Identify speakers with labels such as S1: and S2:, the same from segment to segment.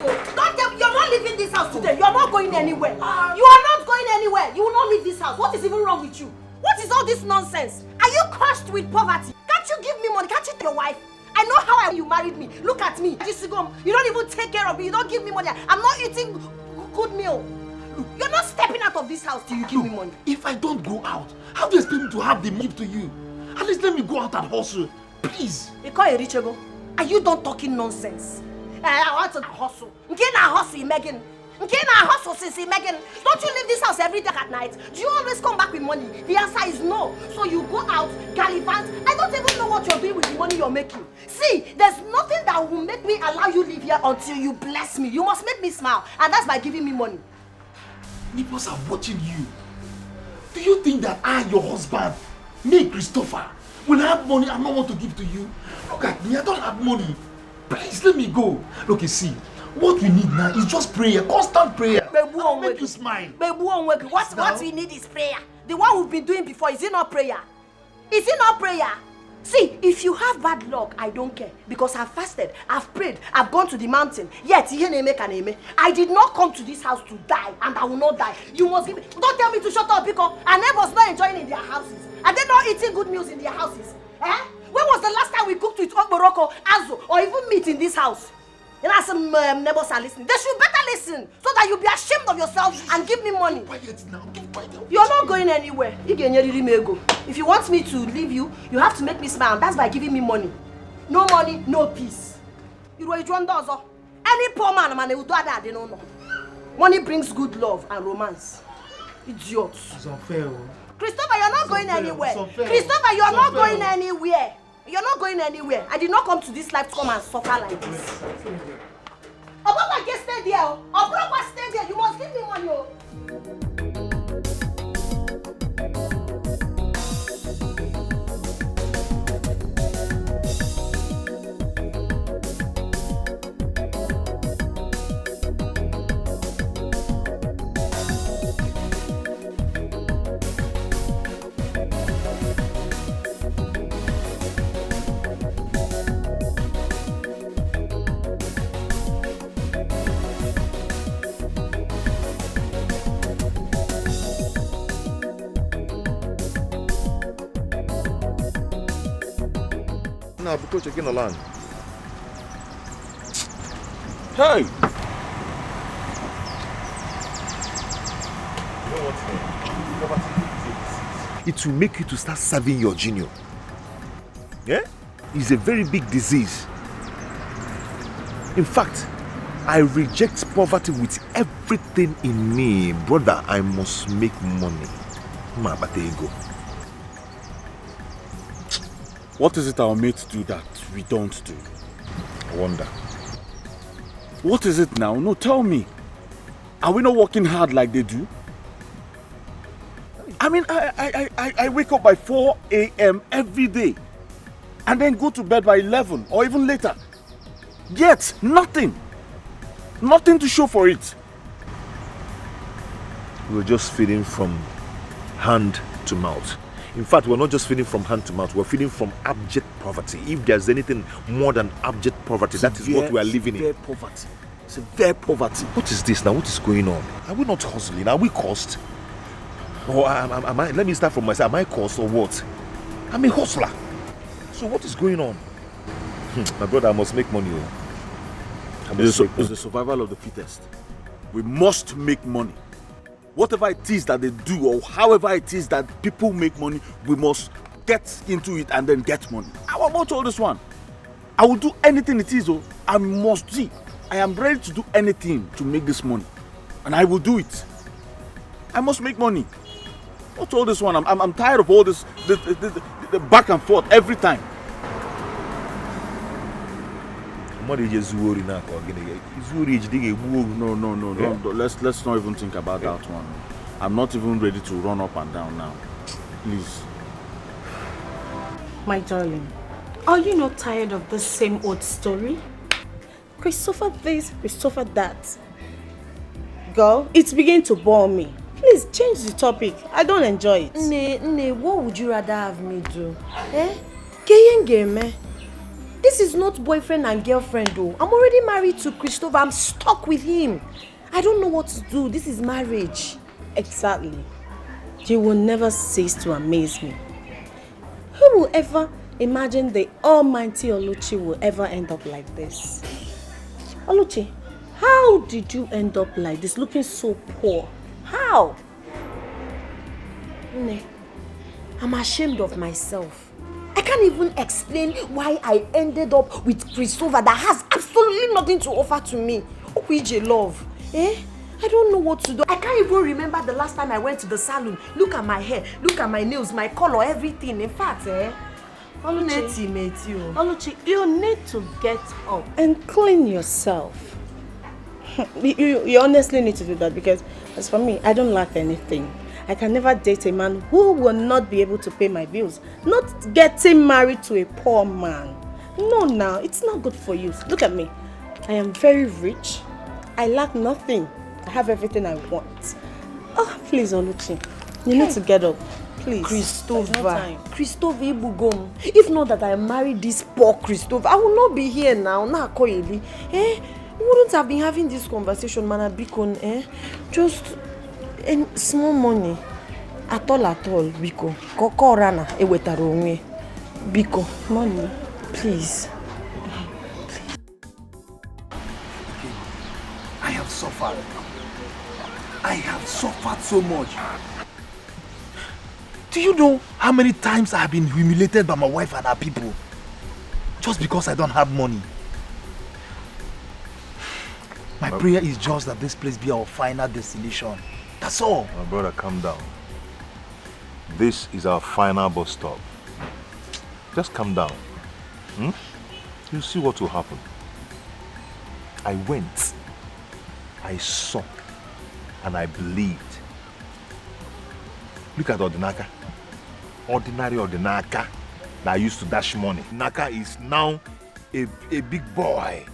S1: Don't tell me you're not leaving this house today. You're not going anywhere. You are not going anywhere. You will not leave this house. What is even wrong with you? What is all this nonsense? Are you cursed with poverty? Can't you give me money? Can't you tell your wife? I know how you married me. Look at me. You don't even take care of me. You don't give me money. I'm not eating good meal. You're not stepping out of this house till you give me money.
S2: If I don't go out, how do you expect me to have the money to you? At least let me go out and hustle. Please.
S1: You call a rich ego? Are you done talking nonsense? I want to hustle. Hustle, Megan. Hustle, Sissy, Megan. Don't you leave this house every day at night? Do you always come back with money? The answer is no. So you go out, gallivant. I don't even know what you're doing with the money you're making. See, there's nothing that will make me allow you live here until you bless me. You must make me smile, and that's by giving me money.
S2: Neighbors are watching you. Do you think that I, your husband, me, Christopher, will have money and not want to give to you? Look at me, I don't have money. Please, let me go. Look, you see, what we need now is just prayer, constant prayer. I'll make you smile.
S1: What we need is prayer. The one we've been doing before, is it not prayer? Is it not prayer? See, if you have bad luck, I don't care. Because I've fasted, I've prayed, I've gone to the mountain. Yet, I did not come to this house to die, and I will not die. You must give me. Don't tell me to shut up, because our neighbors not enjoying in their houses. Are they not eating good meals in their houses? Eh? When was the last time we cooked with Morocco, Azo, or even meat in this house? You know, some neighbors are listening. They should better listen, so that you'll be ashamed of yourself and give me money.
S2: Quiet now, keep quiet.
S1: You're not going anywhere. If you want me to leave you, you have to make me smile. That's by giving me money. No money, no peace. Any poor man, will do that, they don't know. Money brings good love and romance. Idiots.
S2: It's unfair.
S1: Christopher, you're not going anywhere. Christopher, you're not going anywhere. You're not going anywhere. I did not come to this life to come and suffer like this. Obama, just stay there. Obama, stay there. You must give me money.
S3: Because you're land.
S4: Hey!
S3: It will make you to start serving your junior. Yeah? It's a very big disease. In fact, I reject poverty with everything in me. Brother, I must make money. But there you go.
S4: What is it our mates do that we don't do?
S3: I wonder.
S4: What is it now? No, tell me. Are we not working hard like they do? I mean, I wake up by 4 a.m. every day and then go to bed by 11 or even later. Yet, nothing. Nothing to show for it.
S3: We're just feeding from hand to mouth. In fact, we're not just feeding from hand to mouth, we're feeding from abject poverty. If there's anything more than abject poverty, that is what we are living in.
S4: Severe poverty. Severe poverty.
S3: What is this now? What is going on? Are we not hustling? Are we cursed? Or let me start from myself. Am I cursed or what? I'm a hustler. So what is going on? My brother, I must make money.
S4: It's the survival of the fittest. We must make money. Whatever it is that they do or however it is that people make money, we must get into it and then get money. How about all this one? I will do anything it is. I must see. I am ready to do anything to make this money. And I will do it. I must make money. What's all this one? I'm tired of all this the back and forth every time.
S3: No.
S4: Let's not even think about that one. I'm not even ready to run up and down now. Please.
S5: My darling, are you not tired of the same old story? Christopher this, Christopher that. Girl, it's beginning to bore me. Please change the topic. I don't enjoy it.
S1: Ne, what would you rather have me do? This is not boyfriend and girlfriend though. I'm already married to Christopher. I'm stuck with him. I don't know what to do. This is marriage.
S5: Exactly. You will never cease to amaze me. Who will ever imagine the almighty Oluchi will ever end up like this? Oluchi, how did you end up like this, looking so poor? How?
S1: Nne, I'm ashamed of myself. I can't even explain why I ended up with Christopher that has absolutely nothing to offer to me. Okwije love. I don't know what to do. I can't even remember the last time I went to the salon. Look at my hair, look at my nails, my color, everything. In fact,
S5: Oluchi, you need to get up and clean yourself. You honestly need to do that because as for me, I don't lack anything. I can never date a man who will not be able to pay my bills. Not getting married to a poor man. No, it's not good for you. Look at me. I am very rich. I lack nothing. I have everything I want. Oh, please, Oluchi. You need to get up. Please.
S1: Christopher Ibugom. If not that I married this poor Christopher, I will not be here now. We wouldn't have been having this conversation, man. Just small money. At all, Biko. Kokorana, ewetarongwe. Biko, money. Please.
S2: I have suffered. I have suffered so much. Do you know how many times I have been humiliated by my wife and her people? Just because I don't have money. My prayer is just that this place be our final destination. That's all.
S3: My brother, calm down. This is our final bus stop. Just calm down. You'll see what will happen. I went, I saw, and I believed. Look at Ordinaka. Ordinary Ordinaka that used to dash money. Naka is now a big boy.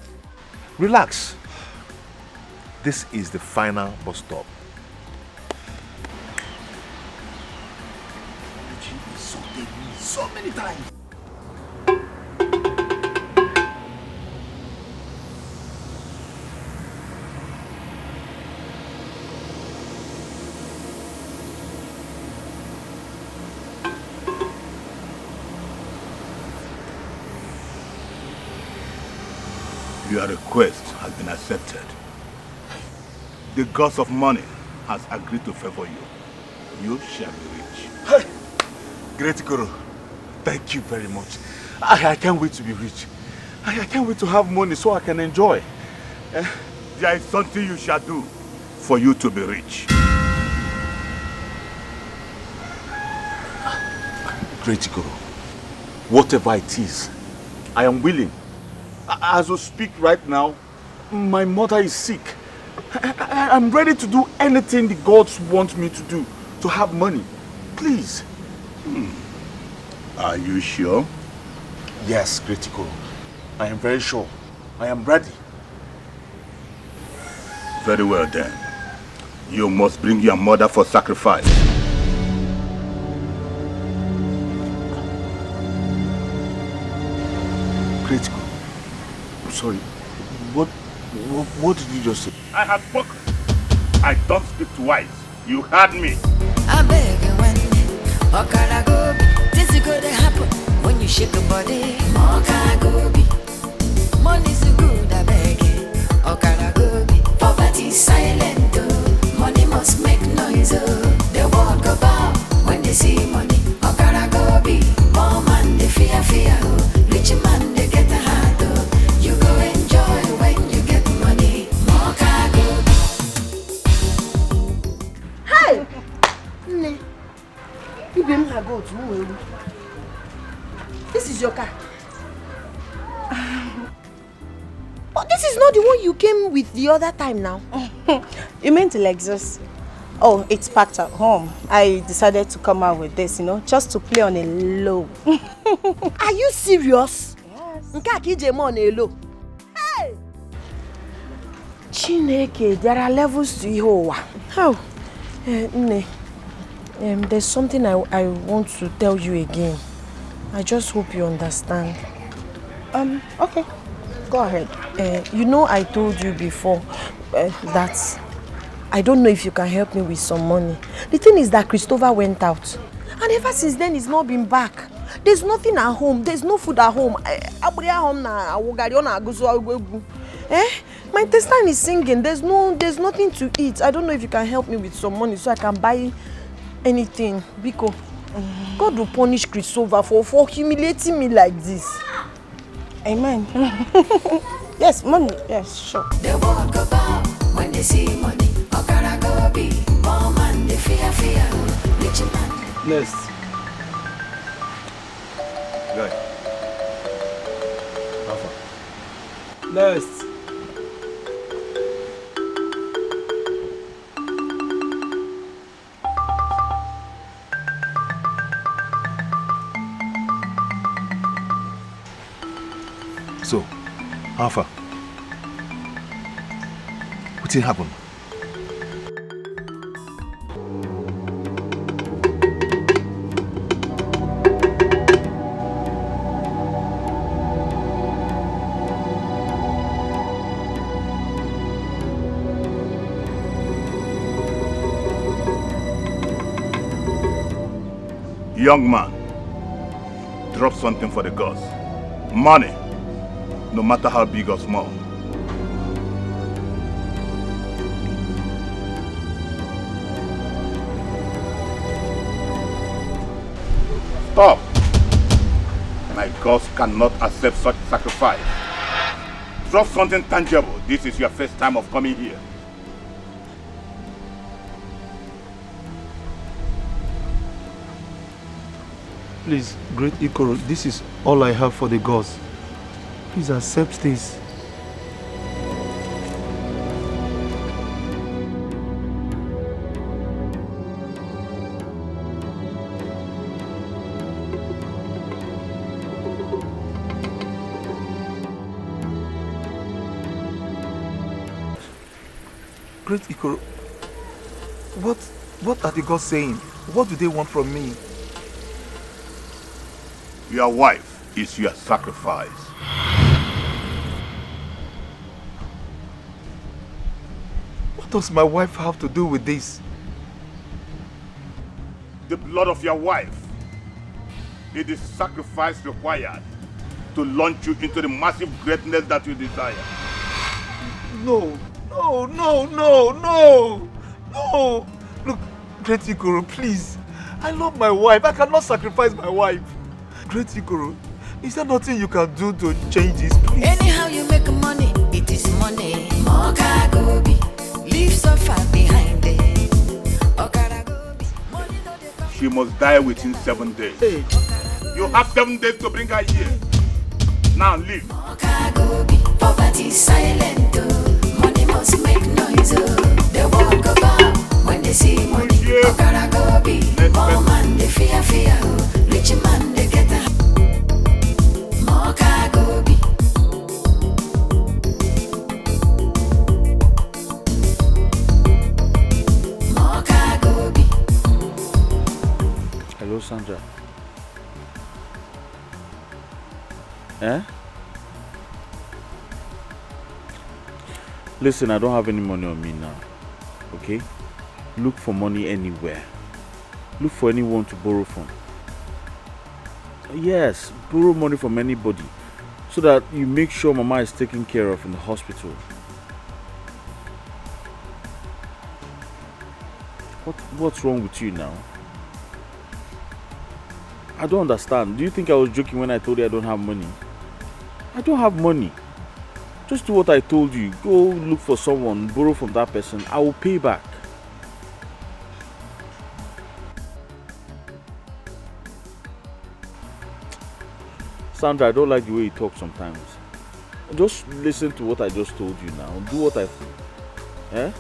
S3: Relax. This is the final bus stop.
S2: She insulted me so many times.
S6: Your request has been accepted. The gods of money has agreed to favor you. You shall be rich.
S3: Hey, great Guru, thank you very much. I can't wait to be rich. I can't wait to have money so I can enjoy.
S6: There is something you shall do for you to be rich.
S3: Great Guru, whatever it is, I am willing. As we speak right now, my mother is sick. I'm ready to do anything the gods want me to do to have money. Please.
S6: Are you sure?
S3: Yes, Great Guru. I am very sure. I am ready.
S6: Very well then. You must bring your mother for sacrifice.
S3: Great Guru. I'm sorry. What did you just say?
S6: I have spoken. I don't speak twice. You heard me.
S7: I beg you when Okaragobi, this is gonna happen when you shake your body. Okaragobi, money's good, I beg you. Okaragobi, poverty silent, oh. Money must make noise, oh. The world go bow when they see money. Okaragobi, poor man they fear, oh. Rich man they get a heart, oh. You go enjoy when you get money. Okaragobi.
S1: Hey! Nne, this is your car. But this is not the one you came with the other time now.
S5: You meant the Lexus? Oh, it's parked at home. I decided to come out with this, just to play on a low.
S1: Are you serious?
S5: Yes.
S1: Hey! Chineke, there are levels to Ihowa. How? Nne, there's something I want to tell you again. I just hope you understand.
S5: Okay. Go ahead.
S1: You know I told you before that I don't know if you can help me with some money. The thing is that Christopher went out. And ever since then, he's not been back. There's nothing at home. There's no food at home. My intestine is singing. There's nothing to eat. I don't know if you can help me with some money so I can buy anything. Biko, God will punish Christopher for humiliating me like this.
S5: Amen. Yes, money. Yes, sure.
S7: The world go bow when they see money. Okara go be poor man, they fear. Rich man.
S2: Next. Guy. Alpha. Next.
S3: So, Alpha, what did happen?
S6: Young man, drop something for the gods. Money, no matter how big or small. Stop! My gods cannot accept such sacrifice. Drop something tangible. This is your first time of coming here.
S8: Please, Great Ikoro, this is all I have for the gods. Please accept this. Great Ikoro, what are the gods saying? What do they want from me?
S6: Your wife is your sacrifice.
S8: What does my wife have to do with this?
S6: The blood of your wife is the sacrifice required to launch you into the massive greatness that you desire.
S8: No. Look, Great Ikoro, please. I love my wife. I cannot sacrifice my wife. Great Ikoro, is there nothing you can do to change this, please?
S7: Anyhow you make money, it is money. Moka gobi, leave so far behind it. Okara gobi, money no dey come.
S6: She must die within 7 days.
S8: Hey.
S6: You have 7 days to bring her here. Now leave.
S7: Moka gobi, poverty silent. Money must make noise. The world go bow when they see money. Okara gobi, poor man they fear. Rich man they get a Moka gobi. Moka gobi.
S4: Hello, Sandra. Eh? Listen, I don't have any money on me now. Okay? Look for money anywhere. Look for anyone to borrow from. Yes, borrow money from anybody so that you make sure Mama is taken care of in the hospital. What's wrong with you now? I don't understand. Do you think I was joking when I told you I don't have money? I don't have money. Just do what I told you. Go look for someone, borrow from that person. I will pay back. Sandra, I don't like the way you talk sometimes. Just listen to what I just told you now. Do what I think. Eh?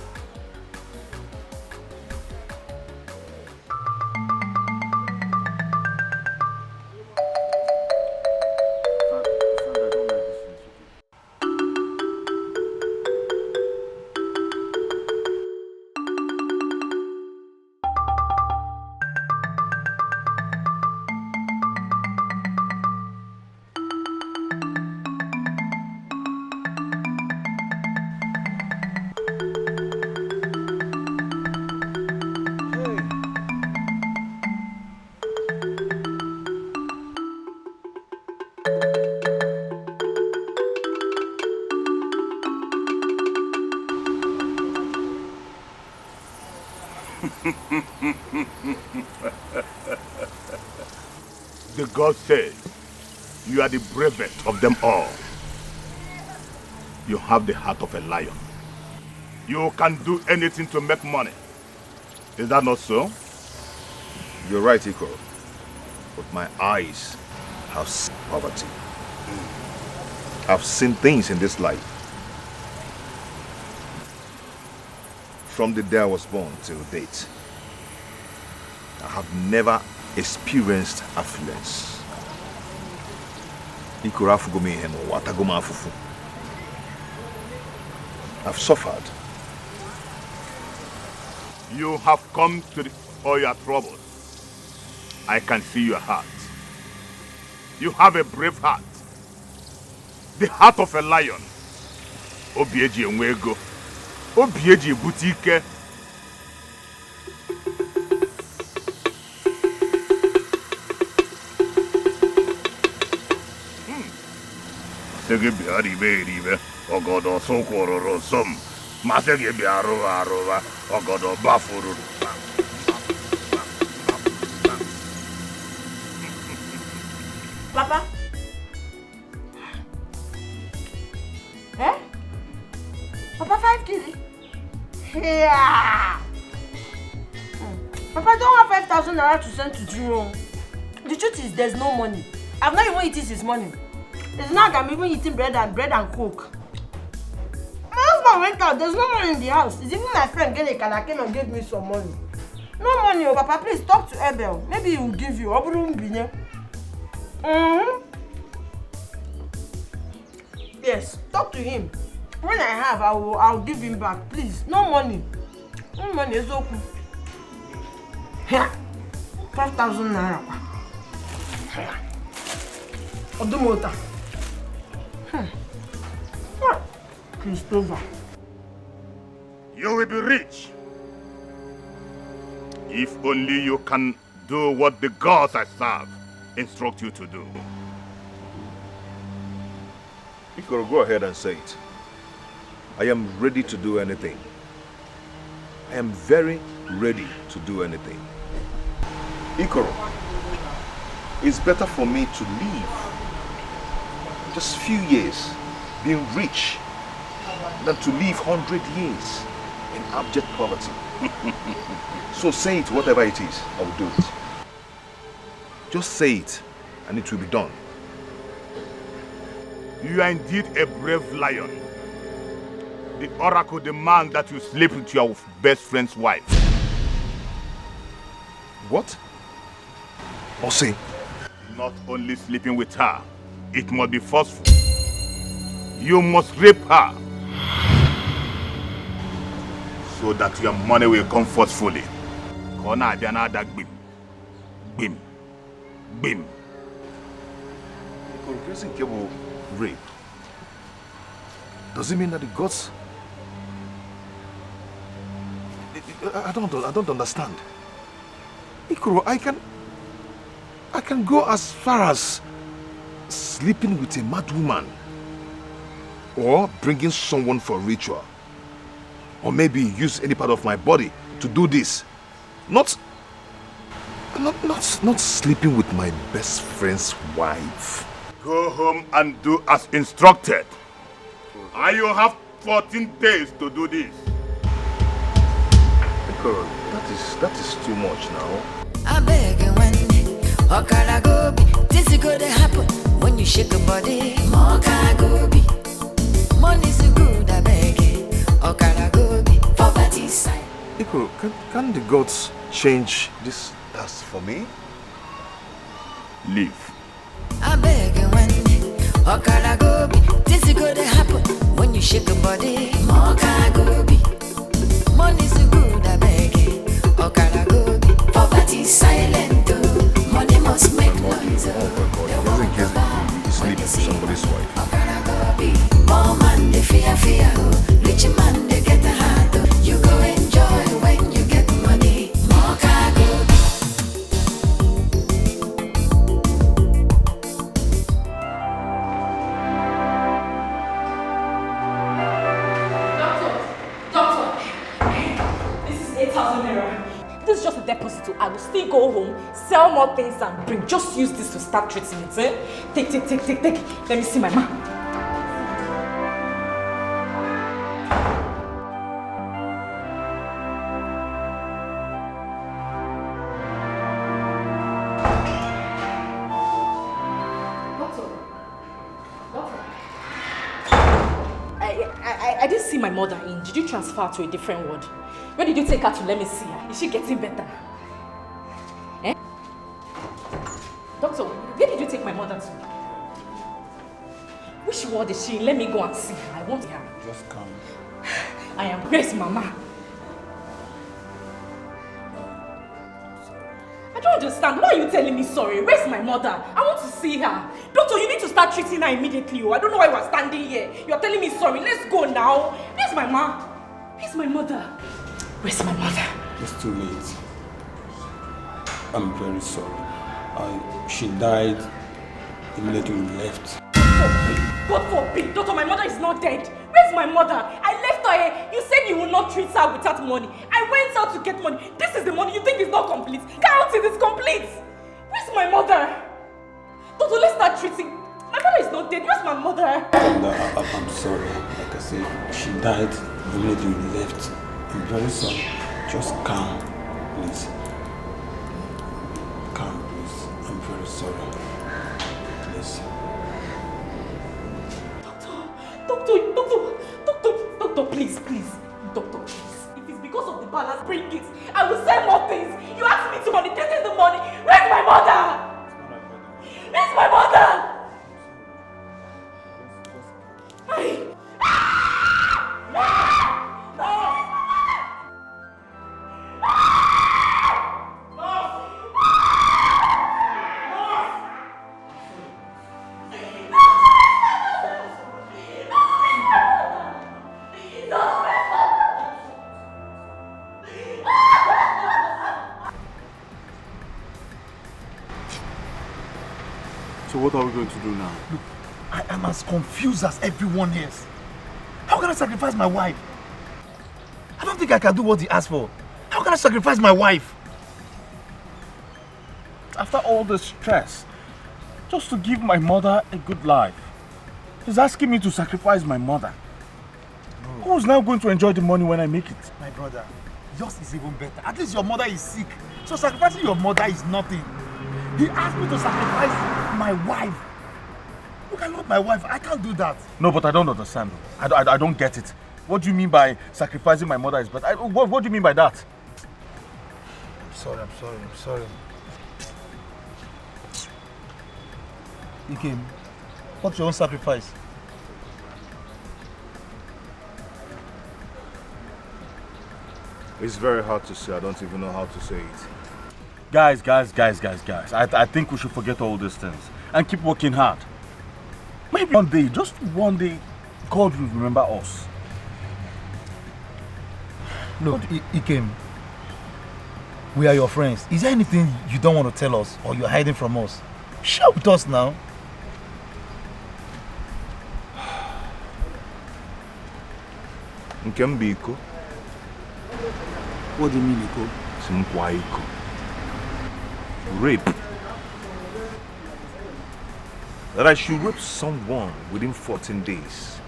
S6: The God says you are the bravest of them all. You have the heart of a lion. You can do anything to make money. Is that not so?
S3: You're right, Iko. But my eyes have seen poverty. I've seen things in this life. From the day I was born till date, I have never experienced affluence. I've suffered.
S6: You have come to all your troubles. I can see your heart. You have a brave heart. The heart of a lion. Obieji enwego. Obieji butike. Sege biaribe ribe. Ogodo sokororo som. Masege biaro arova. Ogodo bafuru.
S1: Papa? Eh? Papa, 5 kg? Yeah! Papa, don't have 5,000 naira to send to Jiro. The truth is, there's no money. I've not even eaten his money. It's not like I'm even eating bread and coke. My husband went out. There's no money in the house. It's even my friend Gene came and gave me some money. No money, oh Papa. Please talk to Abel. Maybe he will give you. Yes, talk to him. When I have, I'll give him back. Please, no money. No money, it's okay. Here, 5,000 naira. Odogwu. Christopher.
S6: You will be rich. If only you can do what the gods I serve instruct you to do.
S3: You could go ahead and say it. I am ready to do anything. I am very ready to do anything. Ikoro, it's better for me to live just few years being rich than to live 100 years in abject poverty. So say it, whatever it is, I will do it. Just say it and it will be done.
S6: You are indeed a brave lion. The oracle demands that you sleep with your best friend's wife.
S3: What? Say,
S6: not only sleeping with her, it must be forceful. You must rape her so that your money will come forcefully. Kona Dianada Bim. Bim. Bim.
S3: Rape. Does it mean that the gods? I don't understand. Ikoro, I can go as far as sleeping with a mad woman, or bringing someone for ritual, or maybe use any part of my body to do this. Not sleeping with my best friend's wife.
S6: Go home and do as instructed. And you have 14 days to do this.
S3: Ikoro, that is too much now.
S7: I beg you when Okaragobi, this is gonna happen when you shake your body. Okaragobi, money's good, I beg you. Okaragobi, poverty side.
S3: Ikoro, can the gods change this task for me?
S6: Leave.
S7: I beg you when Okaragobi, this is gonna happen when you shake your body. Okaragobi, money's good, I beg you. Okaragobi, poverty silent, money must make noise.
S3: Just in case he sleeps with somebody's wife.
S7: Okaragobi, poor man they fear, rich man they get a heart. You go enjoy when you get money. Okaragobi.
S9: Doctor,
S5: deposit, I will still go home, sell more things and bring. Just use this to start treating it, eh? Take. Let me see my man. I didn't see my mother in. Did you transfer to a different ward? Where did you take her to? Let me see her. Is she getting better? Eh? Doctor, where did you take my mother to? Which ward is she in? Let me go and see her. I want her.
S8: Just come.
S5: I am. Where's Mama? I don't understand. Why are you telling me sorry? Where's my mother? I want to see her. Doctor, you need to start treating her immediately. I don't know why we're standing here. You're telling me sorry. Let's go now. Where's my mom? Where's my mother? Where's my mother?
S9: It's too late. I'm very sorry. She died immediately we left.
S5: God forbid. Doctor, my mother is not dead. Where's my mother? I left her here. You said you will not treat her without money. I went out to get money. This is the money you think is not complete. Count it, it's complete. Where's my mother? Doctor, let's start treating. My mother is not dead. Where's my mother?
S9: I'm sorry. Like I said, she died immediately we left. I'm very sorry. Just calm, please. Calm, please. I'm very sorry. Please.
S5: Doctor, please. Doctor, please. If it's because of the balance, bring it. I will sell more things. You asked me to money. This is the money. Where's my mother? Where's my mother?
S4: So what are we going to do now?
S2: Look, I am as confused as everyone else. How can I sacrifice my wife? I don't think I can do what he asked for. How can I sacrifice my wife?
S4: After all the stress, just to give my mother a good life. He's asking me to sacrifice my mother. No. Who's now going to enjoy the money when I make it?
S2: My brother, yours is even better. At least your mother is sick. So sacrificing your mother is nothing. He asked me to sacrifice my wife. Look, I love my wife. I can't do that.
S4: No, but I don't understand. I don't get it. What do you mean by sacrificing my mother is better? What do you mean by that?
S2: I'm sorry. Ikem, what's your own sacrifice?
S6: It's very hard to say. I don't even know how to say it.
S4: Guys. I think we should forget all these things and keep working hard. Maybe one day, just one day, God will remember us.
S2: Look, Ikem, we are your friends. Is there anything you don't want to tell us or you're hiding from us? Share with us now.
S6: Nkembiko.
S2: What do you mean, Iko?
S6: Simpwaiko. Rape. That I should rape someone within 14 days.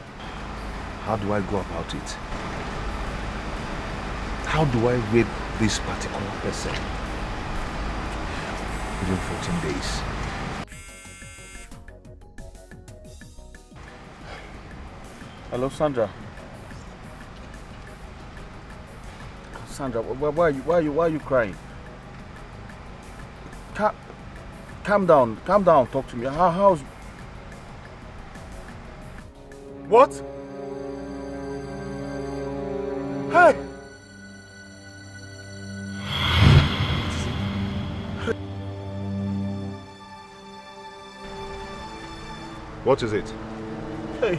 S6: How do I go about it? How do I rape this particular person within 14 days?
S4: Hello, Sandra. Sandra, why are you crying? Calm down, talk to me. How's...
S6: What? Hey! What is it?
S4: Hey.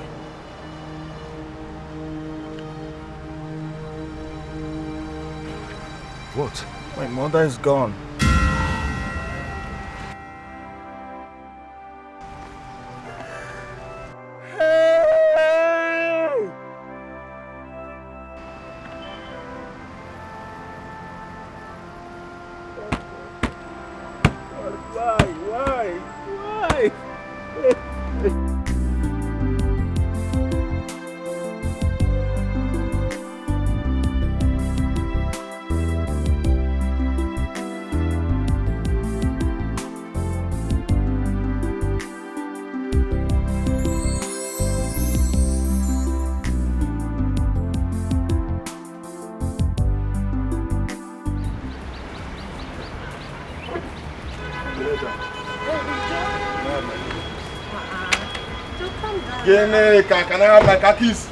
S6: What?
S4: My mother is gone. Hey!
S10: Geneka, can I have my car keys?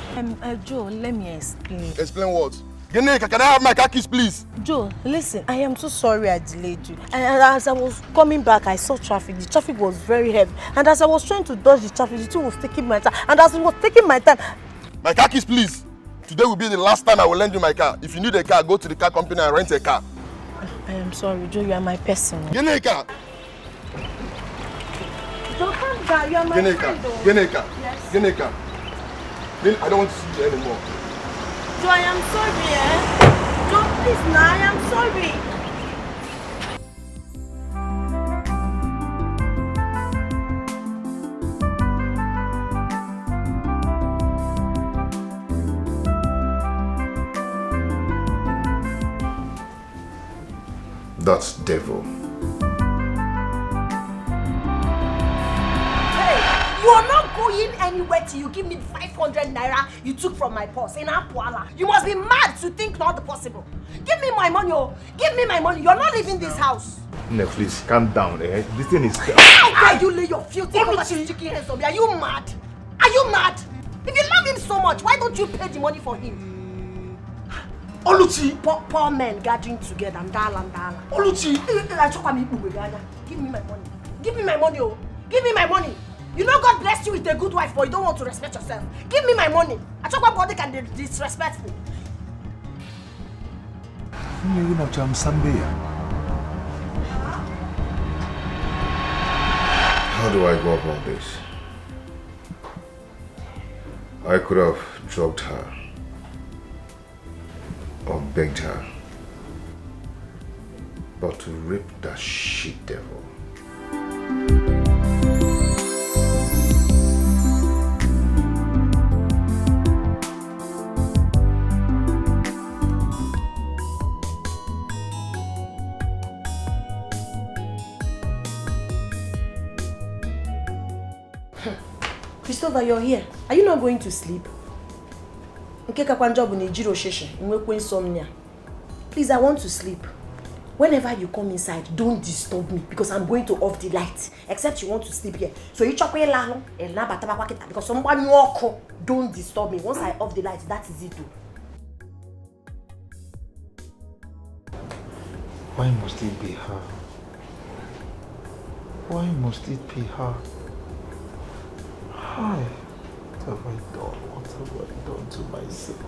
S5: Joe, let me explain.
S10: Explain what? Geneka, can I have my car keys, please?
S5: Joe, listen, I am so sorry I delayed you. And as I was coming back, I saw traffic. The traffic was very heavy. And as I was trying to dodge the traffic, the thing was taking my time. And as it was taking my time...
S10: My car keys, please. Today will be the last time I will lend you my car. If you need a car, go to the car company and rent a car.
S5: I am sorry, Joe, you are my person.
S10: Geneka!
S5: Joe, calm down, you are my friend.
S10: Geneka,
S5: yes.
S10: Geneka. I don't want to see you anymore.
S5: Joe, I am sorry, Joe, please, now, I am sorry.
S2: That's devil.
S1: Hey, you are not going anywhere till you give me 500 naira you took from my purse in Apuala. You must be mad to think not the possible. Give me my money, oh. Give me my money. You're not leaving this house.
S3: No, please, calm down. This thing is...
S1: How dare you lay your filthy chicken hands on me? Are you mad? Are you mad? If you love him so much, why don't you pay the money for him?
S2: Oluchi!
S1: Poor men gathering together.
S2: Oluchi!
S1: Give me my money. Give me my money, oh. Give me my money. You know God blessed you with a good wife, but you don't want to respect yourself. Give me my money. I talk about body can be disrespectful.
S2: How do I go about this? I could have drugged her or begged her, but to rape that shit devil.
S1: Christopher, you're here. Are you not going to sleep? Please, I want to sleep. Whenever you come inside, don't disturb me because I'm going to off the light. Except you want to sleep here. So you chop because someone walk. Don't disturb me. Once I off the light, that is it too.
S9: Why must it be her? Why must it be her? Hi. What have I done? What have I done to myself?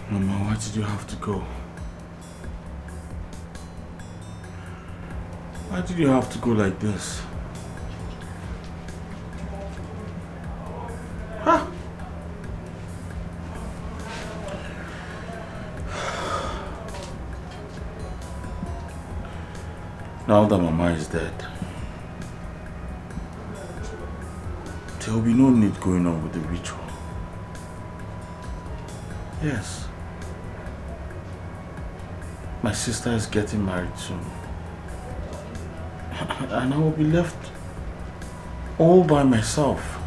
S4: Mama, why did you have to go? Why did you have to go like this? Huh? Now that Mama is dead, there will be no need going on with the ritual. Yes. My sister is getting married soon. And I will be left all by myself.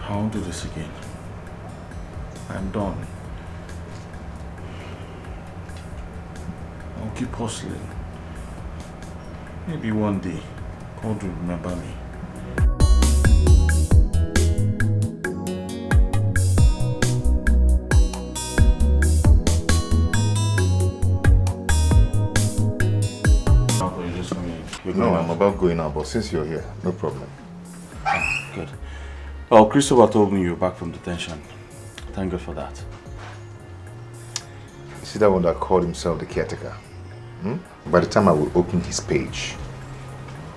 S4: I won't do this again. I'm done. I'll keep hustling. Maybe one day God will remember me.
S2: No, I'm about going out, but since you're here, no problem.
S4: Good. Well, Christopher told me you were back from detention. Thank God for that.
S2: You see that one that called himself the caretaker? By the time I will open his page,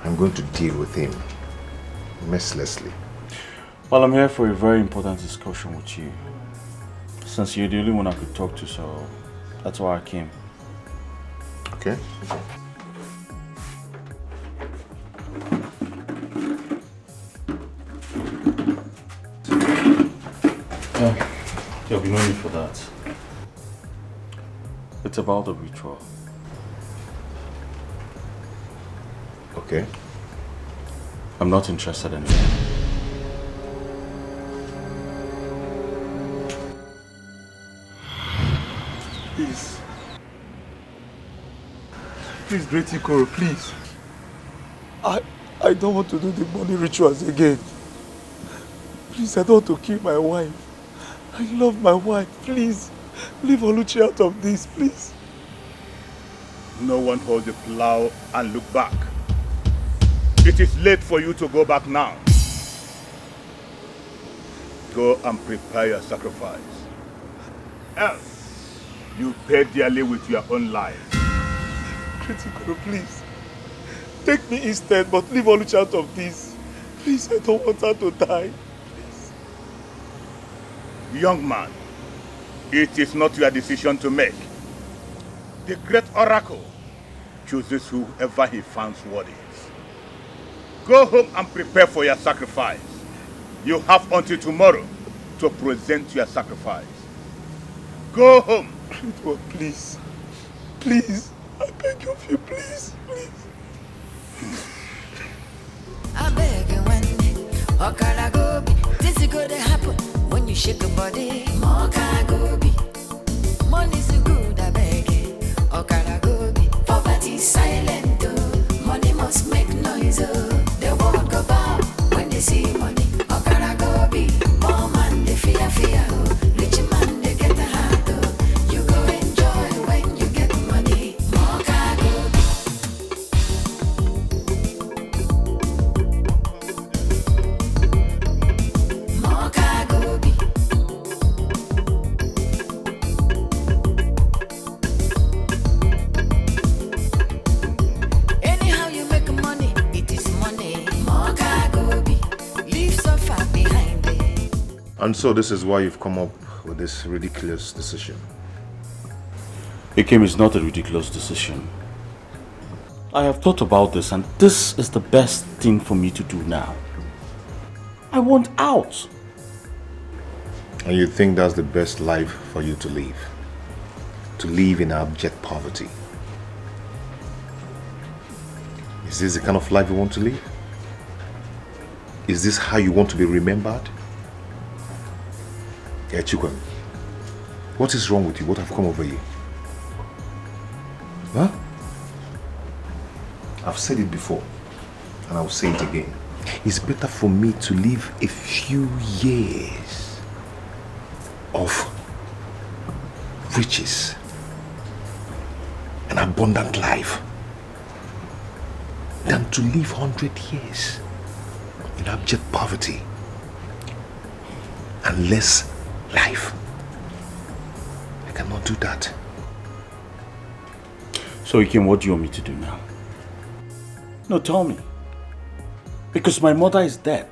S2: I'm going to deal with him mercilessly.
S4: Well, I'm here for a very important discussion with you. Since you're the only one I could talk to, so that's why I came.
S2: Okay.
S4: There'll be no need for that.
S11: It's about the ritual.
S3: Okay.
S11: I'm not interested in it.
S8: Please. Please, Great Ikoro, please. I don't want to do the money rituals again. Please, I don't want to kill my wife. I love my wife. Please, leave Oluchi out of this, please.
S6: No one holds the plow and look back. It is late for you to go back now. Go and prepare your sacrifice. Else, you pay dearly with your own life.
S8: Critical, please. Take me instead, but leave Oluchi out of this. Please, I don't want her to die. Please.
S6: Young man, it is not your decision to make. The great oracle chooses whoever he finds worthy. Go home and prepare for your sacrifice. You have until tomorrow to present your sacrifice. Go home.
S8: Critical, please. Please. I beg of you, please. Please.
S7: I beg you when Okaragobi, this is gonna happen when you shake your body. Mokaragobi, money's good, I beg you. Okaragobi, poverty silent, oh. Money must make noise, oh. The world go bow when they see money. Okaragobi, poor man they fear, oh. Rich man they get a heart, oh. You go enjoy when you get money. Mokaragobi. Anyhow you make money, it is money. Leave so far behind it.
S3: And so this is why you've come up with this ridiculous decision.
S11: Ikem is not a ridiculous decision. I have thought about this and this is the best thing for me to do now. I want out.
S3: And you think that's the best life for you to live? To live in abject poverty? Is this the kind of life you want to live? Is this how you want to be remembered? Yeah, Chukwan, what is wrong with you? What have come over you? Huh? I've said it before, and I'll say it again. It's better for me to live a few years of riches, an abundant life, than to live 100 years in abject poverty and less life. I cannot do that.
S11: So Ikem, what do you want me to do now? No, tell me. Because my mother is dead.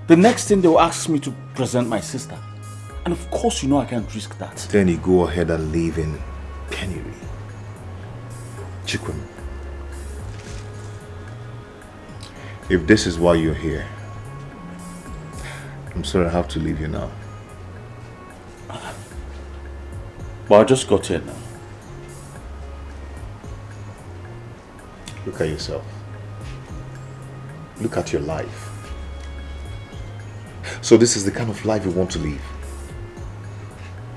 S11: The next thing they will ask me to present my sister. And of course you know I can't risk that.
S3: Then you go ahead and live in penury. Chikwem, if this is why you're here, I'm sorry I have to leave you now.
S11: But I just got here now.
S3: Look at yourself. Look at your life. So this is the kind of life you want to live.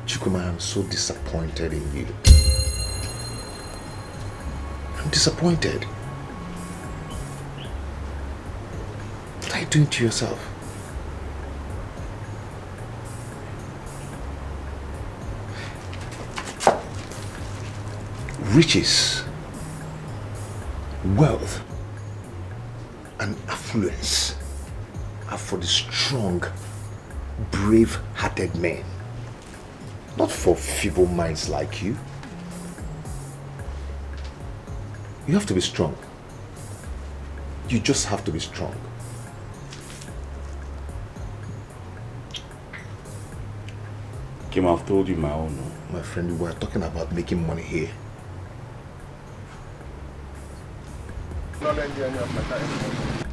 S3: Chukuma, I'm so disappointed in you. I'm disappointed. What are you doing to yourself? Riches, wealth, and affluence are for the strong, brave-hearted men, not for feeble minds like you. You have to be strong. You just have to be strong.
S11: Kim, I've told you my own.
S3: My friend, we were talking about making money here.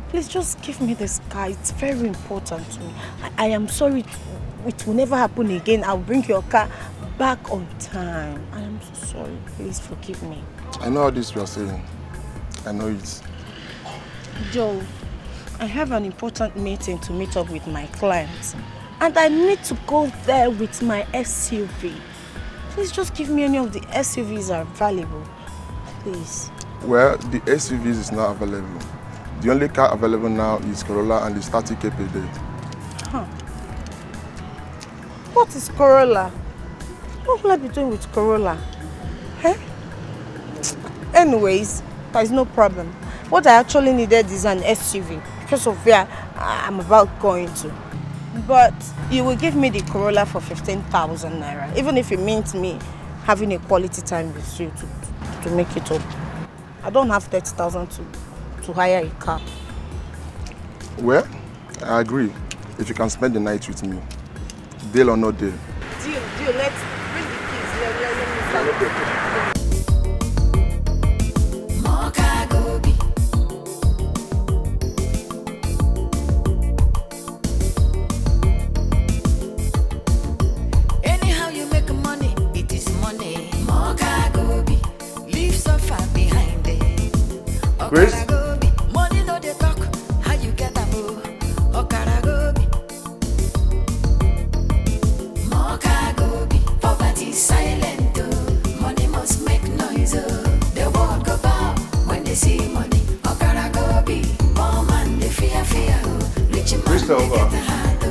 S5: Please just give me this car. It's very important to me. I am sorry. It will never happen again. I'll bring your car. back on time. I am so sorry. Please forgive me.
S10: I know all this you are saying. I know it.
S5: Joe, I have an important meeting to meet up with my clients. And I need to go there with my SUV. Please just give me any of the SUVs that are valuable. Please.
S10: Well, the SUVs is not available. The only car available now is Corolla and it's 30k per day.
S5: Huh. What is Corolla? What will I be doing with Corolla? Huh? Anyways, there's no problem. What I actually needed is an SUV because of where I'm about going to. But you will give me the Corolla for 15,000 naira, even if it means me having a quality time with you to make it up. I don't have 30,000 to hire a car.
S10: Well, I agree. If you can spend the night with me, deal or no deal.
S5: Deal. Let's bring the keys. Let me start.
S10: Grace?
S7: Money no dey talk, how you get am o? Okaragobi. Mokagobi. Poverty silent o. Money must make noise o. The world go bow when they see money. Okaragobi. Poor man they fear o. Rich man they get a heart o.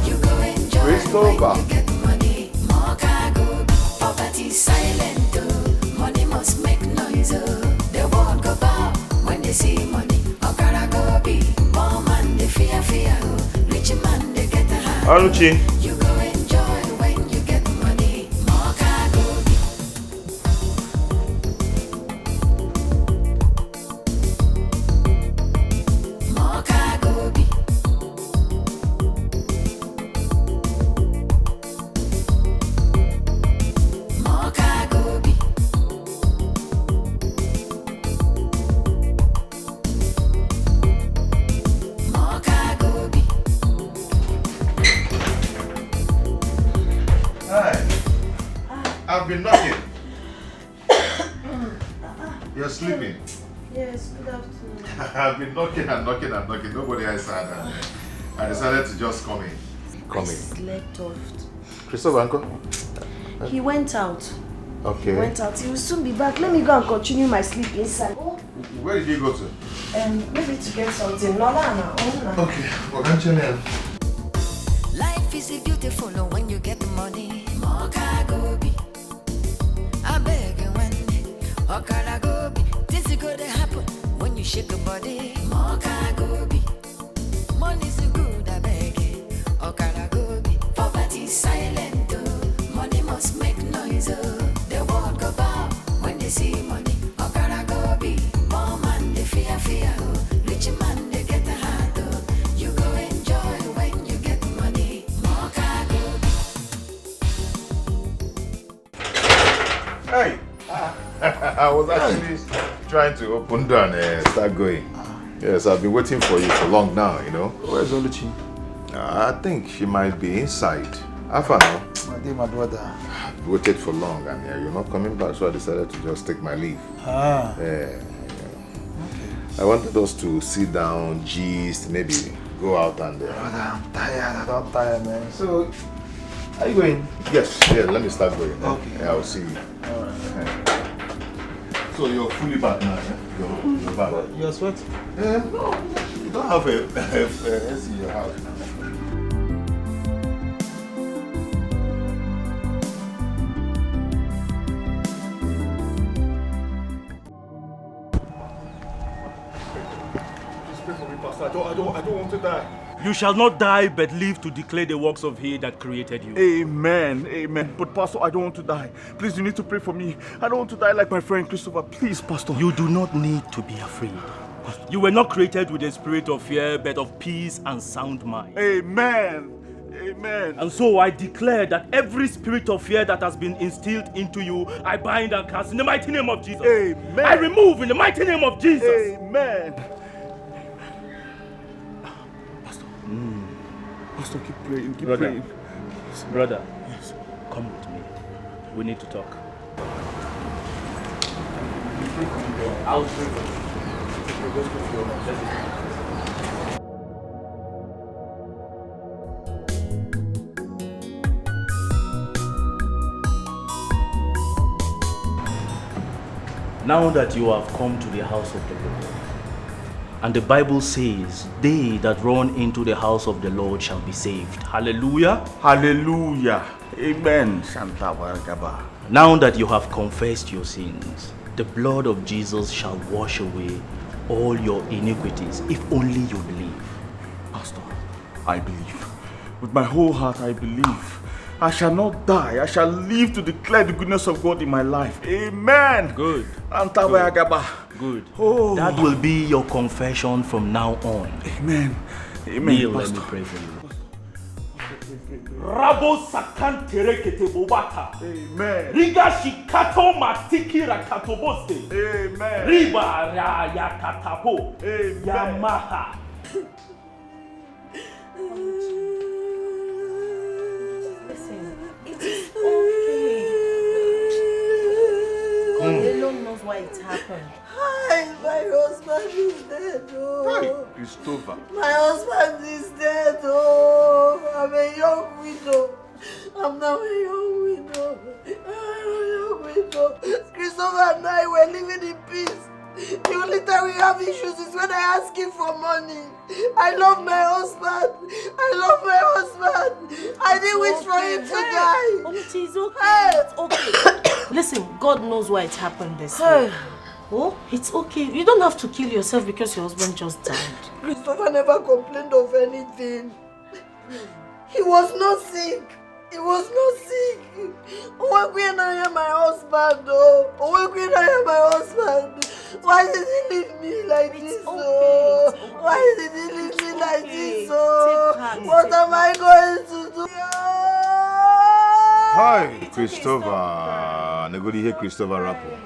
S7: You go enjoy when you get money. Mokagobi. Poverty silent o. Money must make noise o. The world go bow when they see money. Okaragobi, poor man they fear oh. Rich man they get a heart.
S3: Oluchi.
S7: You go enjoy when you get money. Okaragobi. Okaragobi. Okaragobi.
S3: I've been knocking. You're sleeping.
S5: Yes, good afternoon.
S3: I've been knocking and knocking and knocking. Nobody answered. And I decided to just come in.
S1: I slept off.
S3: Christopher, uncle?
S1: He went out.
S3: Okay.
S1: He went out. He will soon be back. Let me go and continue my sleep inside. Oh.
S3: Where did you go to?
S1: Maybe to get something. Lola.
S3: Okay. Well, continue.
S7: Life is beautiful when you get the money. Okaragobi. I beg you when Okaragobi. This is gonna happen when you shake your body. Okaragobi. Money's good, I beg you. Okaragobi. Poverty silent, oh. Money must make noise, oh. The world go bow when they see money. Okaragobi. Poor man they fear oh. Rich man they get a heart, oh. You go enjoy when you get money. Okaragobi.
S3: Hey! I was actually trying to open door and start going. Yes, I've been waiting for you for long now, you know.
S8: Where's Oluchi?
S3: I think she might be inside. Half an hour.
S8: My dear, my brother.
S3: I've waited for long and you're not coming back, so I decided to just take my leave.
S8: Ah.
S3: Yeah.
S8: Okay.
S3: I wanted us to sit down, gist, maybe go out and...
S8: Brother, I'm tired. I don't tire, man. So, are you going?
S3: Yes, yeah, let me start going.
S8: Okay.
S3: Yeah, I'll see you.
S8: Alright.
S3: So you're fully back now, yeah? You're back.
S8: You're sweating?
S3: Yeah, no, you don't have a AC in your house now. Please pray for me, Pastor. I don't want to die.
S12: You shall not die, but live to declare the works of He that created you.
S11: Amen, amen. But Pastor, I don't want to die. Please, you need to pray for me. I don't want to die like my friend Christopher. Please, Pastor.
S12: You do not need to be afraid. You were not created with a spirit of fear, but of peace and sound mind.
S11: Amen. Amen.
S12: And so I declare that every spirit of fear that has been instilled into you, I bind and cast in the mighty name of Jesus.
S11: Amen.
S12: I remove in the mighty name of Jesus.
S11: Amen. Pastor, keep praying, keep praying.
S12: Brother, yes. Come with me. We need to talk.
S11: I'll pray for you.
S12: Now that you have come to the house of the Lord, and the Bible says, they that run into the house of the Lord shall be saved. Hallelujah.
S11: Hallelujah. Amen. Shanta Barakaba.
S12: Now that you have confessed your sins, the blood of Jesus shall wash away all your iniquities, if only you believe.
S11: Pastor, I believe. With my whole heart, I believe. I shall not die. I shall live to declare the goodness of God in my life. Amen.
S12: Good.
S11: Good.
S12: Oh. That will be your confession from now on.
S11: Amen. Amen.
S12: Neil, let me pray for you. Rabo sakantere kete bobata.
S11: Amen.
S12: Riga shikato matiki rakatoboste.
S11: Amen.
S12: Riba ya yakatapo.
S11: Amen.
S12: Yamaha.
S5: God alone knows why it happened.
S1: Hi, my husband is dead, oh.
S11: Hi, Christopher.
S1: My husband is dead, oh. I'm a young widow. I'm now a young widow. Christopher and I were living in peace. The only time we have issues is when I ask him for money. I love my husband. I didn't wish for him to die.
S5: Oluchi, it's okay. It's okay. Listen, God knows why it happened this way. Oh, it's okay. You don't have to kill yourself because your husband just died.
S1: Christopher never complained of anything. He was not sick. Odogwu and I am my husband, oh. Odogwu and I am my husband. Why did he leave me like this, oh? Why did he leave me like this, oh? What am I going to do?
S3: Hi, Christopher. Nobody hear Christopher Rappo.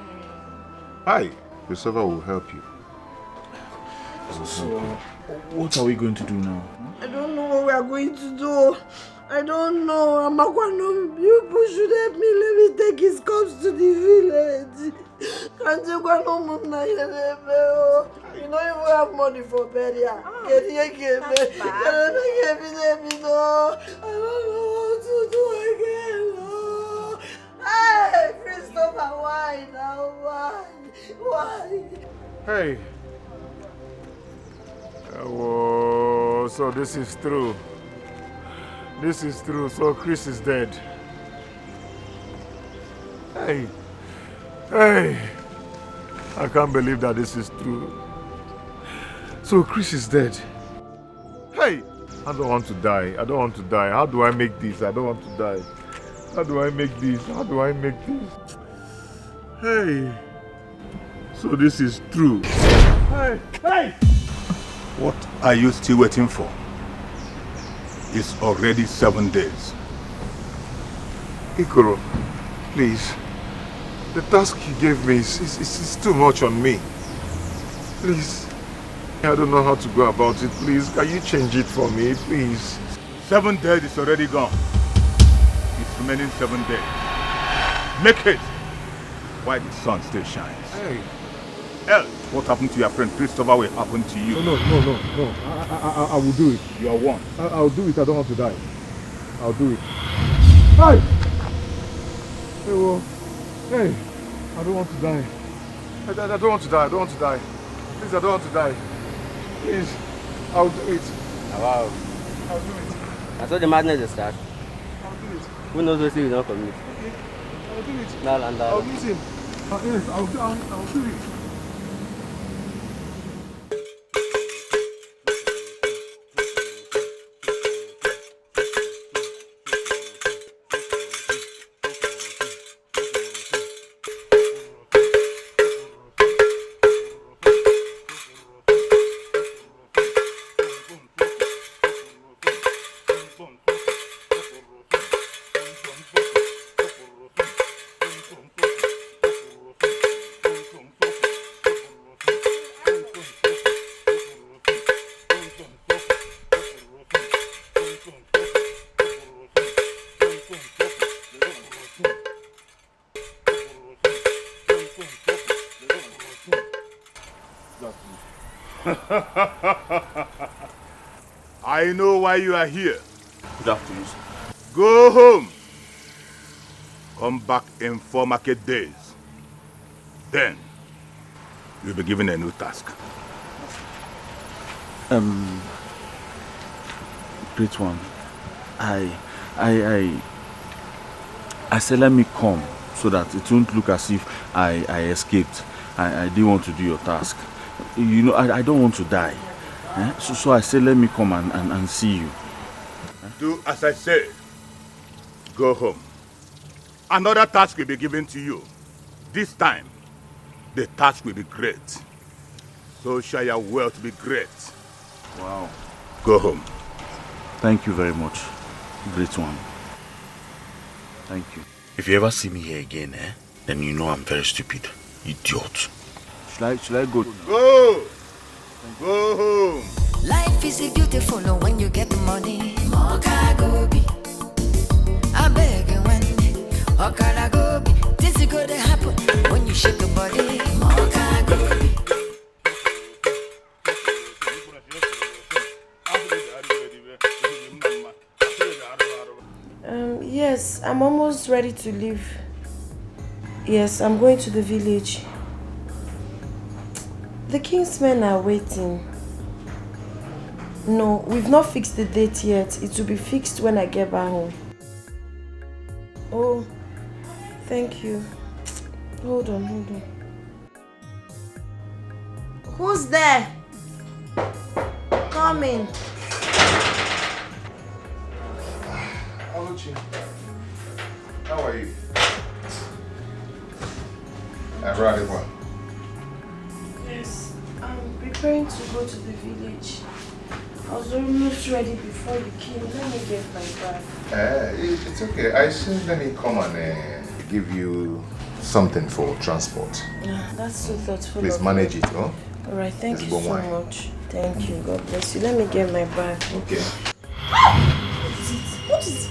S3: Hi, Christopher will help you.
S11: So, what are we going to do now?
S1: I don't know what we are going to do. I don't know. Amakwano, you should help me. Let me take his corpse to the village. Can't you go no more? You don't even have money for burial. I don't know what to do again. Hey, Christopher, why now? Why?
S2: Hey. Oh, so this is true. So Chris is dead. Hey. I can't believe that this is true. So Chris is dead. Hey. I don't want to die. How do I make this? I don't want to die. How do I make this? Hey. So this is true. Hey.
S6: What are you still waiting for? It's already 7 days.
S2: Ikoro, please. The task you gave me is too much on me. Please. I don't know how to go about it. Please, can you change it for me, please?
S6: 7 days is already gone. It's remaining 7 days. Make it while the sun still shines.
S2: Hey.
S6: Else, what happened to your friend Christopher will happen to you.
S2: No. I will do it.
S6: You are one.
S2: I'll do it. I don't want to die. I'll do it. Hey! Hey! I don't want to die. I don't want to die. Please, I don't want to die. Please, I'll do it.
S13: Wow.
S2: I'll do it.
S13: That's what the madness is start.
S2: I'll do it.
S13: Who knows what you don't commit?
S2: Okay. I'll do it.
S13: I'll
S2: use him. Yes, I'll do it.
S6: I know why you are here.
S11: Good afternoon, sir.
S6: Go home. Come back in 4 market days. Then, you'll be given a new task.
S11: Great one. I said let me come so that it won't look as if I escaped. I didn't want to do your task. You know, I don't want to die. So I said let me come and see you.
S6: Do as I said. Go home. Another task will be given to you. This time, the task will be great. So shall your wealth be great.
S11: Wow.
S6: Go home.
S11: Thank you very much. Great one. Thank you.
S3: If you ever see me here again, then you know I'm very stupid. Idiot.
S11: Should I go?
S6: Go! Go home.
S7: Life is beautiful when you get the money. Mokagobi. I beg you when Okaragobi. This is gonna happen when you shake your body. Mokagobi.
S1: Yes, I'm almost ready to leave. Yes, I'm going to the village. The king's men are waiting. No, we've not fixed the date yet. It will be fixed when I get back home. Oh, thank you. Hold on. Who's there? Come in.
S10: Oluchi, how are you? I'm ready.
S1: Yes, I'm preparing to go to the village. I was almost ready before you came. Let me get my bag.
S10: It's okay. I said let me come and give you something for transport.
S1: That's so thoughtful.
S10: Please manage it, huh?
S1: Alright, thank
S10: It's
S1: you so
S10: wine.
S1: much. Thank you. God bless you. Let me get my bag.
S10: Okay.
S1: What is it?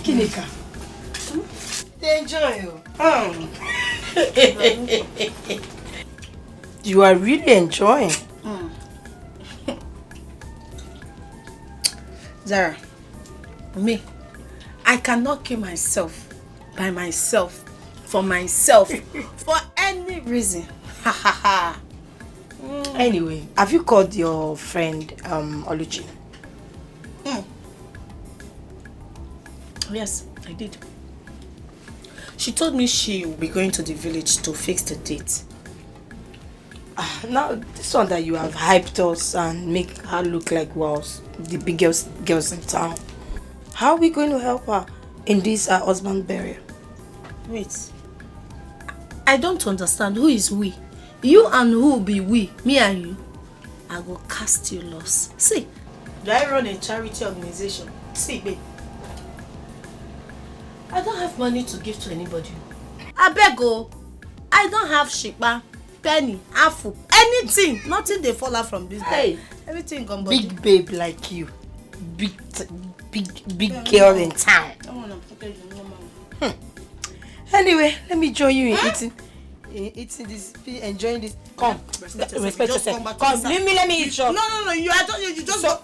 S5: Kinika. They enjoy you.
S1: You are really enjoying.
S5: Zara, me, I cannot kill myself by myself, for myself, for any reason.
S1: Anyway, have you called your friend Oluchi?
S5: Yes, I did. She told me she will be going to the village to fix the date.
S1: Now, this one that you have hyped us and make her look like the biggest girls in town. How are we going to help her in this husband burial?
S5: Wait. I don't understand. Who is we? You and who will be we? Me and you? I will cast you loss. See, do I run a charity organization? See, babe. I don't have money to give to anybody. I beg oh. I don't have shipa, penny, afu, anything. Nothing they fall out from this day. Everything gone body.
S1: Big babe like you. Big girl in town. Anyway, let me join you in eating this, enjoying this. Come, respect yourself. Come, leave me, let me eat your.
S5: No, you just
S1: so,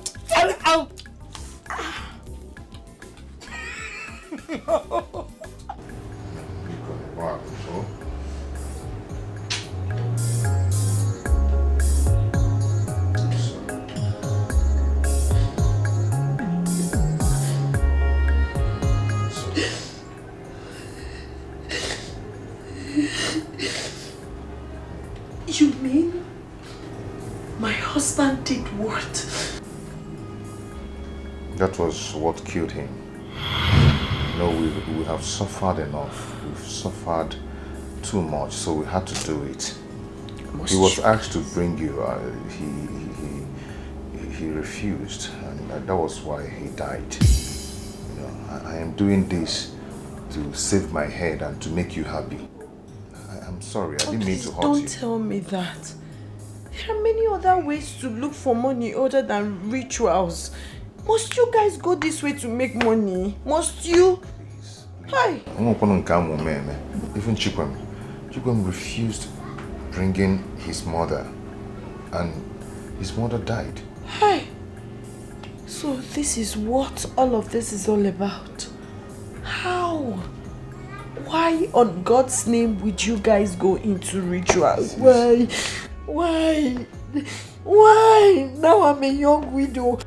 S5: You mean my husband did what?
S3: That was what killed him. No, we have suffered enough. We've suffered too much, so we had to do it. He was asked to bring you. He refused, and that was why he died. You know, I am doing this to save my head and to make you happy. I'm sorry, I didn't mean to hurt you.
S5: Don't tell me that. There are many other ways to look for money other than rituals. Must you guys go this way to make money? Must you? Please. Hi.
S3: Even Chikwem refused bringing his mother, and his mother died.
S5: Hi. So this is what all of this is all about. How? Why on God's name would you guys go into rituals? Why? Now I'm a young widow.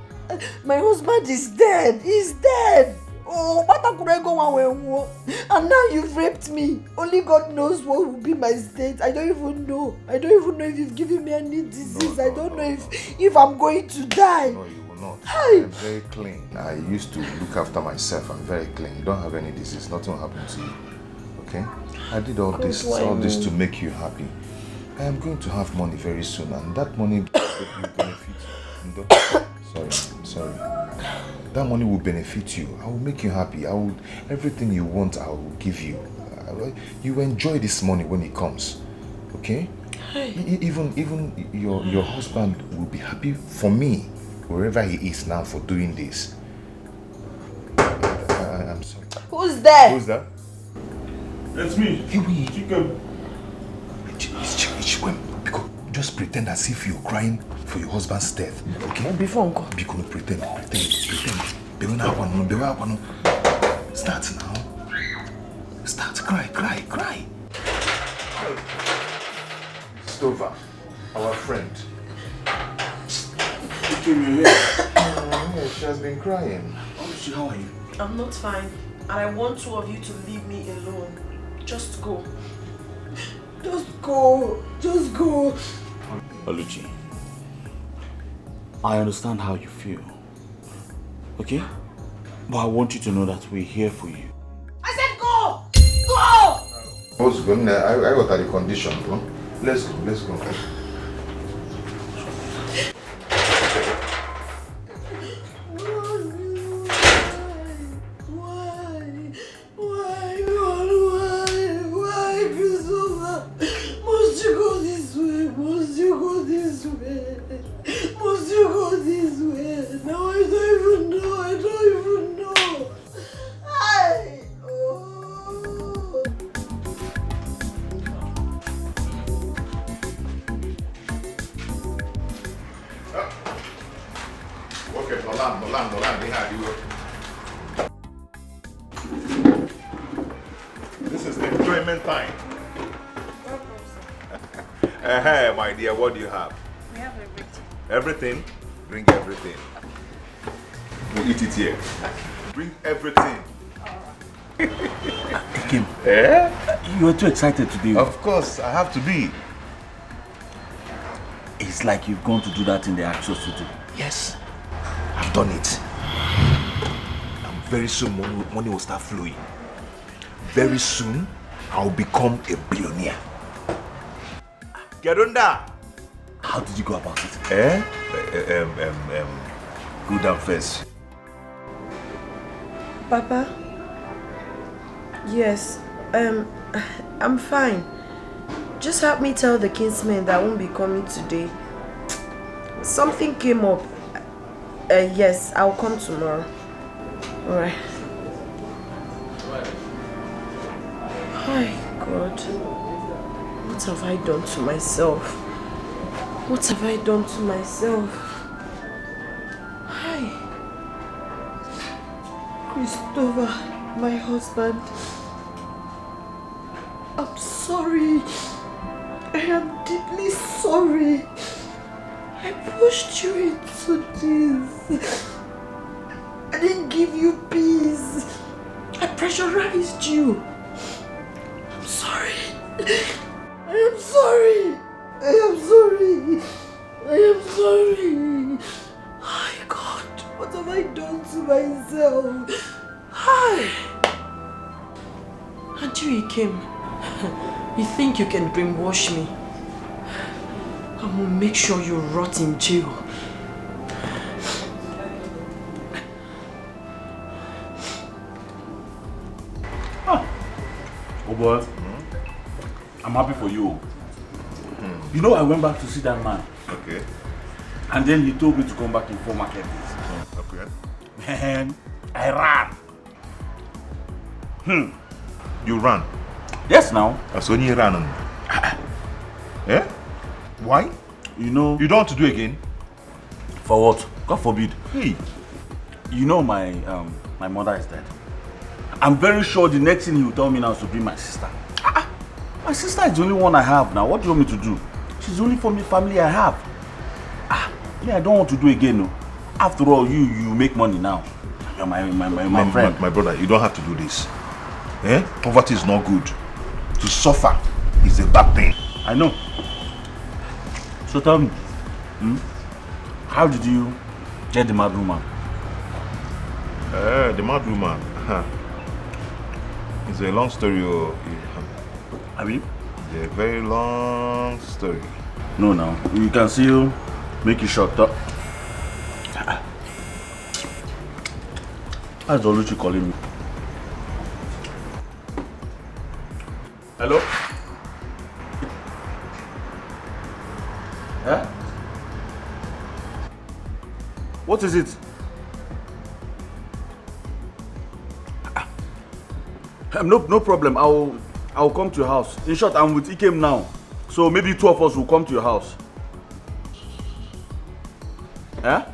S5: My husband is dead. He's dead. Oh, what could I go on? And now you've raped me. Only God knows what will be my state. I don't even know. I don't even know if you've given me any disease. I don't know if I'm going to die.
S3: No, you will not. I'm very clean. I used to look after myself. I'm very clean. You don't have any disease. Nothing will happen to you. Okay? I did all this to make you happy. I am going to have money very soon, and that money will benefit you. Sorry. That money will benefit you. I will make you happy. Everything you want, I will give you. You enjoy this money when it comes. Okay? Even your husband will be happy for me, wherever he is now, for doing this. I'm sorry.
S5: Who's there?
S3: Who's that?
S11: It's me.
S3: Chikwem. It's Chikwem. Just pretend as if you're crying for your husband's death. Okay?
S5: Before uncle.
S3: Because pretend. Start now. Start. Cry. Stova, our friend. She has been crying.
S11: Oluchi, how are you?
S5: I'm not fine. And I want two of you to leave me alone. Just go. Just go.
S11: Oluchi, I understand how you feel. Okay? But I want you to know that we're here for you.
S1: I said go! Go!
S3: What's going on? I got the condition, bro. Let's go. This is enjoyment time. My dear, what do you have?
S5: We have everything.
S3: Everything? Bring everything. We'll eat it here. Bring everything.
S11: Kim, you are too excited today.
S3: Of course, I have to be.
S11: It's like you've gone to do that in the actual studio.
S3: Yes, I've done it. And very soon, money will start flowing. Very soon, I'll become a billionaire. Get under.
S11: How did you go about it?
S3: Go down first.
S5: Papa? Yes, I'm fine. Just help me tell the kinsmen that I won't be coming today. Something came up. Yes, I'll come tomorrow. Alright. Hi, God. What have I done to myself? What have I done to myself? Hi. Christopher, my husband. I'm sorry. I am deeply sorry. I pushed you into this. I didn't give you peace. I pressurized you. I'm sorry. I am sorry. My God, what have I done to oh. Hi. Until you came, you think you can brainwash me? I will make sure you rot in jail.
S11: Oh boy, I'm happy for you. You know, I went back to see that man.
S4: Okay.
S11: And then he told me to come back in 4 market days.
S4: Okay.
S11: Man, I ran.
S4: You ran?
S11: Yes, now.
S4: That's when you ran. Eh? Why?
S11: You know.
S4: You don't want to do again?
S11: For what? God forbid.
S4: Hey.
S11: You know my mother is dead. I'm very sure the next thing he will tell me now is to bring my sister. My sister is the only one I have now. What do you want me to do? She's the only family I have. I don't want to do again, no. After all, you make money now. You're my friend.
S4: My brother, you don't have to do this. Eh? Poverty is not good. To suffer is a bad thing.
S11: I know. So tell me, how did you get the mad woman?
S4: The mad woman. It's a long story.
S11: I mean?
S4: It's a very long story.
S11: No, now. You can still make it short. How's Oluchi calling me? Hello? Yeah? What is it? No problem. I'll come to your house. In short, I'm with Ikem now. So maybe 2 of us will come to your house. Yeah?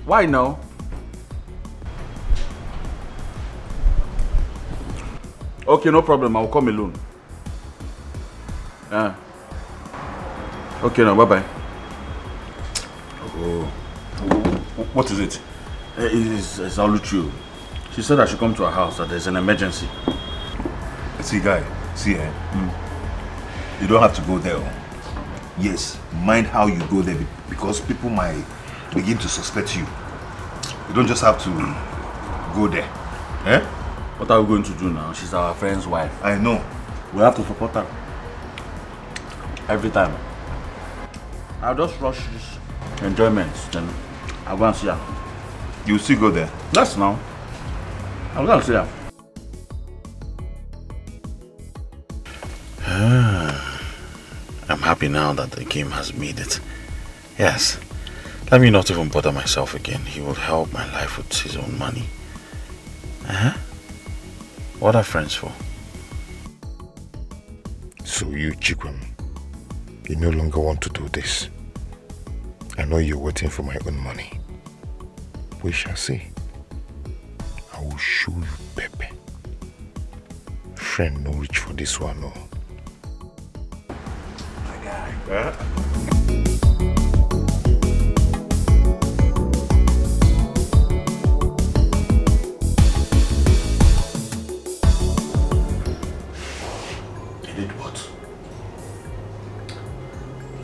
S11: Why now? Okay, no problem. I'll come alone. Yeah. Okay, now, bye-bye. Oh. What is it? It's Oluchi. She said I should come to her house, that there's an emergency.
S4: See, guy, see, you don't have to go there. Yes, mind how you go there because people might begin to suspect you. You don't just have to go there. Eh?
S11: What are we going to do now? She's our friend's wife.
S4: I know.
S11: We have to support her. Every time. I'll just rush this enjoyment, then I'll go and see her.
S4: You'll still go there?
S11: Yes, now. I'll go and see her.
S3: I'm happy now that the game has made it. Yes. Let me not even bother myself again. He will help my life with his own money. What are friends for?
S10: So you, Chikwem, you no longer want to do this. I know you're waiting for my own money. We shall see. I will show you Pepe. Friend, no reach for this one, no.
S4: My guy.
S11: He did what?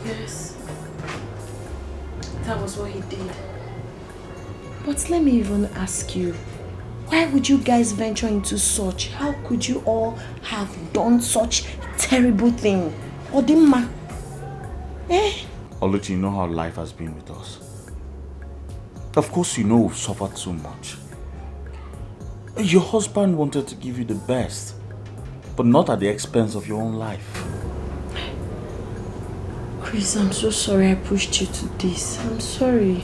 S5: Yes. That was what he did. But let me even ask you, why would you guys venture into such? How could you all have done such terrible thing? Odimma.
S11: Oluchi, you know how life has been with us. Of course you know we've suffered so much. Your husband wanted to give you the best, but not at the expense of your own life.
S5: Chris, I'm so sorry I pushed you to this. I'm sorry.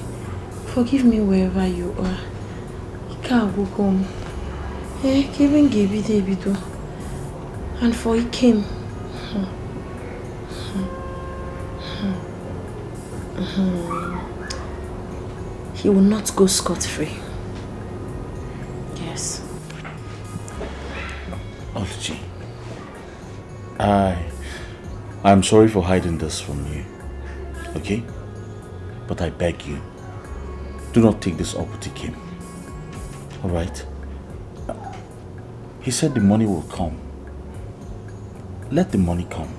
S5: Forgive me wherever you are. Ikagugom. Kevin gave it a bit. And for he came. He will not go scot-free. Yes.
S11: Oluchi, I'm sorry for hiding this from you, okay? But I beg you, do not take this up with Ikem, alright? He said the money will come. Let the money come,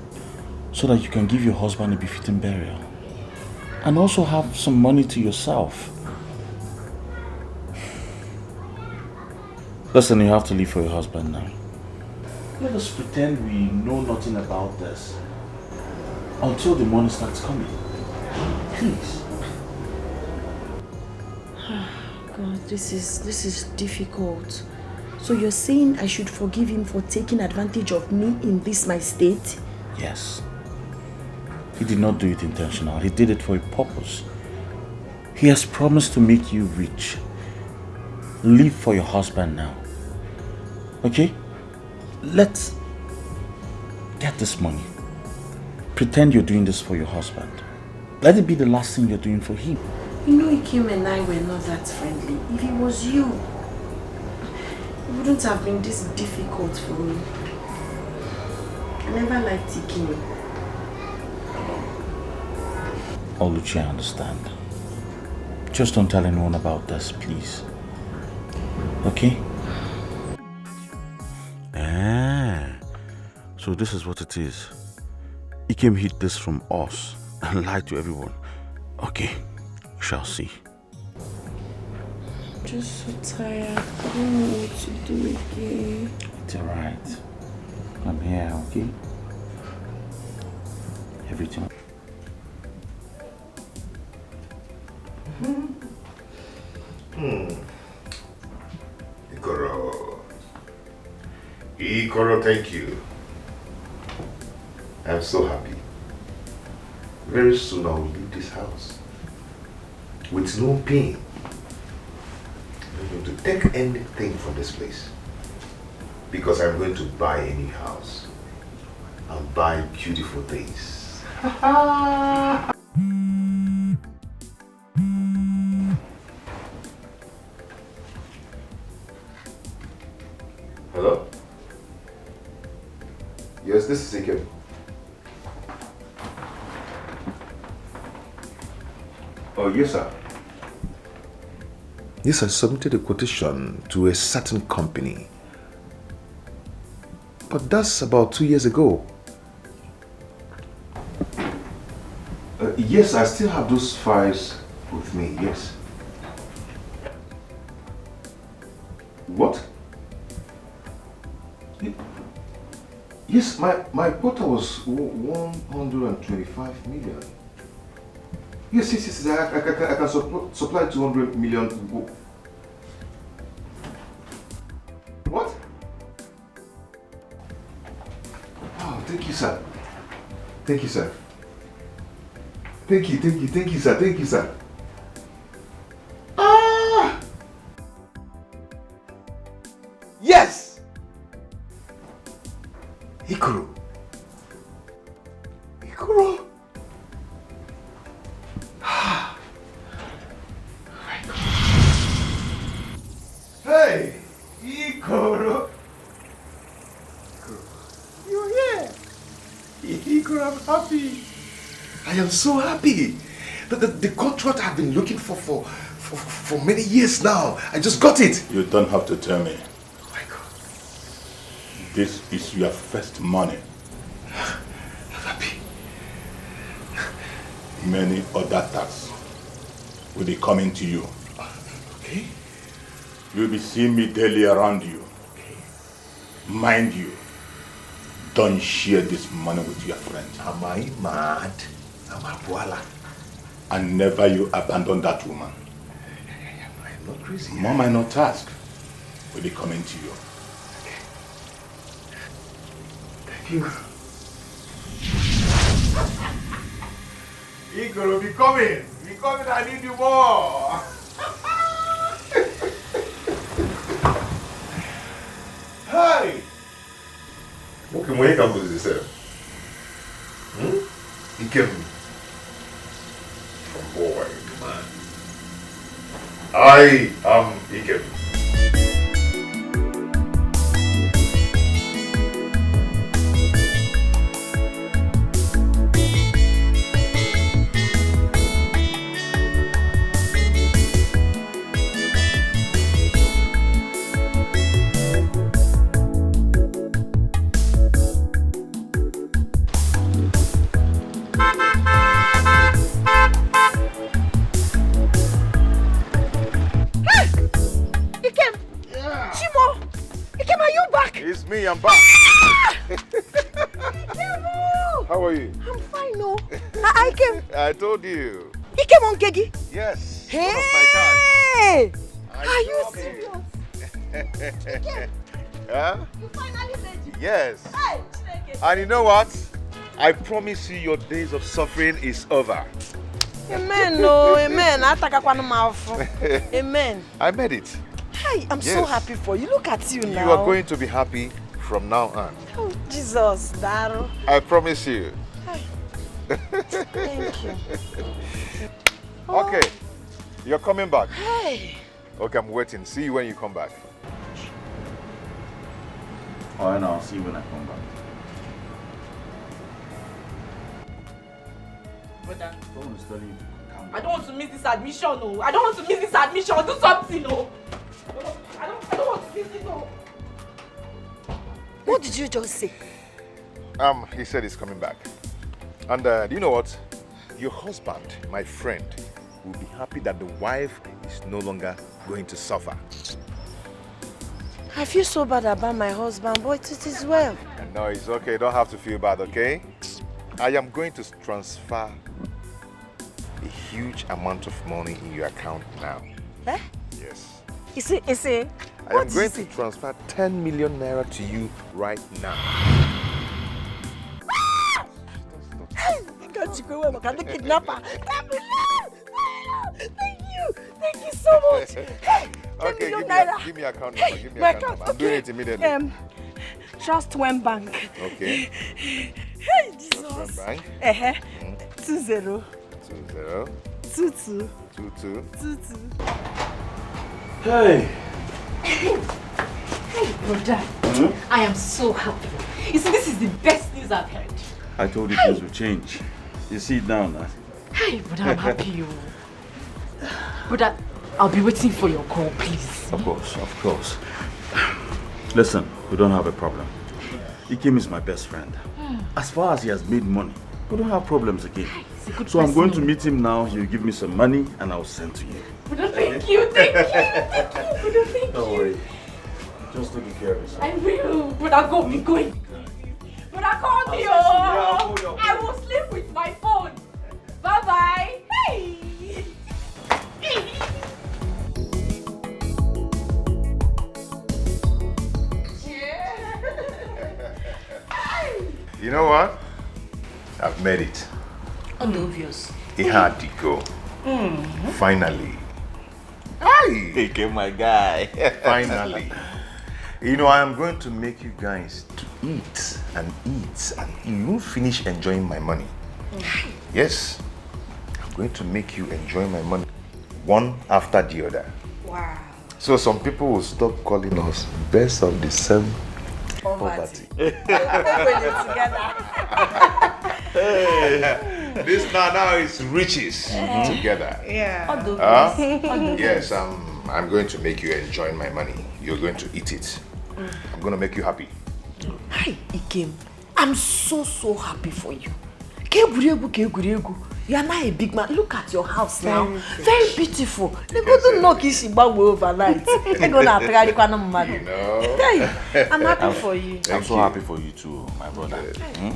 S11: so that you can give your husband a befitting burial. And also have some money to yourself. Listen, you have to leave for your husband now. Let us pretend we know nothing about this until the money starts coming. Please.
S5: God, this is difficult. So you're saying I should forgive him for taking advantage of me in this my state?
S11: Yes. He did not do it intentional. He did it for a purpose. He has promised to make you rich. Live for your husband now. Okay? Let's get this money. Pretend you're doing this for your husband. Let it be the last thing you're doing for him.
S5: You know, Ikem and I were not that friendly. If it was you, it wouldn't have been this difficult for me. I never liked Ikem.
S11: Oluchi, I understand. Just don't tell anyone about this, please. Okay? So this is what it is. Ikem hid this from us and lied to everyone. Okay, we shall see.
S5: I'm just so tired. I don't know what to do again.
S11: It's alright. I'm here, okay? Everything.
S10: Ikoro, thank you. I'm so happy. Very soon I will leave this house with no pain. I'm not going to take anything from this place because I'm going to buy a new house and buy beautiful things. Hello? Yes, this is Ikem. Oh, yes, sir. Yes, I submitted a quotation to a certain company. But that's about 2 years ago. Yes, I still have those files with me, yes. What? Yes, my quota was 125 million. Yes, I can supply 200 million. What? Oh, thank you, sir. Thank you, sir. Thank you, sir. Thank you, sir. Ah! Yes! Ikoro. Ikoro. Hey, Ikoro. You're here. Ikoro, I'm happy. I am so happy. The contract I've been looking for many years now. I just got it.
S6: You don't have to tell me.
S10: Oh my God.
S6: This is your first money.
S10: I'm happy.
S6: Many other tasks will be coming to you.
S10: Okay.
S6: You'll be seeing me daily around you.
S10: Okay.
S6: Mind you, don't share this money with your friends.
S10: Am I mad? I'm a boala.
S6: And never you abandon that woman.
S10: I'm not crazy.
S6: More minor task will be coming to you.
S10: Okay. Thank you. Igor, be coming. Be coming, I need you more. Hey! Okay, where you come to this? He came from boy, man. I am Ikem. It's me, I'm back. How are you?
S1: I'm fine, no. I came.
S10: I told you.
S1: He came on Kegi?
S10: Yes.
S1: Hey!
S10: One of my cars.
S1: Are you serious?
S10: Huh?
S1: You finally made it.
S10: Yes.
S1: Hey,
S10: and you know what? I promise you your days of suffering is over.
S1: Amen, no, amen. Amen.
S10: I made it.
S1: Hey, I'm so happy for you. Look at you now.
S10: You are going to be happy from now on.
S1: Oh, Jesus, Daro.
S10: I promise you.
S1: Hey. Thank you.
S10: Okay, you're coming back.
S1: Hey.
S10: Okay, I'm waiting. See you when you come back.
S11: Oh, and I'll see you when I come back.
S5: Brother,
S11: Someone is telling you to come.
S5: I don't want to miss this admission, no. I don't want to miss this admission. Do something, no. I don't want to miss it, no.
S1: What did you just say?
S10: He said he's coming back. And do you know what? Your husband, my friend, will be happy that the wife is no longer going to suffer.
S1: I feel so bad about my husband, but it is well.
S10: No, it's okay. You don't have to feel bad, okay? I am going to transfer a huge amount of money in your account now.
S1: Eh?
S10: Yes.
S1: Is it?
S10: I am going to transfer 10 million naira to you right now.
S1: The kidnapper. Thank you so much. Hey,
S10: okay, give me account number. Give me
S1: my
S10: account number. I'm doing it immediately.
S1: Trust one bank.
S10: Okay.
S1: Hey, Jesus.
S10: Trust one bank.
S1: 20 22
S10: 22.
S11: Hey.
S5: Hey, brother. I am so happy. You see, this is the best news I've heard.
S11: I told you things will change. You sit down now.
S5: Hey, brother, I'm happy. Brother, I'll be waiting for your call, please.
S11: Of course. Listen, we don't have a problem. Ikem is my best friend. As far as he has made money, we don't have problems again. So I'm going to meet him now. He'll give me some money and I'll send to you.
S5: Brother, thank you. Brother, thank you.
S11: Don't worry. Just taking care of yourself.
S5: I will. Brother, go, be going. Brother, call me. I will sleep with my phone. Bye-bye. Hey.
S10: You know what? I've made it.
S5: Obvious.
S10: It had to go. Finally.
S11: Hey, get my guy.
S10: Finally. You know, I am going to make you guys to eat, and you won't finish enjoying my money. Yes. I'm going to make you enjoy my money one after the other.
S1: Wow.
S10: So some people will stop calling us best of the same poverty. This now is riches together.
S1: Yeah.
S10: Yes, I'm going to make you enjoy my money. You're going to eat it. I'm going to make you happy.
S1: Hi, Ikem. I'm so happy for you. You are now a big man. Look at your house now. Very beautiful. They go to knock overnight. They're gonna
S10: You know.
S1: I'm happy for you.
S11: I'm so happy for you too, my brother.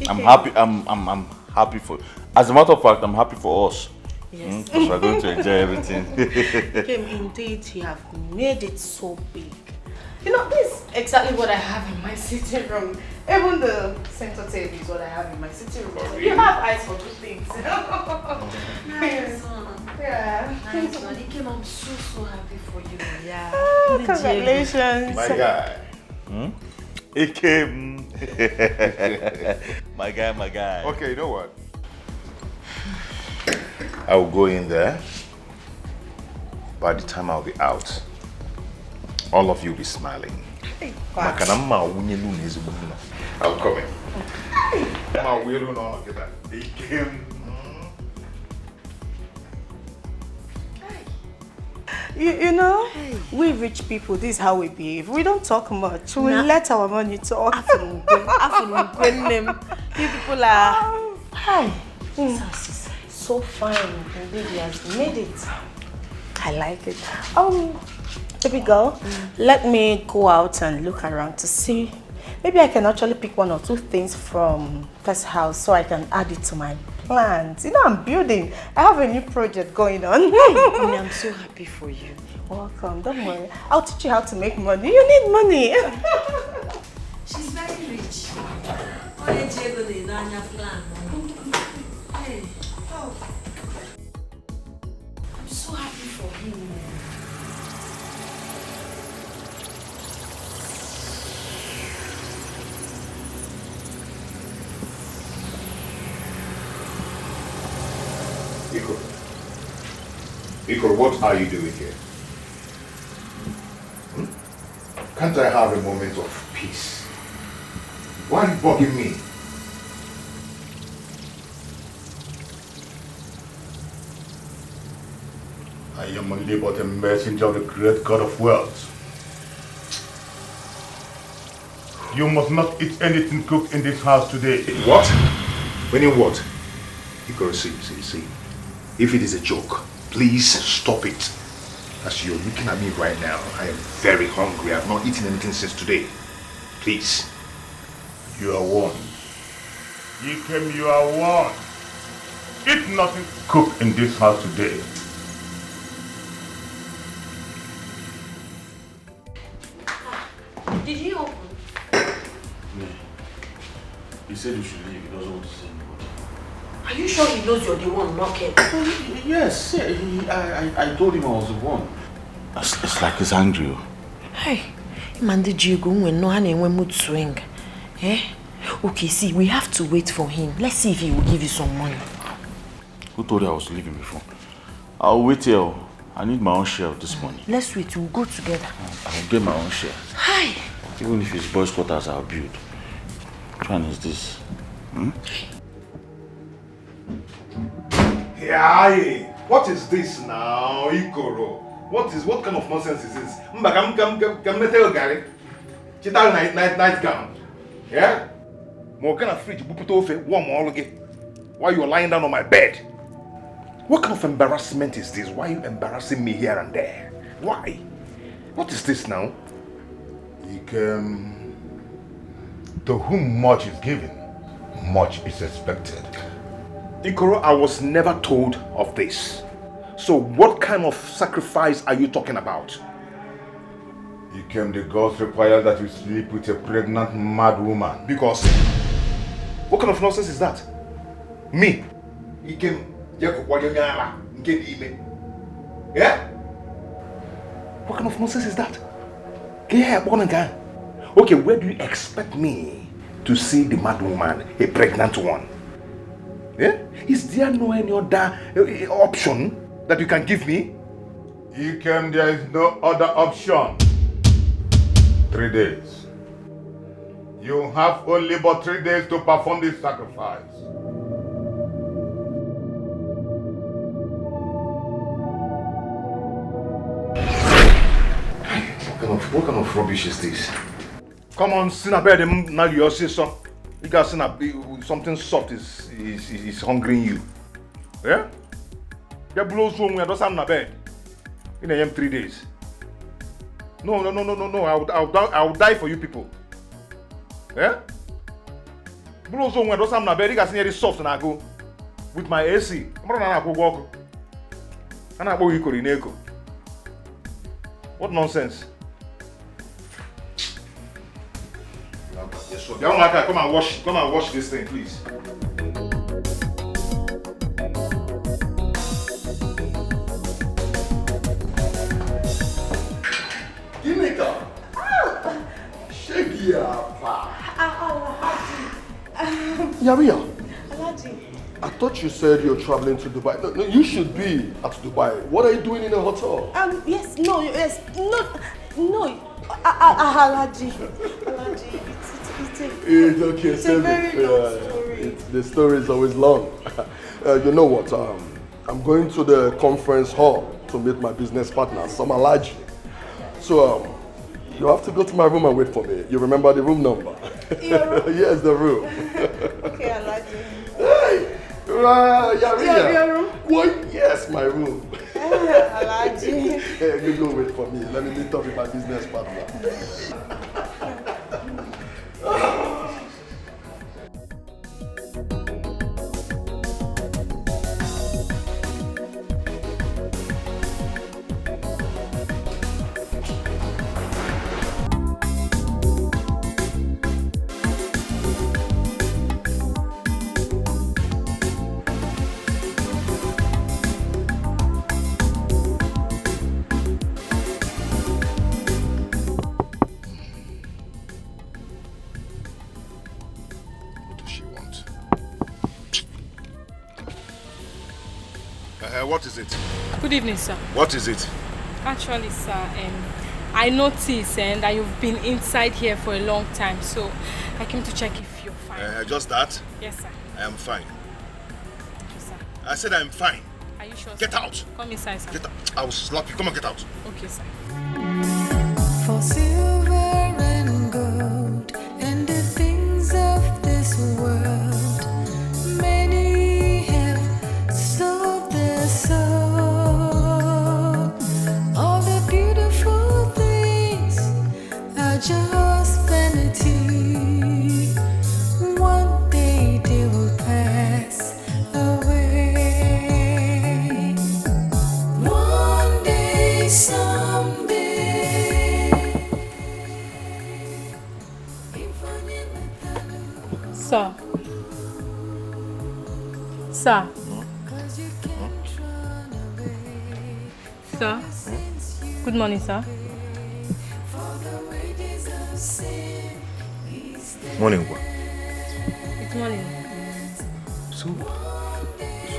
S11: I'm happy. I'm happy for. As a matter of fact, I'm happy for us.
S5: Yes.
S11: Because we're going to enjoy everything.
S5: Indeed, you have made it so big. You know, this is exactly what I have in my sitting room. Even the center table is what I have in my sitting room.
S10: Oh,
S5: You have eyes for good things.
S1: Nice one.
S5: Yeah.
S1: Nice one. Ikem, I'm so happy for you. Yeah.
S5: Oh, congratulations.
S10: My guy.
S11: Ikem. My guy.
S10: Okay, you know what? I will go in there. By the time I'll be out, all of you will be smiling. I'm coming.
S5: You know, we rich people, this is how we behave. We don't talk much. We let our money talk. You people are... Hi. So fine. Indeed, he has made it. I like it. Baby girl, let me go out and look around to see Maybe I can actually pick 1 or 2 things from this house so I can add it to my plans. You know, I'm building. I have a new project going on.
S1: Mommy, I'm so happy for you.
S5: Welcome, don't worry. I'll teach you how to make money. You need money.
S1: She's very rich. Hey. Oh. I'm so happy for him.
S10: Iko, what are you doing here? Can't I have a moment of peace? Why are you bugging me?
S6: I am only but a messenger of the great God of wealth. You must not eat anything cooked in this house today.
S10: What? Meaning what? Iko, see. If it is a joke, please stop it. As you're looking at me right now, I am very hungry. I have not eaten anything since today. Please.
S6: You are warned. Ikem, you are warned. Eat nothing cooked in this house today.
S1: Did he open?
S11: No. He said you should leave. He doesn't want to see anybody.
S1: Are you sure he knows you're the one knocking?
S11: Yes, I told him I was the one. It's like he's angry.
S1: Hey, Mandi Jigo, when no one in mood swing. Eh? Okay, see, we have to wait for him. Let's see if he will give you some money.
S11: Who told you I was leaving before? I'll wait here. I need my own share of this money.
S1: Let's wait, we'll go together.
S11: I'll get my own share.
S1: Hi.
S11: Even if it's boys' quarters, I'll build. Which one is this?
S10: Yeah, what is this now, Ikoro? What kind of nonsense is this? Gary. Night gown. Yeah? More kind of fridge, warm all again. While you're lying down on my bed. What kind of embarrassment is this? Why are you embarrassing me here and there? Why? What is this now?
S6: To whom much is given, much is expected.
S10: Ikoro, I was never told of this. So what kind of sacrifice are you talking about?
S6: The gods require that you sleep with a pregnant mad woman.
S10: Because what kind of nonsense is that? Me? Yeah? What kind of nonsense is that? Okay, where do you expect me to see the mad woman, a pregnant one? Yeah? Is there no any other option that you can give me?
S6: There is no other option. 3 days. You have only but 3 days to perform this sacrifice.
S10: What kind of rubbish is this? Come on, sit up bed now you see some. You got something soft is hungering you. Yeah? You blow some when I na bed. In 3 days. No. I'll die for you people. Yeah? Blow some when I na bed. You got something soft and I go with my AC. I'm not go walk. And I go you. What nonsense? Come and wash this thing, please.
S2: Ginika. Yaria, I thought you said you're traveling to Dubai. No, you should be at Dubai. What are you doing in a hotel?
S5: Yes, no, Alaji.
S2: It's okay,
S5: it's a very long story.
S2: The story is always long. You know what? I'm going to the conference hall to meet my business partner, some Alaji. So you have to go to my room and wait for me. You remember the room number?
S5: Your room?
S2: Yes, the room.
S5: Okay, Alaji.
S2: Hey!
S5: Your room?
S2: What? Yes, my room.
S5: Alaji.
S2: Hey, you go wait for me. Let me meet up with my business partner.
S3: What is it?
S14: Good evening, sir.
S3: What is it?
S14: Actually, sir, I noticed that you've been inside here for a long time, so I came to check if you're fine.
S3: Just that?
S14: Yes, sir.
S3: I am fine.
S14: Thank you, sir.
S3: I said I'm fine.
S14: Are you sure,
S3: Get
S14: sir?
S3: out.
S14: Come inside, sir.
S3: Get out. I will slap you. Come on, get out.
S14: Okay, sir.
S7: For silver and gold and the things of this world, many have sold their soul. All the beautiful things are just vanity. One day they will pass away. One day, someday.
S14: Sir. Sir. Sir. Good morning, sir.
S3: Morning, what?
S14: It's morning.
S3: So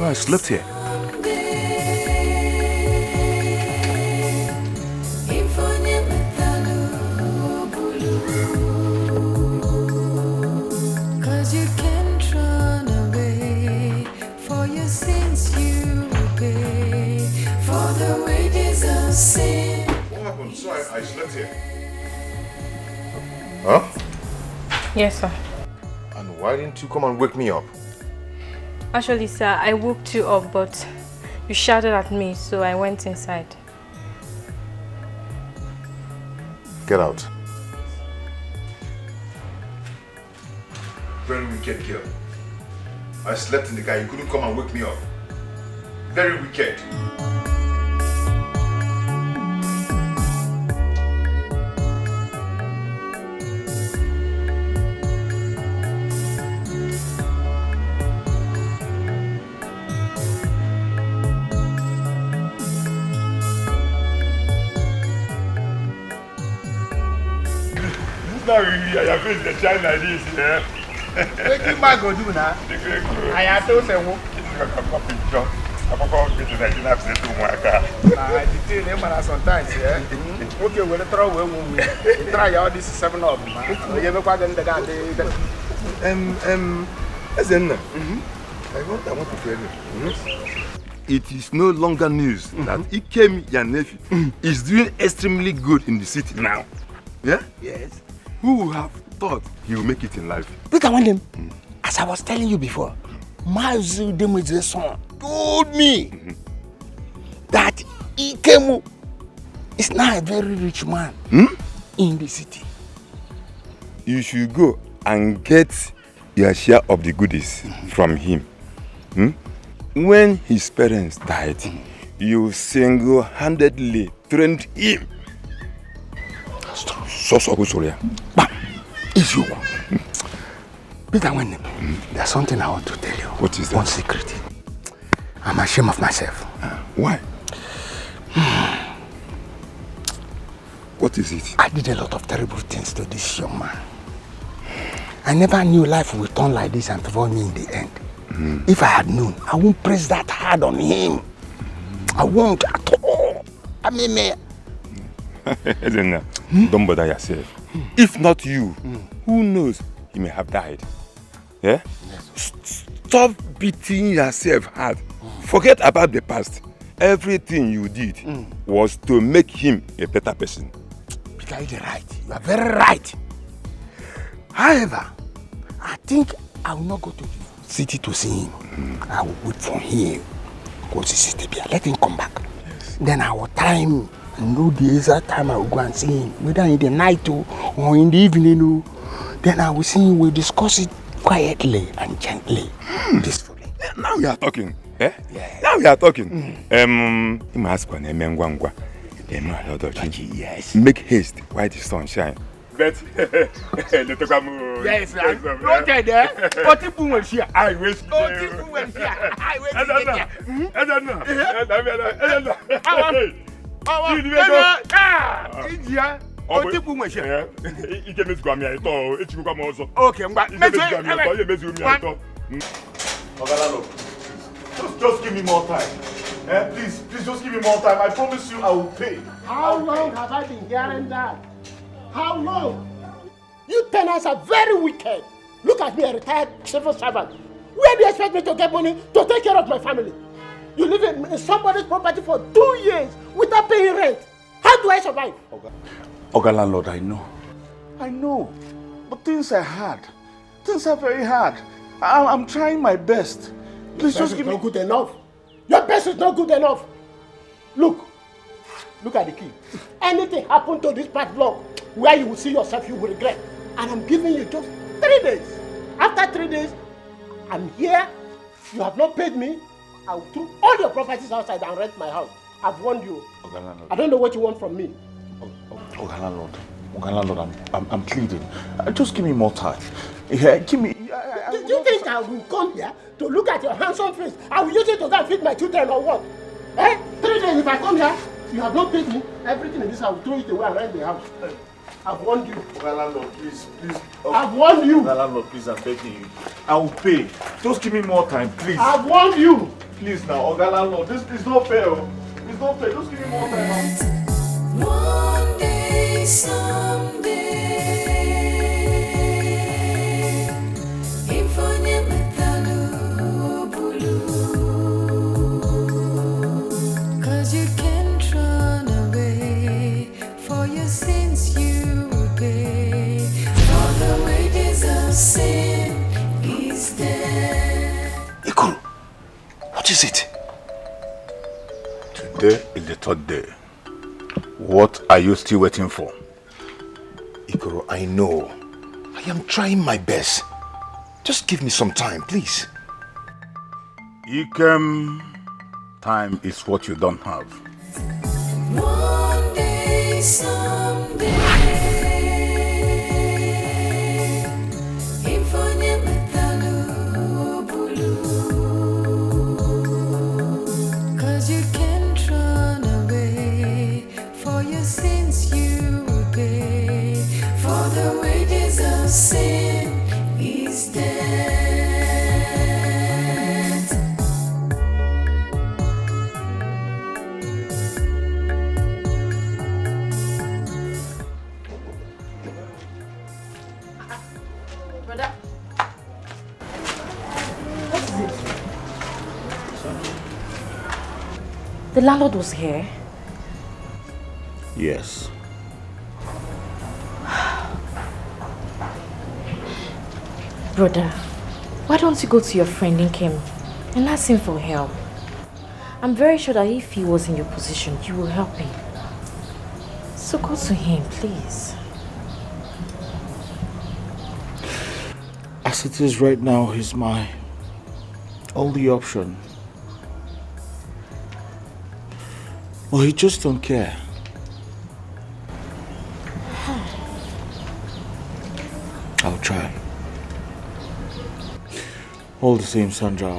S3: I slept here.
S7: Cause you can't run away. For your sins you will pay. For the wages of sin.
S3: What happened? So I slept here. Huh?
S14: Yes, sir.
S3: And why didn't you come and wake me up?
S14: Actually, sir, I woke you up, but you shouted at me, so I went inside.
S3: Get out. Very wicked girl. I slept in the car. You couldn't come and wake me up. Very wicked.
S6: Now your face is shine like this, yeah?
S15: What you might go do now? I have to say, what? I detail them sometimes, yeah? Okay, we'll throw away when we try all this 7 of them. You ever quite in the garden?
S10: I want to tell you. It is no longer news that Ikem, your nephew, is doing extremely good in the city now. Yeah?
S15: Yes.
S10: Who would have thought he will make it in life?
S15: Look at them. As I was telling you before, Mazu Demeze's son told me that Ikemu is now a very rich man in the city.
S10: You should go and get your share of the goodies from him. When his parents died, you single-handedly trained him.
S15: So good, but it's you. Peter, there's something I want to tell you.
S10: What is that?
S15: One secret. I'm ashamed of myself.
S10: Why? What is it?
S15: I did a lot of terrible things to this young man. I never knew life would turn like this and favor me in the end. If I had known, I won't press that hard on him. I won't at all. I mean,
S10: don't bother yourself. If not you, who knows? He may have died. Yeah? Yes. Stop beating yourself hard. Forget about the past. Everything you did was to make him a better person.
S15: Peter, you're right. You are very right. However, I think I will not go to the city to see him. I will wait for him. Go to Sistebia. Let him come back. Yes. Then I will time and know the exact time I will go and see him. Whether in the night or in the evening. Then I will see him. We'll discuss it quietly and gently. Peacefully.
S10: Now we are talking. Eh? Yeah. Now we are talking. Yes. Make haste while the sun shines.
S6: But
S15: yes, not there. What people will see?
S6: I wish.
S15: What people will see? I wish.
S6: I don't know.
S15: What people will see? Okay,
S6: just give me more time.
S4: Please just give me more time. I promise you I will pay.
S15: How long have I been hearing that? How long? You tenants are very wicked. Look at me, a retired civil servant. Where do you expect me to get money to take care of my family? You live in somebody's property for 2 years without paying rent. How do I survive?
S11: Oga landlord, I know. But things are hard. Things are very hard. I'm trying my best. Please just give me...
S15: Not good enough. Your best is not good enough. Look at the key. If anything happened to this padlock where you will see yourself, you will regret. And I'm giving you just 3 days. After 3 days, I'm here. You have not paid me. I will throw all your properties outside and rent my house. I've warned you. I don't know what you want from me.
S11: Oga landlord, I'm pleading. Just give me more time. Yeah, give me...
S15: Do you think I will come here to look at your handsome face? I will use it to go and feed my children or what? 3 days if I come here, you have not paid me. Everything in this, I will throw it away and rent the house. I've warned you.
S4: Oga landlord, please.
S15: I've warned you.
S4: Oga landlord, please, I'm begging you. I will pay. Just give me more time, please.
S15: I've warned you.
S4: Please now, Oga landlord, this is not fair. It's not fair. Just give me more time.
S7: One day, someday, infonye metalu bulu, 'cause you can't run away, for your sins you will pay, for the wages of sin is death.
S10: Ikuru, what is it?
S2: Today is the 3rd day. What are you still waiting for?
S10: Ikoro, I know. I am trying my best. Just give me some time, please.
S2: Ikem, time is what you don't have.
S7: One day, someday, infonye metalu bulu, 'cause you can't run away, for your sins you will pay, for the wages of sin is death.
S5: Brother. What is it? The landlord was here.
S11: Yes.
S5: Brother, why don't you go to your friend Nkem and ask him for help? I'm very sure that if he was in your position, you will help him. So go to him, please.
S11: As it is right now, he's my only option. Well, he just don't care. I'll try. All the same, Sandra,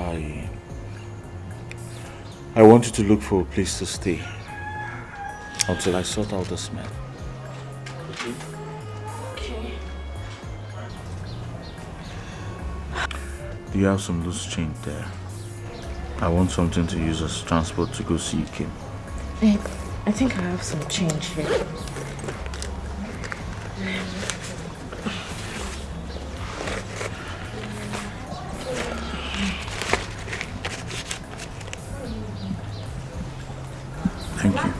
S11: I want you to look for a place to stay until I sort out this man.
S5: Okay.
S11: Do you have some loose change there? I want something to use as transport to go see Kim.
S5: Babe, I think I have some change here.
S11: Thank you.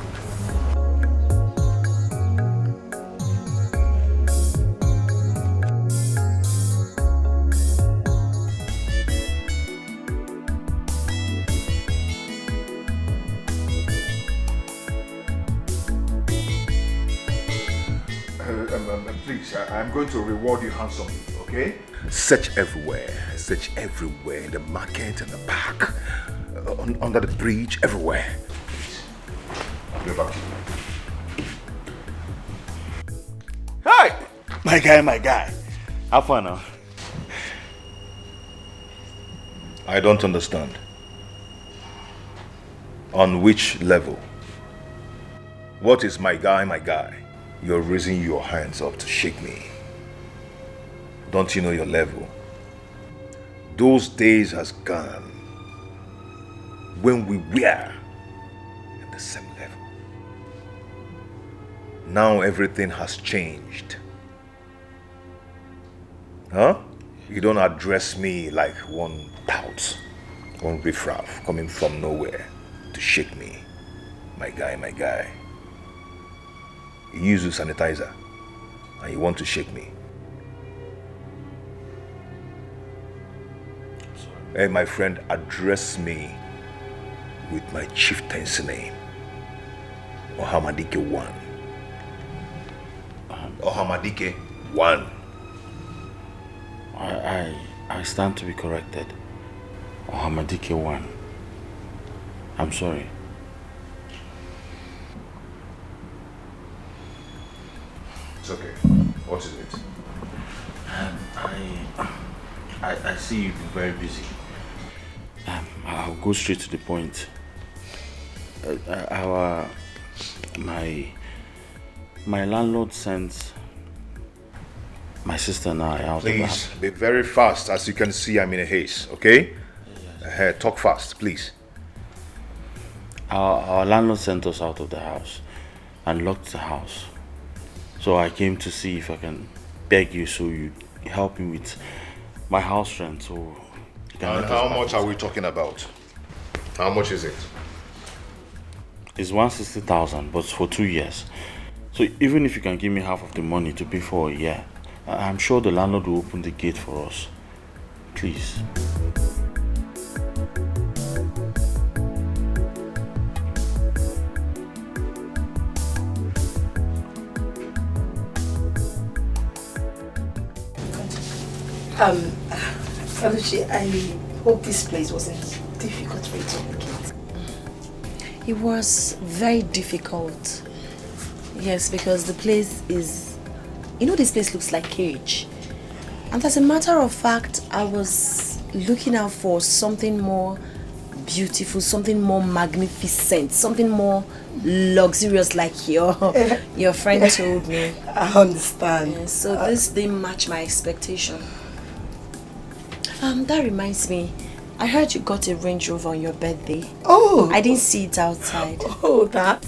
S2: Please, I'm going to reward you handsomely, okay?
S10: Search everywhere in the market, in the park, under the bridge, everywhere. I'll get back to you.
S11: Hi! My guy. How far now?
S10: I don't understand. On which level? What is my guy? You're raising your hands up to shake me. Don't you know your level? Those days has gone when we were
S3: the same level. Now everything has changed. Huh? You don't address me like one tout, one riffraff coming from nowhere to shake me. My guy, my guy. You use your sanitizer and you want to shake me. Hey, my friend, address me with my chieftain's name. Ohamadike 1. Ohamadike 1.
S11: I stand to be corrected. Ohamadike 1. I'm sorry.
S3: It's okay. What is it?
S11: I see you've been very busy. I'll go straight to the point. My landlord sent my sister and I out.
S3: Please, be very fast. As you can see, I'm in a haste, okay? Talk fast, please.
S11: Our landlord sent us out of the house and locked the house. So I came to see if I can beg you so you help me with my house rent. So you can
S3: and how much are we talking about? How much is it?
S11: It's 160,000, but for 2 years. So even if you can give me half of the money to pay for a year, I'm sure the landlord will open the gate for us. Please.
S1: Oluchi, I hope this place wasn't difficult for you to locate.
S5: It was very difficult. Yes, because the place is... You know, this place looks like cage. And as a matter of fact, I was looking out for something more beautiful, something more magnificent, something more luxurious like your friend told me.
S1: I understand.
S5: Yeah, so this didn't match my expectation. That reminds me, I heard you got a Range Rover on your birthday.
S1: Oh!
S5: I didn't see it outside.
S1: Oh, that?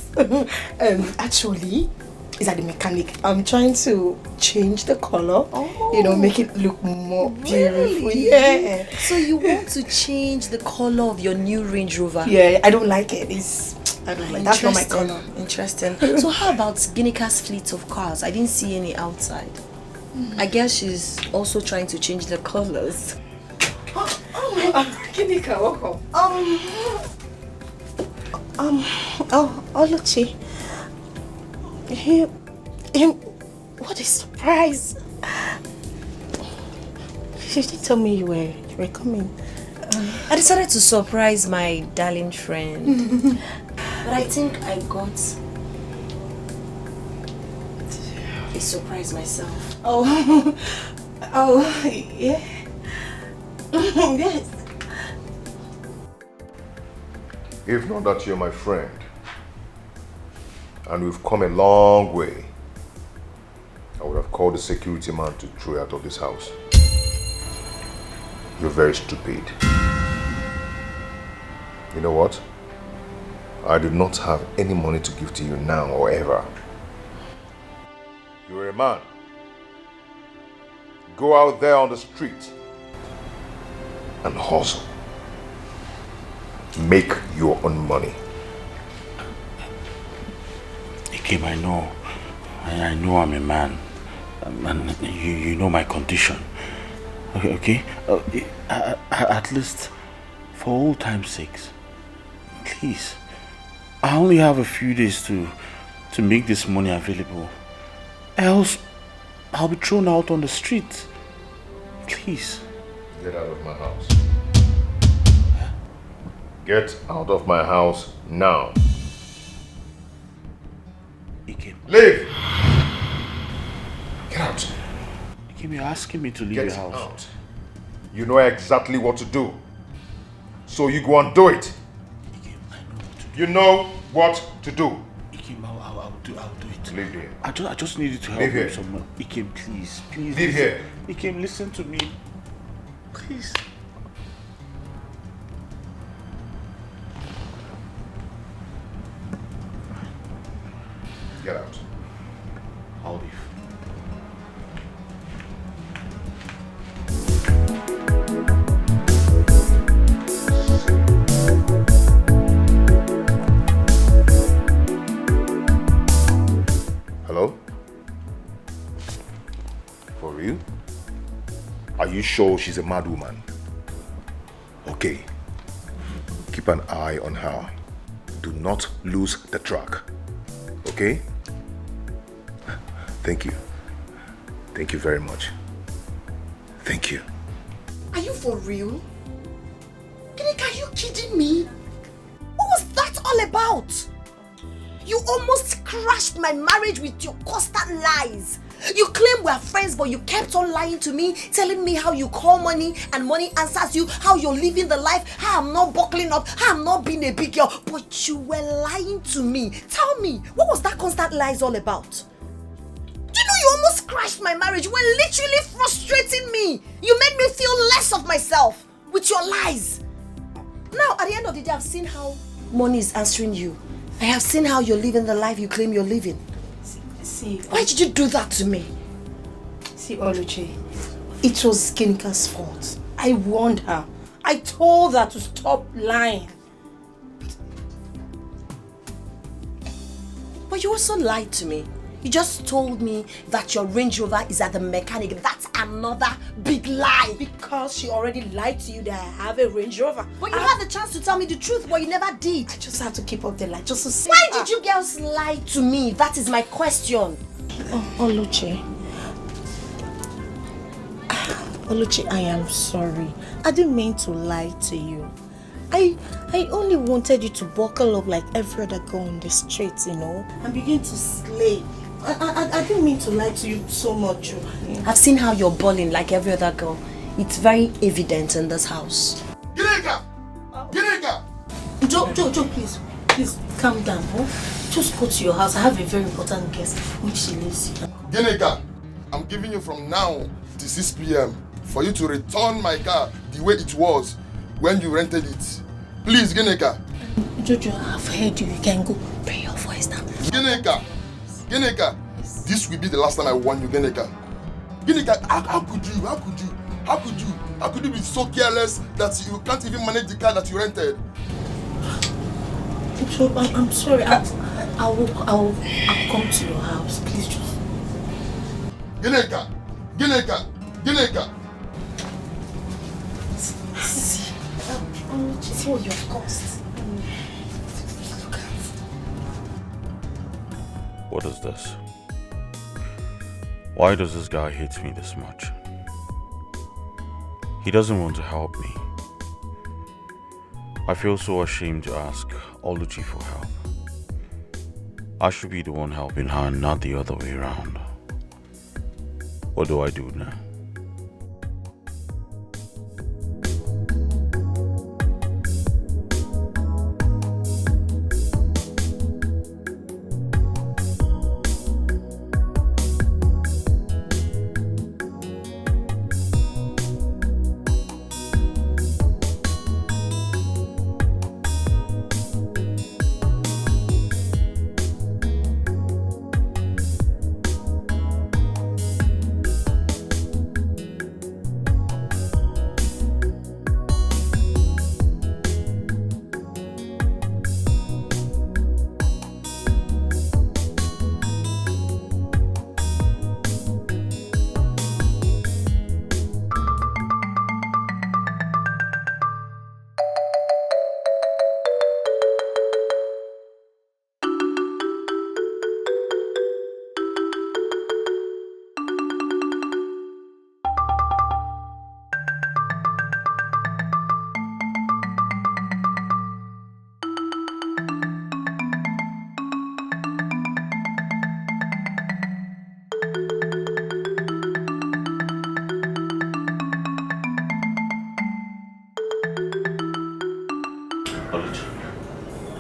S1: Actually, it's at the mechanic. I'm trying to change the color, you know, make it look more beautiful.
S5: Really?
S1: Yeah.
S5: So you want to change the color of your new Range Rover?
S1: Yeah, I don't like it. I don't like it. That's not my color.
S5: Interesting. So how about Ginika's fleet of cars? I didn't see any outside. I guess she's also trying to change the colors.
S1: Ginika, welcome. Oluchi. What a surprise. You didn't tell me you were coming.
S5: I decided to surprise my darling friend. But I think I got a surprise myself.
S1: Oh, yeah. Yes.
S3: If not that you're my friend, and we've come a long way, I would have called the security man to throw you out of this house. You're very stupid. You know what? I do not have any money to give to you now or ever. You're a man. Go out there on the street and hustle. Make your own money.
S11: Ikem, I know. I know I'm a man. And you know my condition. Okay? At least for all time's sakes, please. I only have a few days to make this money available. Else, I'll be thrown out on the street. Please.
S3: Get out of my house. Get out of my house now.
S11: Ikem.
S3: Leave! Get out.
S11: Ikem, you're asking me to leave your house.
S3: Get out. You know exactly what to do. So you go and do it.
S11: Ikem, I know what to do.
S3: You know what to do.
S11: Ikem, I'll do it.
S3: Leave here.
S11: I just need you to help
S3: Leave
S11: me
S3: here.
S11: with some money. Ikem, please.
S3: Leave
S11: listen.
S3: here.
S11: Ikem, listen to me. Please.
S10: For real? Are you sure she's a mad woman? Okay. Keep an eye on her. Do not lose the track. Okay? Thank you. Thank you very much. Thank you.
S1: Are you for real? Are you kidding me? What was that all about? You almost crashed my marriage with your constant lies. You claim we're friends, but you kept on lying to me, telling me how you call money and money answers you, how you're living the life, how I'm not buckling up, how I'm not being a big girl. But you were lying to me. Tell me, what was that constant lies all about? Do you know you almost crashed my marriage? You were literally frustrating me. You made me feel less of myself with your lies. Now, at the end of the day, I've seen how money is answering you. I have seen how you're living the life you claim you're living.
S5: See,
S1: why did you do that to me?
S5: See, Oluchi, it was Ginika's fault. I warned her. I told her to stop lying.
S1: But you also lied to me. You just told me that your Range Rover is at the mechanic. That's another big lie.
S5: Because she already lied to you that I have a Range Rover.
S1: But you had the chance to tell me the truth, but you never did.
S5: I just had to keep up the lie, just to see.
S1: Why did you girls lie to me? That is my question.
S5: Oluchi. Oluchi, I am sorry. I didn't mean to lie to you. I only wanted you to buckle up like every other girl on the streets, you know, and begin to slay. I didn't mean to lie to you so much.
S1: I've seen how you're balling like every other girl. It's very evident in this house.
S2: Gineka! Gineka!
S5: Joe, please calm down. Huh? Just go to your house. I have a very important guest when she leaves here.
S2: Gineka, I'm giving you from now to 6 p.m. for you to return my car the way it was when you rented it. Please, Gineka.
S5: Jojo, I've heard you. You can go pray your voice now.
S2: Gineka, this will be the last time I warn you, Gineka. Gineka, how could you be so careless that you can't even manage the car that you rented?
S5: I'm sorry. I'll come to your house. Please just.
S2: Gineka.
S5: See what you've cost.
S11: What is this? Why does this guy hate me this much? He doesn't want to help me. I feel so ashamed to ask Oluchi for help. I should be the one helping her, not the other way around. What do I do now?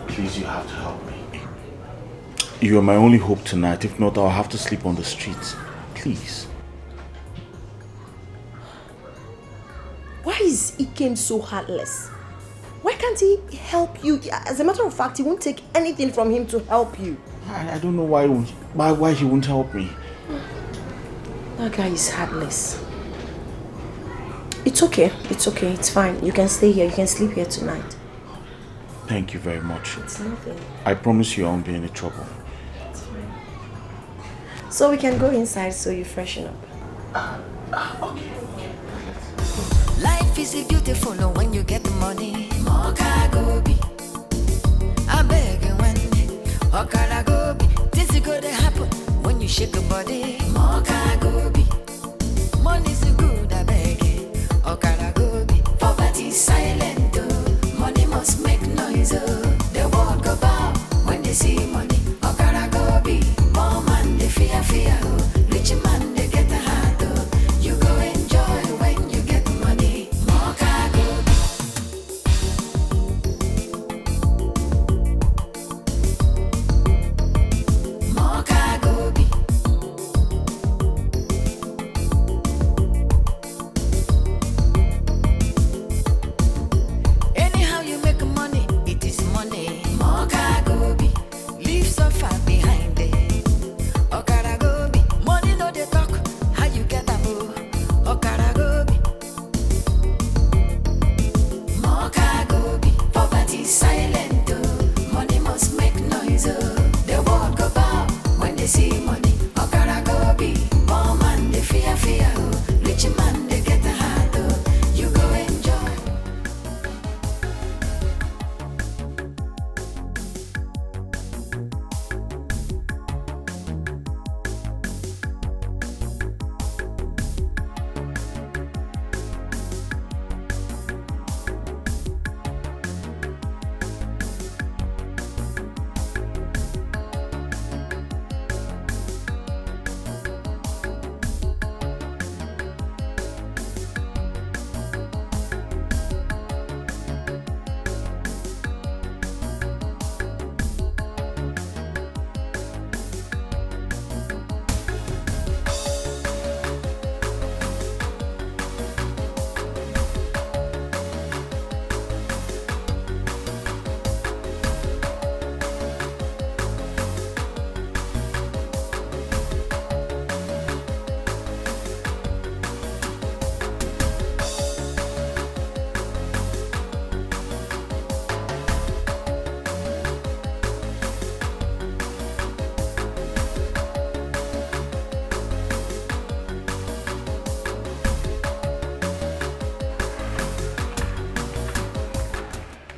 S11: Please, you have to help me. You are my only hope tonight. If not, I'll have to sleep on the streets. Please.
S1: Why is Ikem so heartless? Why can't he help you? As a matter of fact, he won't take anything from him to help you.
S11: I don't know why he won't help me.
S1: That guy is heartless. It's okay. It's fine. You can stay here. You can sleep here tonight.
S11: Thank you very much.
S1: It's nothing.
S11: I promise you I won't be in any trouble.
S1: It's fine. So we can go inside so you freshen up.
S7: Life is beautiful when you get the money. More cargo be. I beg you when. Okara be. This is gonna happen when you shake your body. More cargo be. Money's good, I beg you. Okara be. Poverty silent, oh. Money must make noise, oh. The world go bow when they see money. Okara be. Poor man they fear, oh. Rich man they get a heart, oh. You go enjoy when you get money. More cargo be. More cargo be. Anyhow you make money, it is money. More cargo be. Leave so far behind it. Okara go be. Money no dey talk. How you get a boo? Okara go be. More cargo be. Poverty silent, oh. Money must make noise, oh. The world go bow when they see money. Okara go be. Poor man they fear, oh. Rich man they get a heart, oh. You go enjoy.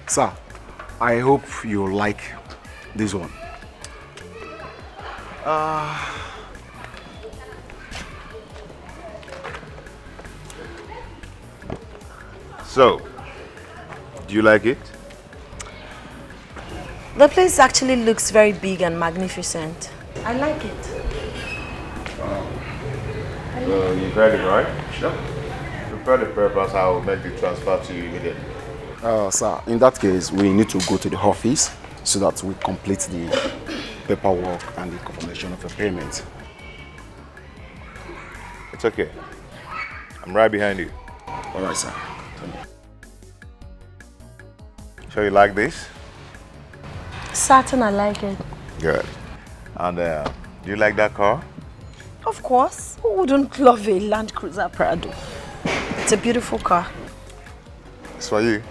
S16: Sir, I hope you like this one.
S10: So, do you like it?
S1: The place actually looks very big and magnificent. I like it.
S10: So you've read it, right? Sure. Prepare the papers, I will make the transfer to you immediately.
S16: Sir, in that case, we need to go to the office so that we complete the paperwork and the confirmation of the payment.
S10: It's okay. I'm right behind you.
S16: All right, sir.
S10: So you like this?
S1: Certain I like it.
S10: Good. And do you like that car?
S1: Of course. Who wouldn't love a Land Cruiser Prado? It's a beautiful car.
S10: It's for you.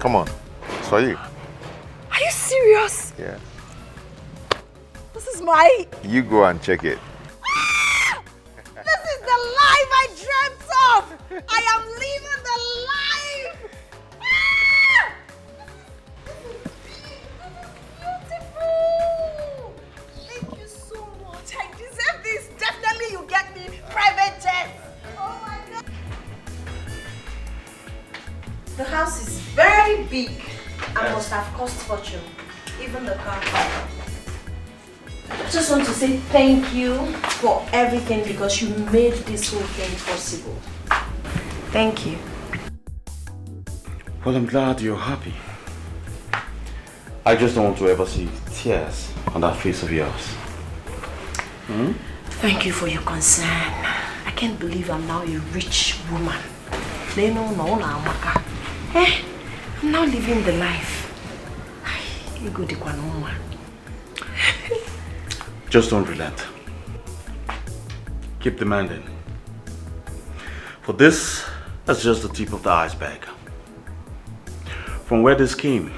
S10: Come on. It's for you.
S1: Are you serious?
S10: Yeah.
S1: This is my...
S10: You go and check it.
S1: This is the life I dreamt of! I am living the life! This is beautiful! Thank you so much. I deserve this. Definitely you get me private jets. Oh my God. The house is very big and must have cost fortune. Even the car. I just want to say thank you for everything because you made this whole thing possible. Thank you.
S11: Well, I'm glad you're happy. I just don't want to ever see tears on that face of yours. Hmm?
S1: Thank you for your concern. I can't believe I'm now a rich woman. I'm now living the life.
S11: Just don't relent. Keep demanding. For this, that's just the tip of the iceberg. From where this came,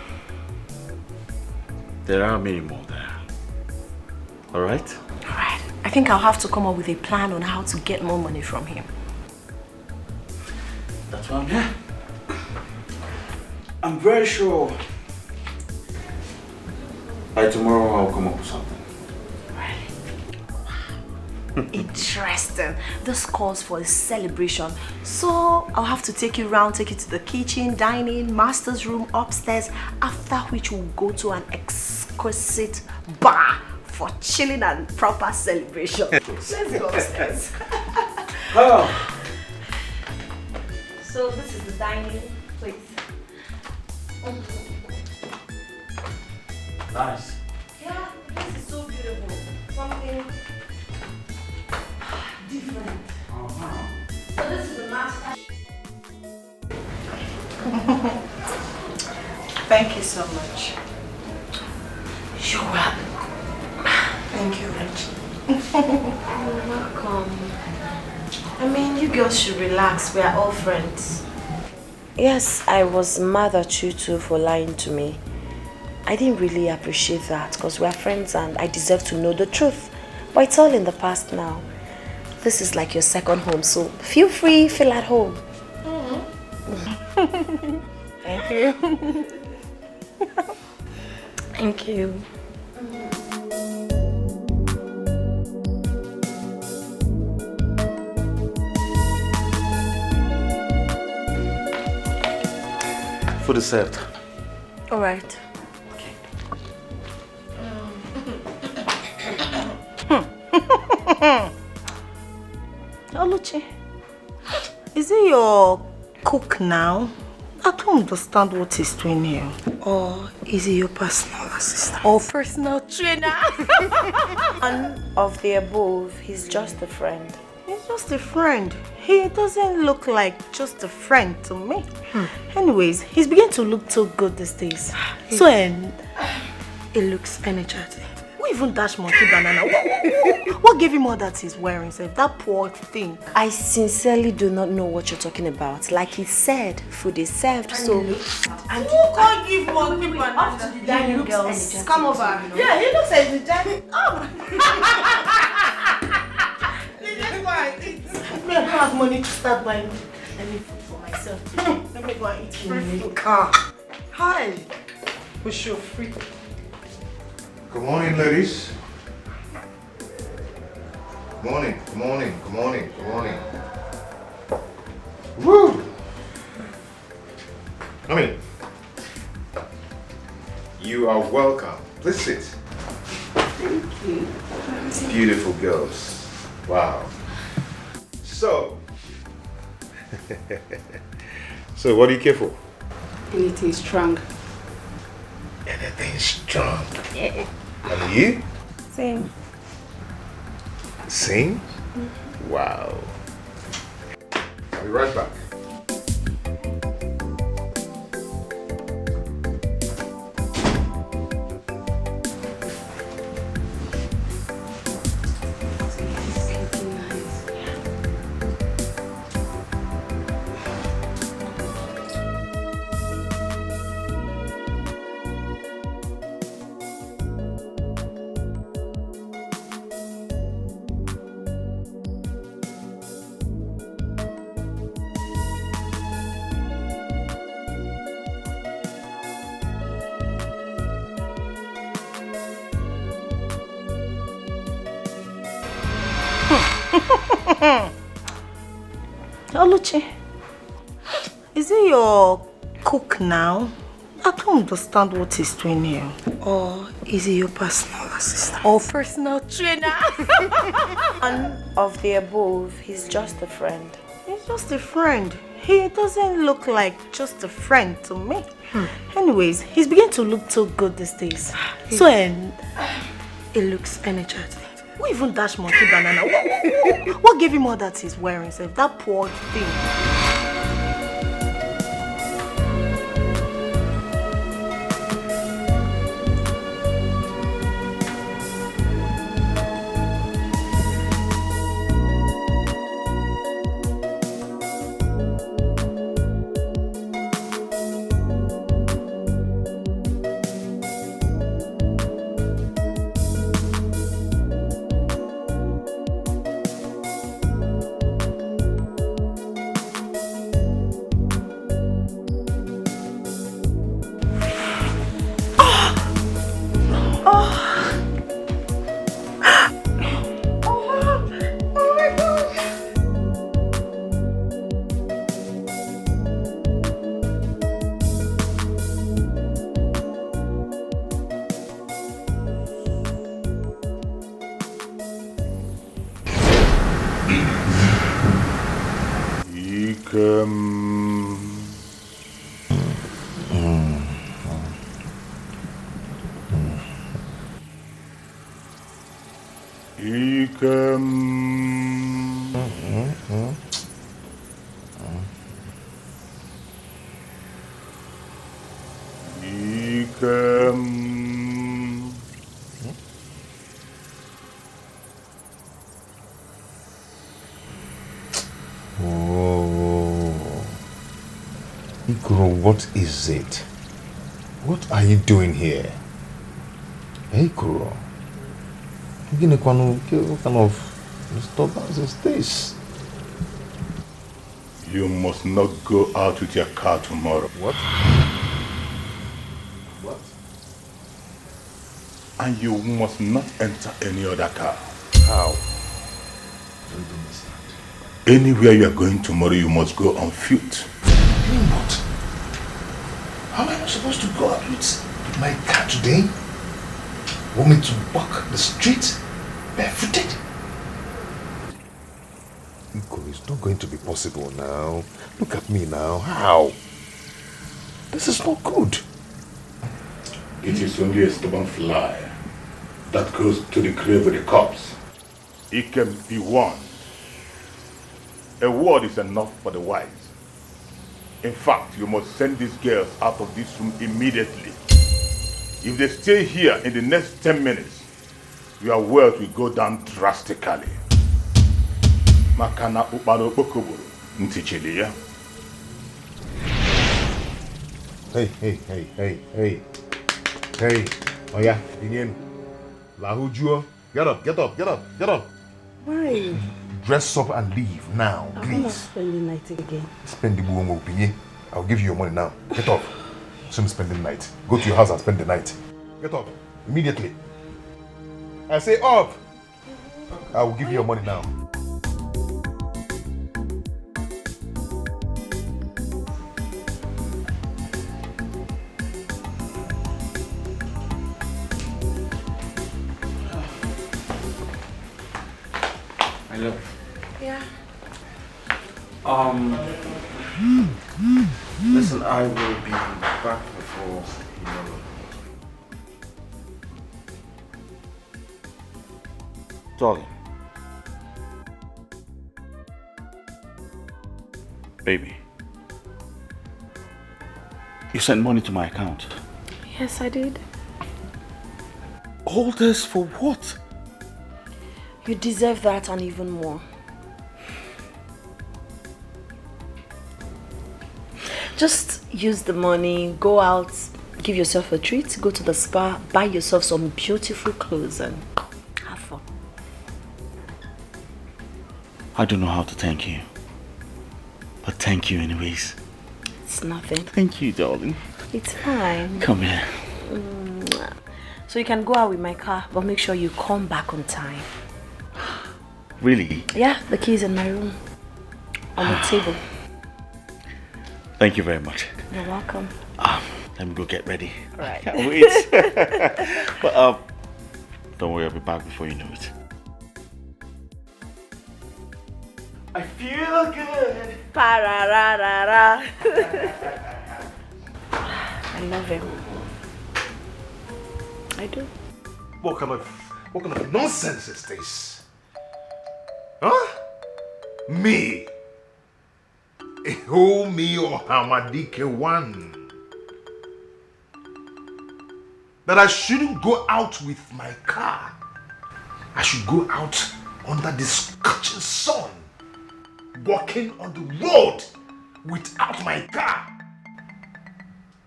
S11: there are many more there. Alright?
S1: Alright. I think I'll have to come up with a plan on how to get more money from him.
S11: That's why I'm here. I'm very sure by tomorrow I'll come up with something.
S1: Interesting. This calls for a celebration. So I'll have to take you around, take you to the kitchen, dining, master's room, upstairs, after which we'll go to an exquisite bar for chilling and proper celebration. Let's go upstairs.
S11: Oh.
S1: So this is the dining place.
S11: Nice.
S1: Yeah, this is so beautiful. Something different. So this is the master. Thank you so much. You're welcome. Thank you, Reggie. You're welcome. I mean, you girls should relax. We are all friends.
S17: Yes, I was mad at you too for lying to me. I didn't really appreciate that because we are friends and I deserve to know the truth. But it's all in the past now. This is like your second home, so feel free, feel at home.
S1: Thank you.
S17: Thank you.
S11: Food is served.
S17: All right.
S5: Oluchi, is he your cook now? I don't understand what he's doing here. Or is he your personal assistant? Or personal trainer?
S17: None of the above, he's just a friend.
S5: He's just a friend. He doesn't look like just a friend to me. Anyways, he's beginning to look too good these days. So, he looks energetic. Who even dash monkey banana? What gave him all that he's wearing, sir? That poor thing.
S17: I sincerely do not know what you're talking about. Like he said, food is served, so...
S5: And who can't give monkey banana?
S1: Up to the dining, girls. Come over.
S5: Yeah, he looks energetic. Oh! I don't have money to start buying. Let me food for myself. Let me go and eat food. Hi. Push your free.
S10: Good morning, ladies. Good morning, good morning, good morning, good morning. Woo! I mean, you are welcome. Please sit.
S5: Thank you.
S10: Beautiful girls. Wow. So, what do you care for?
S18: Anything strong.
S10: Anything strong. And you?
S18: Same.
S10: Sing? Wow. I'll be right back.
S5: Oluchi, is he your cook now? I don't understand what he's doing here. Or is he your personal assistant? Or personal trainer?
S17: None of the above, he's just a friend.
S5: He's just a friend. He doesn't look like just a friend to me. Anyways, he's beginning to look too good these days. So, he looks energetic. Who even dash monkey banana? What gave him all that he's wearing, sir? That poor thing.
S10: What is it? What are you doing here? Hey, Kuro. What kind of disturbance is this?
S6: You must not go out with your car tomorrow.
S10: What? What?
S6: And you must not enter any other car.
S10: How?
S6: Anywhere you are going tomorrow, you must go on foot.
S10: What? How am I supposed to go out with my car today? Want me to walk the street barefooted? It's not going to be possible now. Look at me now. How? This is not good.
S6: It is only a stubborn fly that goes to the grave with the corpse. It can be warned. A word is enough for the wise. In fact, you must send these girls out of this room immediately. If they stay here in the next 10 minutes, your wealth will go down drastically. Makana uparo bokoboro ntichili ya.
S10: Hey. Oh yeah, begin. Lahujuo. Get up.
S5: Why?
S10: Dress up and leave now, please.
S5: I'm not spending the night again.
S10: Spend the buongo opinion. I'll give you your money now. Get up. Shouldn't spend the night. Go to your house and spend the night. Get up. Immediately. I say up. I will give you your money now.
S9: I love.
S5: Yeah.
S11: Listen, I will be back before you know. Darling. Baby. You sent money to my account.
S5: Yes, I did.
S11: All this for what?
S17: You deserve that and even more. Just use the money, go out, give yourself a treat, go to the spa, buy yourself some beautiful clothes and have fun.
S11: I don't know how to thank you. But thank you anyways.
S17: It's nothing.
S11: Thank you, darling.
S17: It's fine.
S11: Come here.
S17: So you can go out with my car, but make sure you come back on time.
S11: Really?
S17: Yeah, the key's in my room. On the table.
S11: Thank you very much.
S17: You're welcome.
S11: Let me go get ready.
S17: Right.
S11: I can't wait. But don't worry, I'll be back before you know it. I feel good.
S17: Pa-ra-ra-ra-ra. I love him. I do.
S10: What kind of nonsense is this? Huh? Me? Who me or Hamadike one? That I shouldn't go out with my car. I should go out under the scorching sun, walking on the road without my car.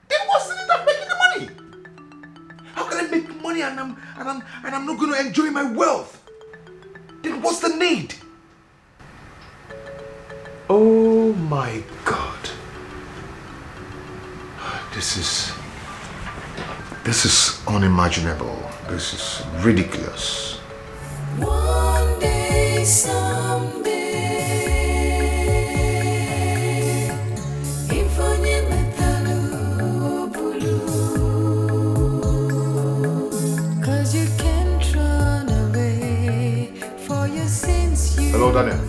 S10: It wasn't enough making the money. How can I make money and I'm not going to enjoy my wealth? Then what's the need? Oh my God. This is unimaginable. This is ridiculous.
S7: One day, someday, cause you can't run away for your sins.
S10: Hello, Daniel.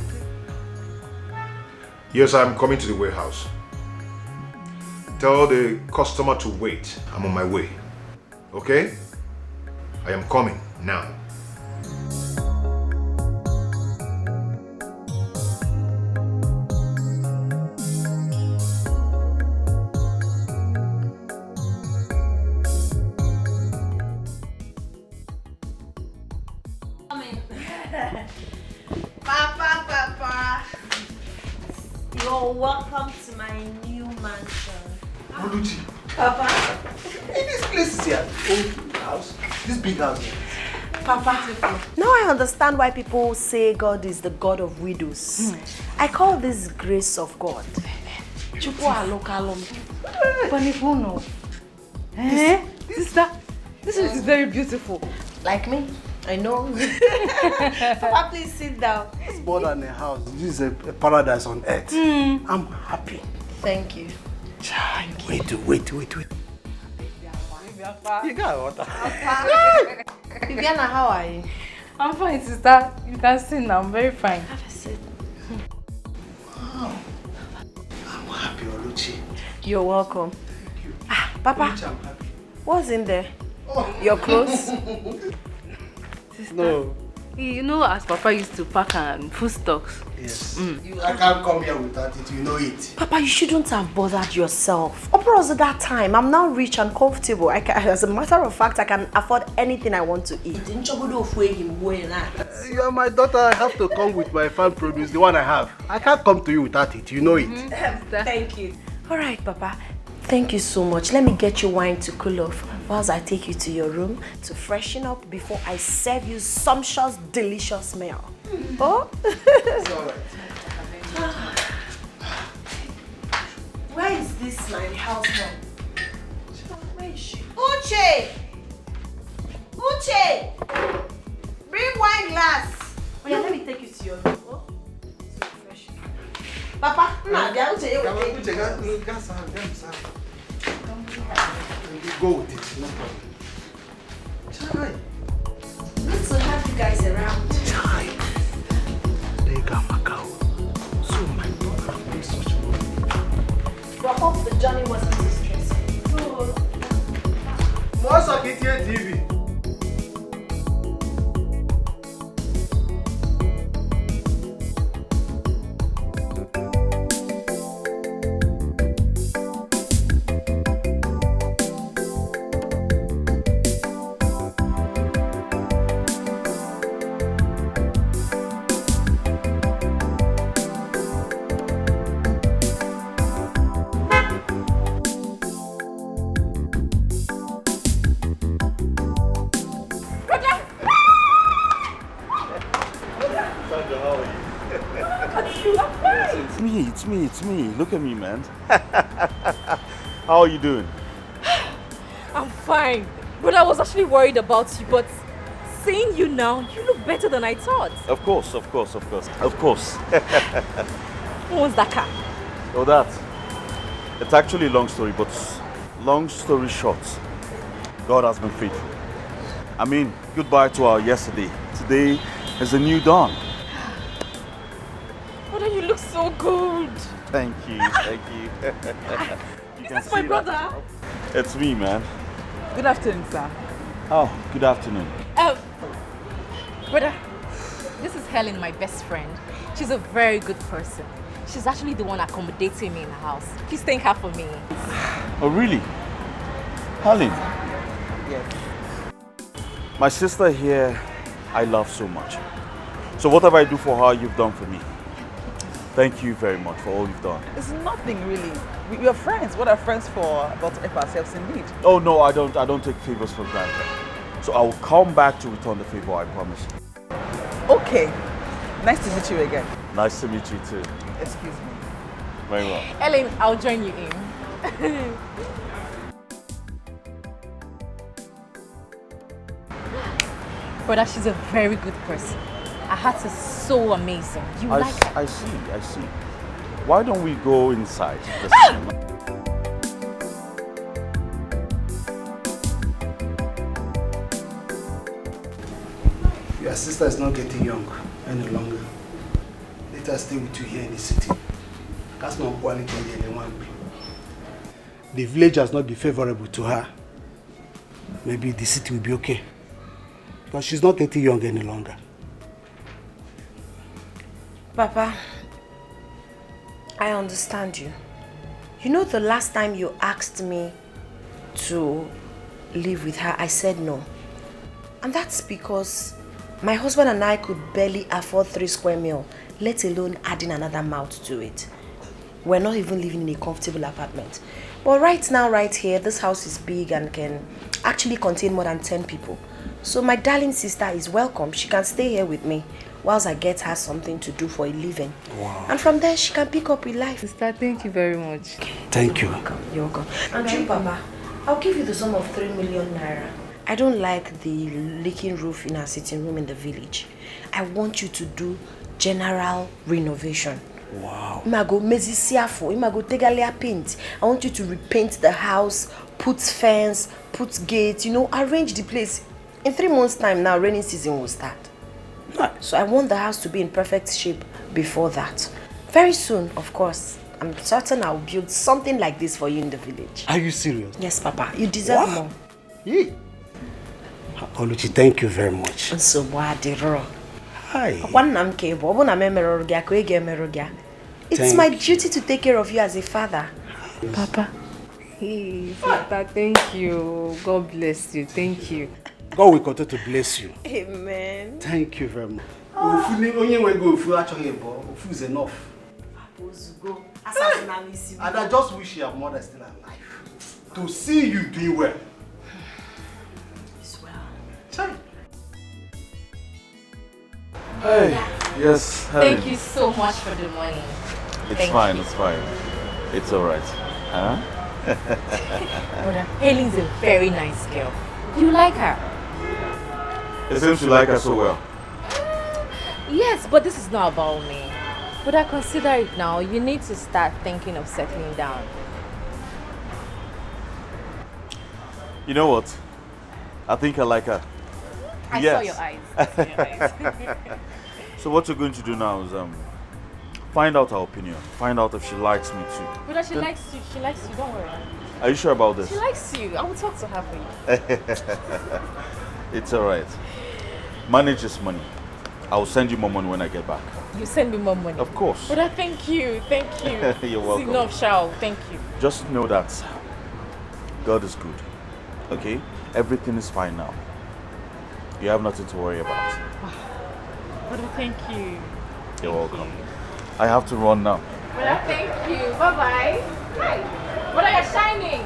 S10: Yes, I'm coming to the warehouse. Tell the customer to wait. I'm on my way. Okay? I am coming now.
S1: Papa. You're welcome to my new mansion.
S2: Oluchi.
S1: Papa.
S2: Hey, this place is your own house. This big house.
S1: Papa, now I understand why people say God is the God of widows. I call this grace of God.
S18: Sister, this is very beautiful.
S1: Like me? I know. Papa, please sit down.
S15: It's more than a house. This is a paradise on earth. I'm happy.
S1: Thank you.
S15: Wait. You got water.
S1: Viviana, how are you?
S18: I'm fine, sister. You can see now. I'm very fine.
S1: Have a seat.
S15: Wow. I'm happy, Oluchi.
S1: You're welcome.
S15: Thank you.
S1: Papa,
S15: Oluchi, I'm happy.
S1: what's in there? Your clothes?
S18: Sister,
S15: No.
S18: You know, as Papa used to pack and food stocks.
S15: Yes. I can't come here without it, you know it.
S1: Papa, you shouldn't have bothered yourself. Opera's at that time. I'm now rich and comfortable. As a matter of fact, I can afford anything I want to eat.
S15: You are my daughter. I have to come with my farm produce, the one I have. I can't come to you without it, you know it.
S1: Thank you. All right, Papa. Thank you so much. Let me get you wine to cool off whilst I take you to your room to freshen up before I serve you sumptuous, delicious meal. Oh?
S15: It's all right.
S1: Where is this my house now? Where is she? Uche! Uche! Bring wine glass. Oh yeah, let me take you to your room. Oh? So fresh. Papa, Uche,
S15: Go with it, no problem. Chai.
S1: Good to have you guys around.
S15: Chai. So my daughter made such money.
S1: But I hope the journey wasn't too stressful.
S15: What's up, TV?
S11: It's me. Look at me, man. How are you doing?
S19: I'm fine. But I was actually worried about you, but seeing you now, you look better than I thought.
S11: Of course.
S19: Who owns that car?
S11: Oh, that. It's actually a long story, but long story short, God has been faithful. I mean, goodbye to our yesterday. Today is a new dawn.
S19: You look so good.
S11: Thank you.
S19: Is this my brother?
S11: It's me, man.
S20: Good afternoon, sir.
S11: Oh, good afternoon.
S19: Brother, this is Helen, my best friend. She's a very good person. She's actually the one accommodating me in the house. Please thank her for me.
S11: Oh, really? Helen?
S20: Yes.
S11: My sister here, I love so much. So whatever I do for her, you've done for me. Thank you very much for all you've done.
S20: It's nothing really. We're friends. What are friends for? But help ourselves indeed.
S11: Oh no, I don't take favors for granted. So I will come back to return the favor, I promise.
S20: Okay. Nice to meet you again.
S11: Nice to meet you too.
S20: Excuse me.
S11: Very well.
S19: Ellen, I'll join you in. Brother, she's a very good person. Her heart is so amazing. You like her?
S11: I see. Why don't we go inside?
S15: Your sister is not getting young any longer. Let her stay with you here in the city.
S21: That's not quality in anyone. The village has not been favorable to her. Maybe the city will be okay. But she's not getting young any longer.
S17: Papa, I understand you. You know, the last time you asked me to live with her, I said no. And that's because my husband and I could barely afford 3 square meals, let alone adding another mouth to it. We're not even living in a comfortable apartment. But right now, right here, this house is big and can actually contain more than 10 people. So my darling sister is welcome. She can stay here with me whilst I get her something to do for a living.
S21: Wow.
S17: And from there, she can pick up with life.
S18: Sister, thank you very much.
S21: Thank you.
S17: You're welcome. And you, Papa, I'll give you the sum of 3 million naira. I don't like the leaking roof in our sitting room in the village. I want you to do general renovation.
S21: Wow.
S17: Imago mezi siafo, imago tegalia paint. I want you to repaint the house, put fence, put gates, you know, arrange the place. In 3 months' time now, raining season will start. So I want the house to be in perfect shape before that. Very soon, of course. I'm certain I'll build something like this for you in the village.
S21: Are you serious?
S17: Yes, Papa. You deserve more.
S21: Yeah. Oluchi, thank you very much.
S17: So what the raw?
S21: Hi.
S17: It's my duty to take care of you as a father.
S18: Papa. Hey, sister, thank you. God bless you. Thank you.
S21: God will continue to bless you.
S17: Amen.
S21: Thank you very much. Ofu is enough. And I just wish your mother is still alive to see you doing well.
S4: Hey, yes.
S19: Thank you so much for the money.
S4: It's fine, it's fine. It's alright. Huh?
S19: Brother, Hailey's a very nice girl. You like her?
S4: It seems you like her so well.
S19: Yes, but this is not about me. But I consider it now. You need to start thinking of settling down.
S4: You know what? I think I like her.
S19: I saw your eyes. I saw your eyes.
S4: So what you're going to do now is find out her opinion. Find out if she likes me too.
S19: Brother, she likes you. She likes you. Don't worry.
S4: Are you sure about this?
S19: She likes you. I will talk to her for you.
S4: It's alright. Manage this money. I will send you more money when I get back.
S19: You send me more money?
S4: Of course.
S19: Brother, thank you. Thank you.
S4: You're welcome.
S19: It's enough, Shao. Thank you.
S4: Just know that God is good. Okay? Everything is fine now. You have nothing to worry about.
S19: Brother, thank you.
S4: You're welcome. I have to run now.
S19: Brother, thank you. Bye-bye. Hi. Brother, you're shining.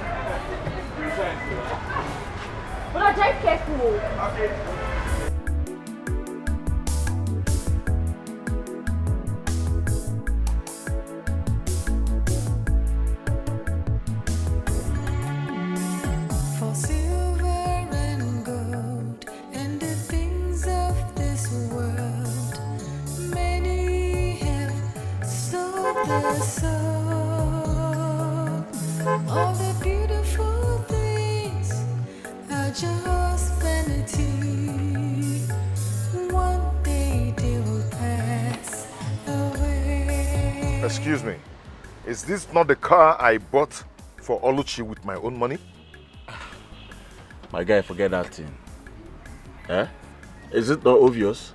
S19: Brother, drive careful. Okay.
S7: All the beautiful things are just vanity. One day they will pass away.
S10: Excuse me, is this not the car I bought for Oluchi with my own money?
S4: My guy, forget that thing. Eh? Is it not obvious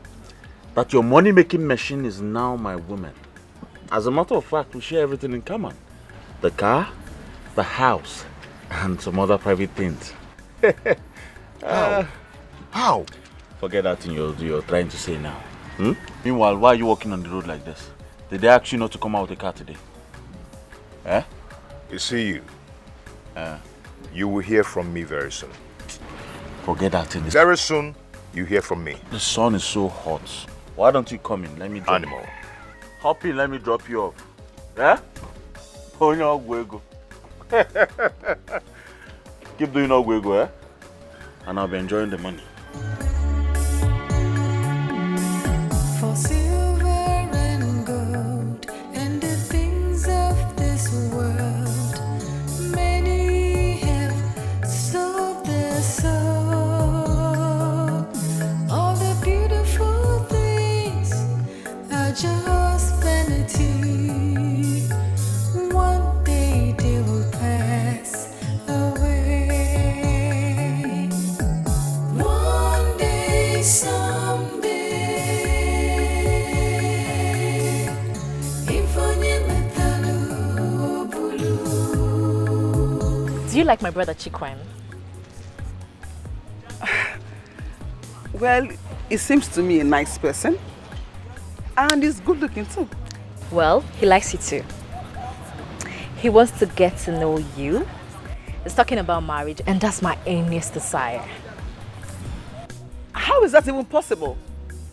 S4: that your money-making machine is now my woman? As a matter of fact, we share everything in common. The car, the house, and some other private things.
S10: How?
S4: Forget that thing you're trying to say now. Meanwhile, why are you walking on the road like this? Did they ask you not to come out with the car today? Eh?
S10: You see, you will hear from me very soon.
S4: Forget that thing.
S10: Very soon, you hear from me.
S4: The sun is so hot. Why don't you come in? Let me drop
S10: Animal.
S4: Hop in, let me drop you off. Eh? Oh, no, go. Keep doing Odogwu, eh? And I'll be enjoying the money.
S7: For silver and gold and the things of this world, many have sold their soul. All the beautiful things are just vanity.
S19: you like my brother Chikwem?
S20: Well, he seems to me a nice person. And he's good looking too.
S19: Well, he likes you too. He wants to get to know you. He's talking about marriage, and that's my earnest desire.
S20: How is that even possible?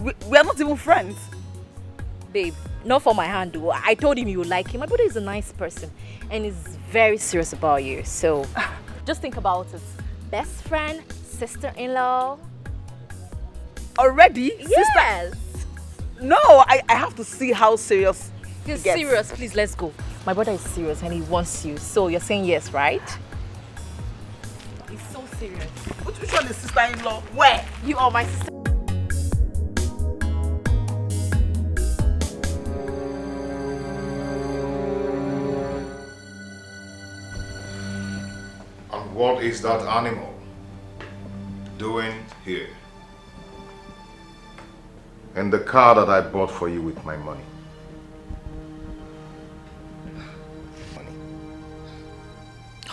S20: We are not even friends.
S19: Babe, not for my hand though. I told him you would like him. My brother is a nice person and he's very serious about you. So just think about it. Best friend, sister-in-law.
S20: Already?
S19: Yes.
S20: Sister? No, I have to see how serious
S19: He's
S20: he gets.
S19: serious. Please, let's go. My brother is serious and he wants you. So you're saying yes, right? He's so serious.
S20: Which one is sister-in-law? Where?
S19: You are my sister.
S10: And what is that animal doing here? In the car that I bought for you with my money.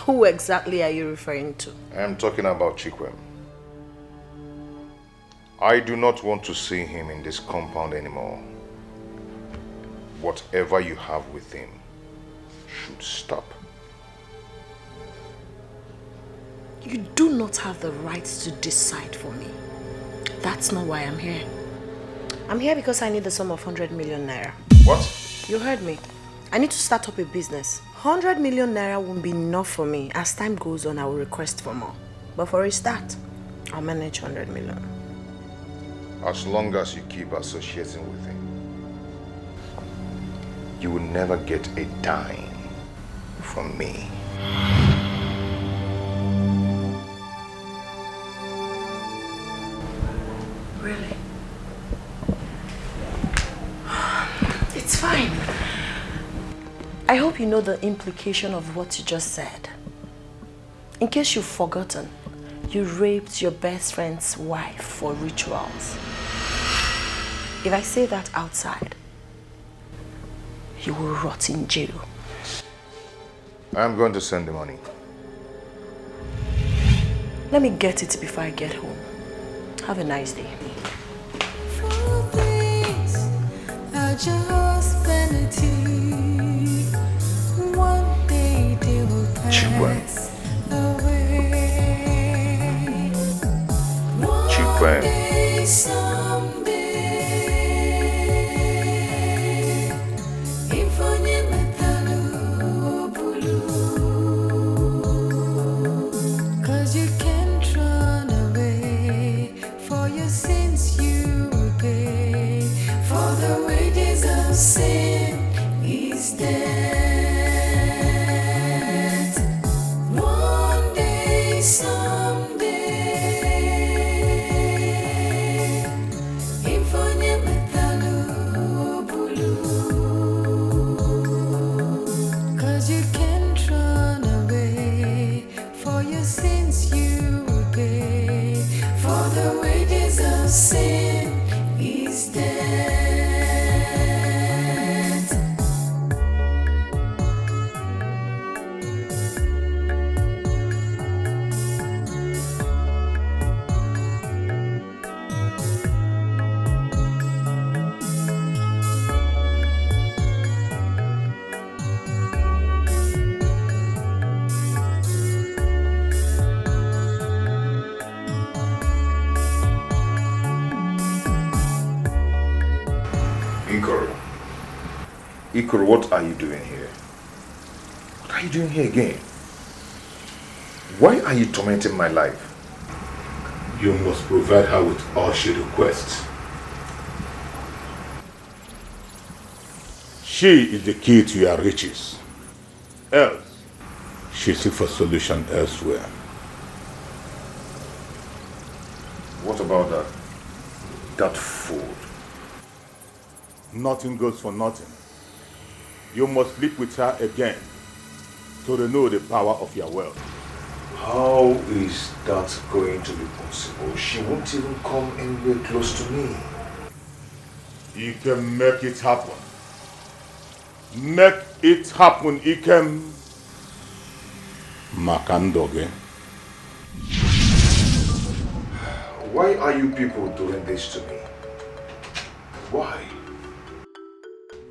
S1: Who exactly are you referring to?
S10: I am talking about Chikwem. I do not want to see him in this compound anymore. Whatever you have with him should stop.
S1: You do not have the right to decide for me. That's not why I'm here. I'm here because I need the sum of 100 million naira.
S10: What?
S1: You heard me. I need to start up a business. 100 million naira won't be enough for me. As time goes on, I will request for more. But for a start, I'll manage 100 million.
S10: As long as you keep associating with him, you will never get a dime from me.
S1: Really? It's fine. I hope you know the implication of what you just said. In case you've forgotten, you raped your best friend's wife for rituals. If I say that outside, you will rot in jail.
S10: I'm going to send the money.
S1: Let me get it before I get home. Have a nice day.
S7: Just vanity. One day they will pass away. One day, someday, Infonye metalu bulu. 'Cause you can't run away. For your sins you will pay. For the wages of sin is death. One day, someday, Infonye metalu bulu. 'Cause you can't run away. For your sins you will pay. For the wages of sin is death.
S10: Ikoro, what are you doing here? What are you doing here again? Why are you tormenting my life?
S3: You must provide her with all she requests. She is the key to your riches. Else, she seeks for solution elsewhere.
S10: What about that fool?
S3: Nothing goes for nothing. You must sleep with her again to renew the power of your wealth.
S10: How is that going to be possible? She won't even come anywhere close to me.
S3: You can make it happen. Make it happen, Ikem.
S10: Makandoge. Why are you people doing this to me? Why?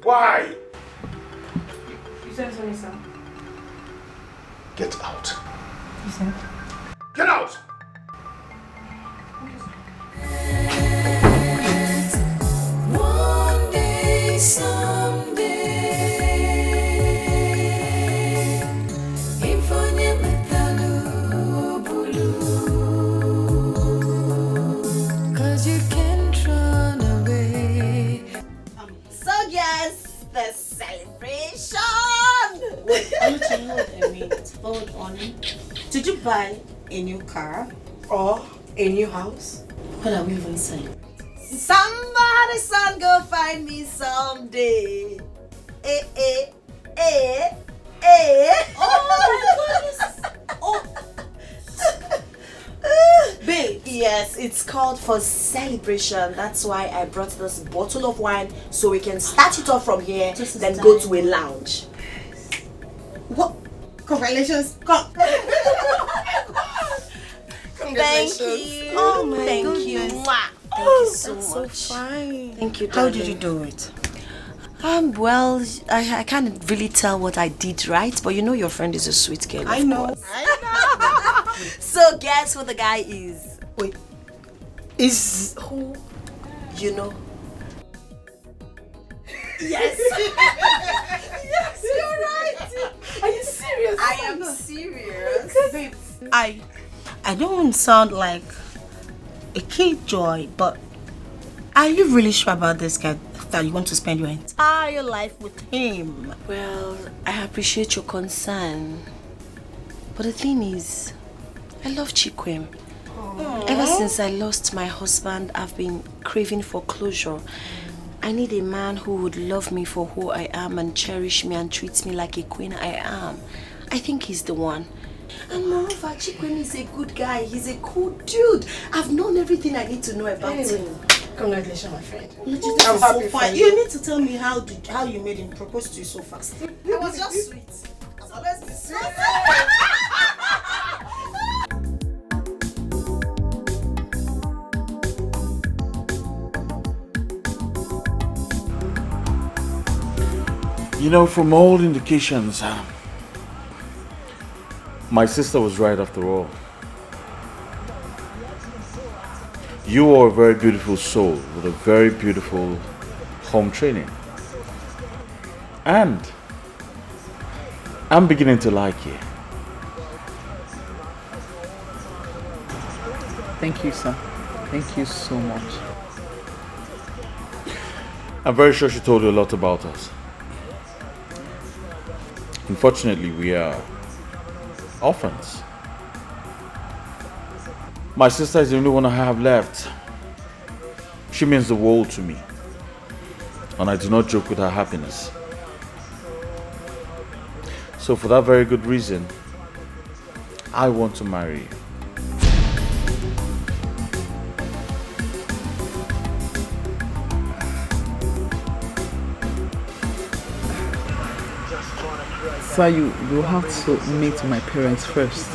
S10: Why?
S14: You said something, sir.
S10: Get out.
S14: You said?
S10: Get out!
S7: One day, someday, infonye metalu bulu, 'cause you can't run away.
S5: So yes, the celebration! Wait, Oluchi, hold a minute. Hold on. Did you buy a new car or a new house? What are we even saying? Somebody's son go find me someday. Eh, eh, eh, eh. Oh, babe, yes, it's called for celebration. That's why I brought this bottle of wine so we can start it off from here, then go to a lounge. What? Congratulations. Thank you. Oh my
S1: Thank you.
S5: goodness. Thank you so
S1: That's
S5: much.
S1: so fine.
S5: Thank you,
S1: How
S5: darling.
S1: did you do it? Well, I can't really tell what I did right, but you know your friend is a sweet girl.
S5: I
S1: of
S5: know.
S1: course. So guess who the guy is?
S5: Wait.
S1: Is who? You know? Yes.
S5: Yes, you're right. Are you serious?
S1: I am serious.
S5: Babe, I don't sound like a killjoy, but are you really sure about this guy that you want to spend your entire life with him?
S1: Well, I appreciate your concern, but the thing is, I love Chikwem. Ever since I lost my husband, I've been craving for closure. I need a man who would love me for who I am and cherish me and treat me like a queen I am. I think he's the one. And moreover, Chikwem is a good guy. He's a cool dude. I've known everything I need to know about him.
S5: Congratulations, my friend.
S1: I'm happy for you.
S5: You need to tell me how you made him propose to you so fast.
S1: I was just sweet. So let's be sweet.
S11: You know, from all indications, my sister was right after all. You are a very beautiful soul with a very beautiful home training. And I'm beginning to like you.
S20: Thank you, sir. Thank you so much.
S11: I'm very sure she told you a lot about us. Unfortunately, we are orphans. My sister is the only one I have left. She means the world to me. And I do not joke with her happiness. So for that very good reason, I want to marry you.
S20: Sir, you have to meet my parents first.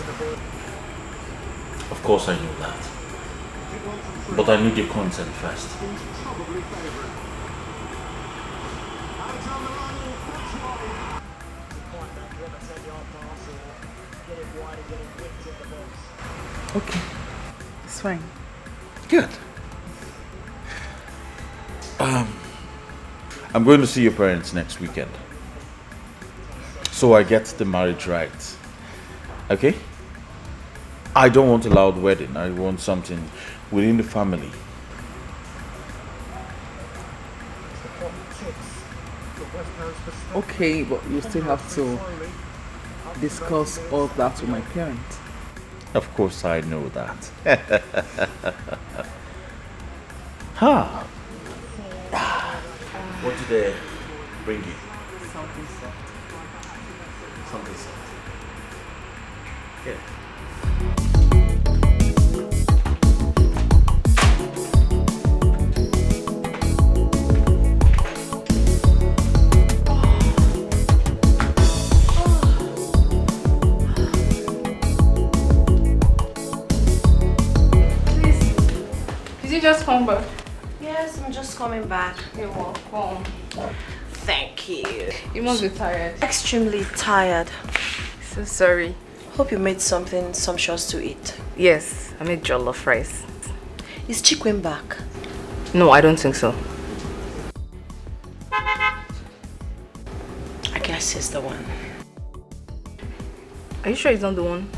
S11: Of course I know that. But I need your consent first.
S20: Okay, it's fine.
S11: Good. I'm going to see your parents next weekend. So I get the marriage right. Okay? I don't want a loud wedding. I want something within the family.
S20: Okay, but you still have to discuss all that with my parents.
S11: Of course I know that. Huh. What did they bring you?
S20: Something soft.
S11: Something soft. Yeah.
S14: come back.
S17: Yes, I'm just coming back.
S14: You're welcome.
S17: Thank you.
S14: You must be tired.
S17: Extremely tired.
S18: So sorry.
S17: Hope you made something sumptuous to eat.
S18: Yes, I made jollof rice.
S17: Is Chikwem back?
S18: No, I don't think so.
S17: I guess he's the one.
S18: Are you sure he's not the one?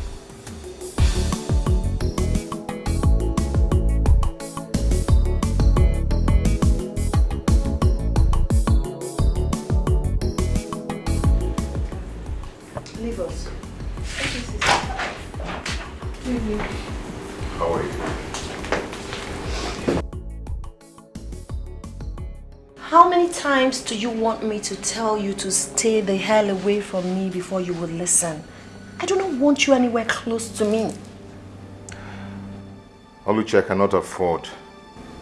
S17: Leave us.
S10: How are you?
S17: How many times do you want me to tell you to stay the hell away from me before you will listen? I do not want you anywhere close to me.
S10: Oluchi, I cannot afford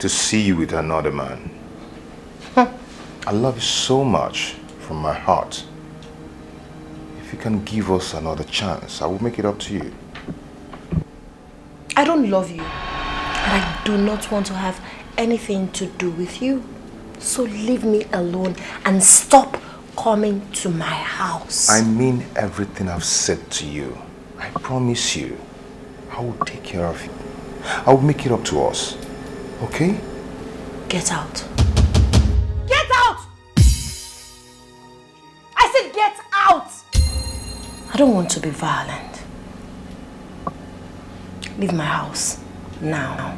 S10: to see you with another man. I love you so much from my heart. If you can give us another chance, I will make it up to you.
S17: I don't love you, and I do not want to have anything to do with you. So leave me alone and stop coming to my house.
S10: I mean everything I've said to you. I promise you, I will take care of you. I will make it up to us. Okay?
S17: Get out.
S1: Get out! I said get out!
S17: I don't want to be violent. Leave my house now.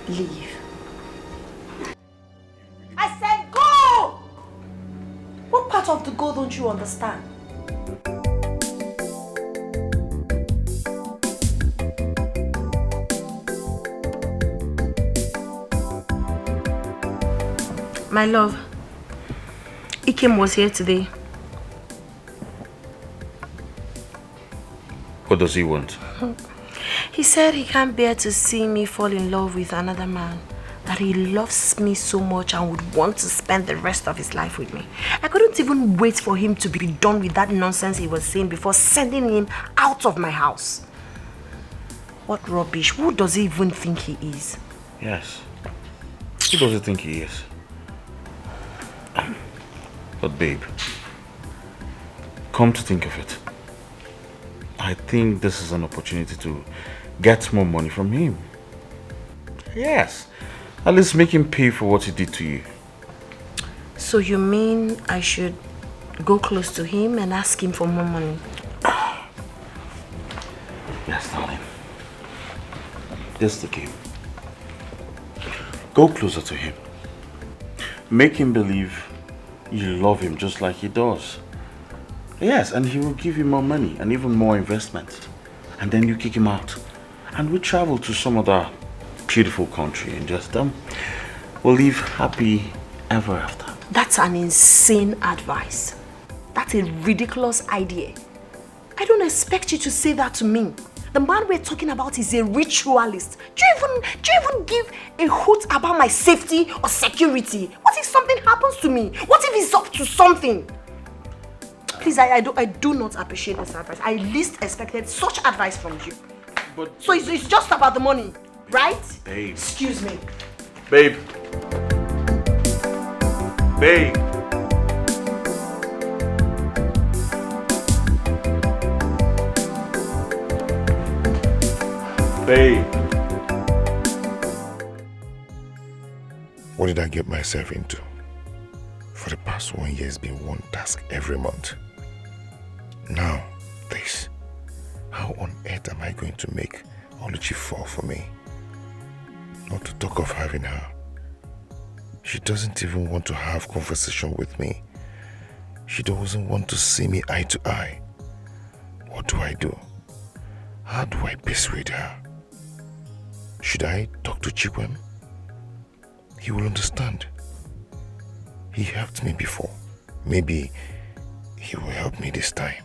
S17: Leave.
S1: I said go!
S17: What part of the go don't you understand? My love, Ikem was here today.
S11: What does he want?
S17: He said he can't bear to see me fall in love with another man. That he loves me so much and would want to spend the rest of his life with me. I couldn't even wait for him to be done with that nonsense he was saying before sending him out of my house. What rubbish. Who does he even think he is?
S11: Yes. Who does he think he is? But babe, come to think of it, I think this is an opportunity to get more money from him. Yes, at least make him pay for what he did to you.
S17: So you mean I should go close to him and ask him for more money?
S11: Yes, darling. This is the game. Go closer to him. Make him believe you love him just like he does. Yes, and he will give you more money and even more investment. And then you kick him out. And we travel to some other beautiful country and just we'll live happy ever after.
S17: That's an insane advice. That's a ridiculous idea. I don't expect you to say that to me. The man we're talking about is a ritualist. Do you even give a hoot about my safety or security? What if something happens to me? What if he's up to something? Please, I do not appreciate this advice. I least expected such advice from you.
S11: But
S17: so it's just about the money, right?
S11: Babe.
S17: Excuse me.
S11: Babe. Babe. Babe.
S10: What did I get myself into? For the past 1 year, it's been one task every month. Now, this. How on earth am I going to make Oluchi fall for me? Not to talk of having her. She doesn't even want to have conversation with me. She doesn't want to see me eye to eye. What do I do? How do I persuade her? Should I talk to Chikwem? He will understand. He helped me before. Maybe he will help me this time.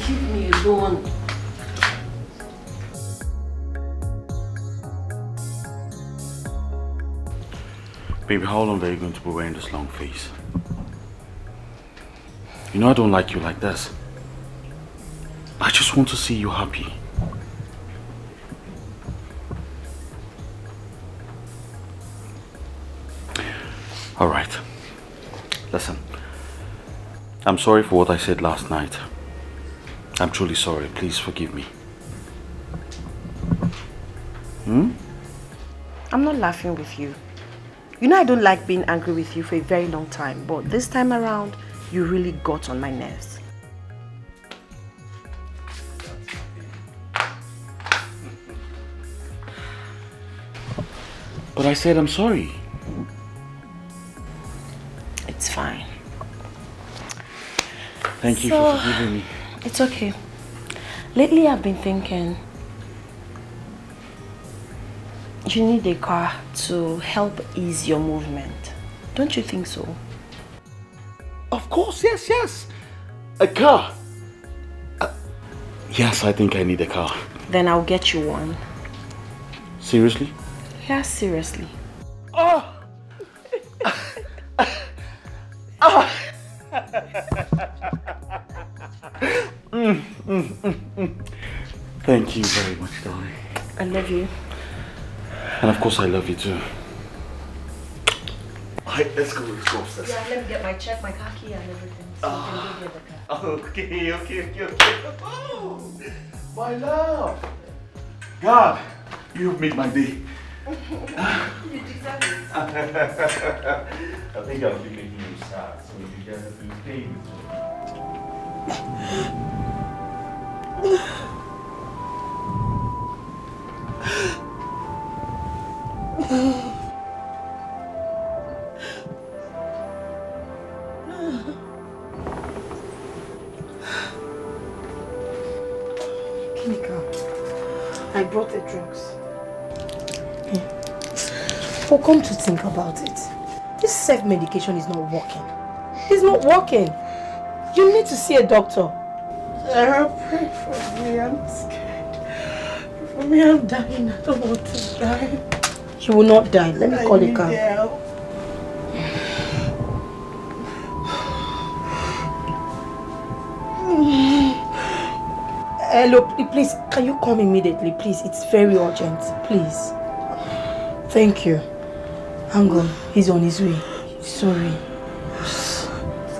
S1: leave me alone.
S11: Baby, how long are you going to be wearing this long face? You know I don't like you like this. I just want to see you happy. Alright. Listen. I'm sorry for what I said last night. I'm truly sorry. Please forgive me.
S17: I'm not laughing with you. You know I don't like being angry with you for a very long time, but this time around, you really got on my nerves.
S11: But I said I'm sorry.
S17: It's fine.
S11: Thank you for forgiving me.
S17: It's okay. Lately I've been thinking you need a car to help ease your movement. Don't you think so?
S11: Of course, yes. A car. Yes, I think I need a car.
S17: Then I'll get you one.
S11: Seriously?
S17: Yeah, seriously.
S11: Oh! Thank you very much, darling.
S17: I love you.
S11: And of course I love you too. Alright, let's go upstairs.
S1: Yeah, let me get my check, my car key and everything. So you can go get the car.
S11: Okay. Oh, my love. God, you've made my day.
S1: You deserve it.
S11: I think I'll be making you sad, so you get to stay with me.
S1: Kinika, I brought the drugs. But come to think about it, this self-medication is not working. It's not working. You need to see a doctor. Sarah, pray for me. I'm scared. For me, I'm dying. I don't want to die. You will not die. Let me call a car. Hello, please, can you come immediately, please? It's very urgent, please. Thank you. Hang on, he's on his way. Sorry.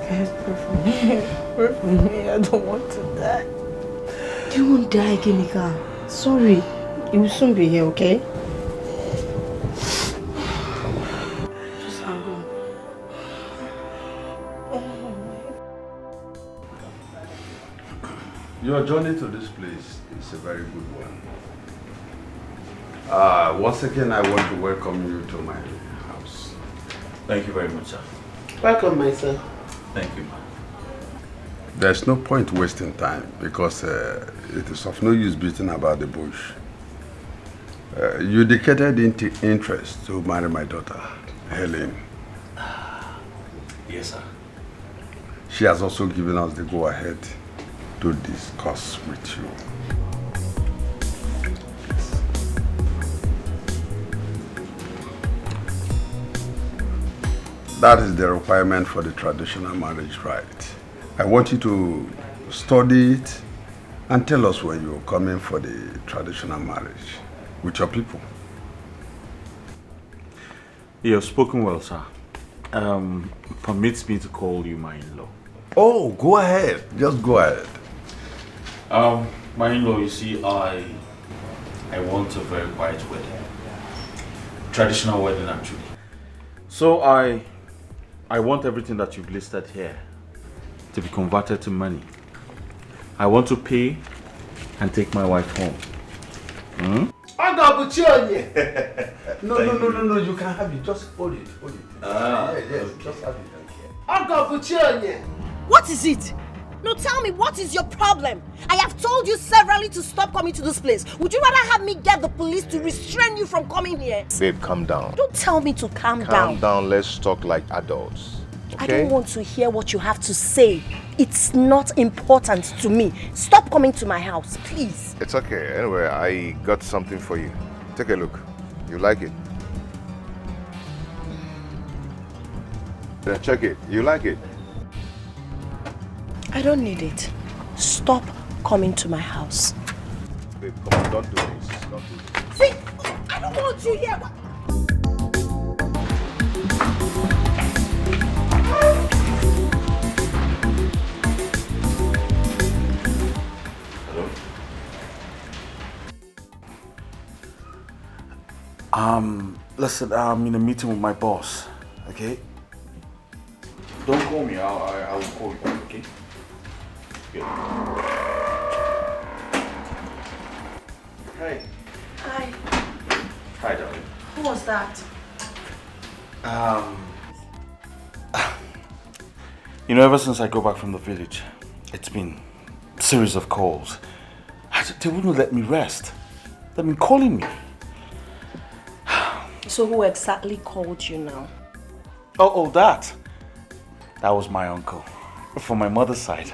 S1: Guys, pray for me. Pray for me, I don't want to die. You won't die, Kinika. Sorry. You will soon be here, okay? Just hang on.
S8: Your journey to this place is a very good one. Once again, I want to welcome you to my house.
S11: Thank you very much, sir.
S15: Welcome, my son.
S11: Thank you, ma.
S8: There's no point wasting time because it is of no use beating about the bush. You indicated interest to marry my daughter, Helen.
S11: Yes, sir.
S8: She has also given us the go-ahead to discuss with you. That is the requirement for the traditional marriage rite. I want you to study it and tell us when you're coming for the traditional marriage with your people.
S11: You have spoken well, sir. Permits me to call you my in-law.
S8: Oh, go ahead. Just go ahead.
S11: My in-law, you see, I want a very quiet wedding. Traditional wedding, actually. So I want everything that you've listed here to be converted to money. I want to pay and take my wife home.
S15: No, you can have it. Just hold it. Yes, just have it.
S1: What is it? No, tell me, what is your problem? I have told you severally to stop coming to this place. Would you rather have me get the police to restrain you from coming here?
S10: Babe, calm down.
S1: Don't tell me to calm down.
S10: Calm down, let's talk like adults.
S1: I don't want to hear what you have to say. It's not important to me. Stop coming to my house, please.
S10: It's okay. Anyway, I got something for you. Take a look. You like it? Yeah, check it. You like it?
S1: I don't need it. Stop coming to my house.
S10: Babe, come on, don't do this. Don't do this.
S1: See, I don't want you here.
S11: Listen, I'm in a meeting with my boss, okay? Don't call me, I'll call you back, okay? Yeah. Hey.
S1: Hi.
S11: Hi, darling.
S1: Who was that?
S11: You know, ever since I go back from the village, it's been a series of calls. They wouldn't let me rest. They've been calling me.
S1: So who exactly called you now?
S11: Oh, that. That was my uncle. From my mother's side.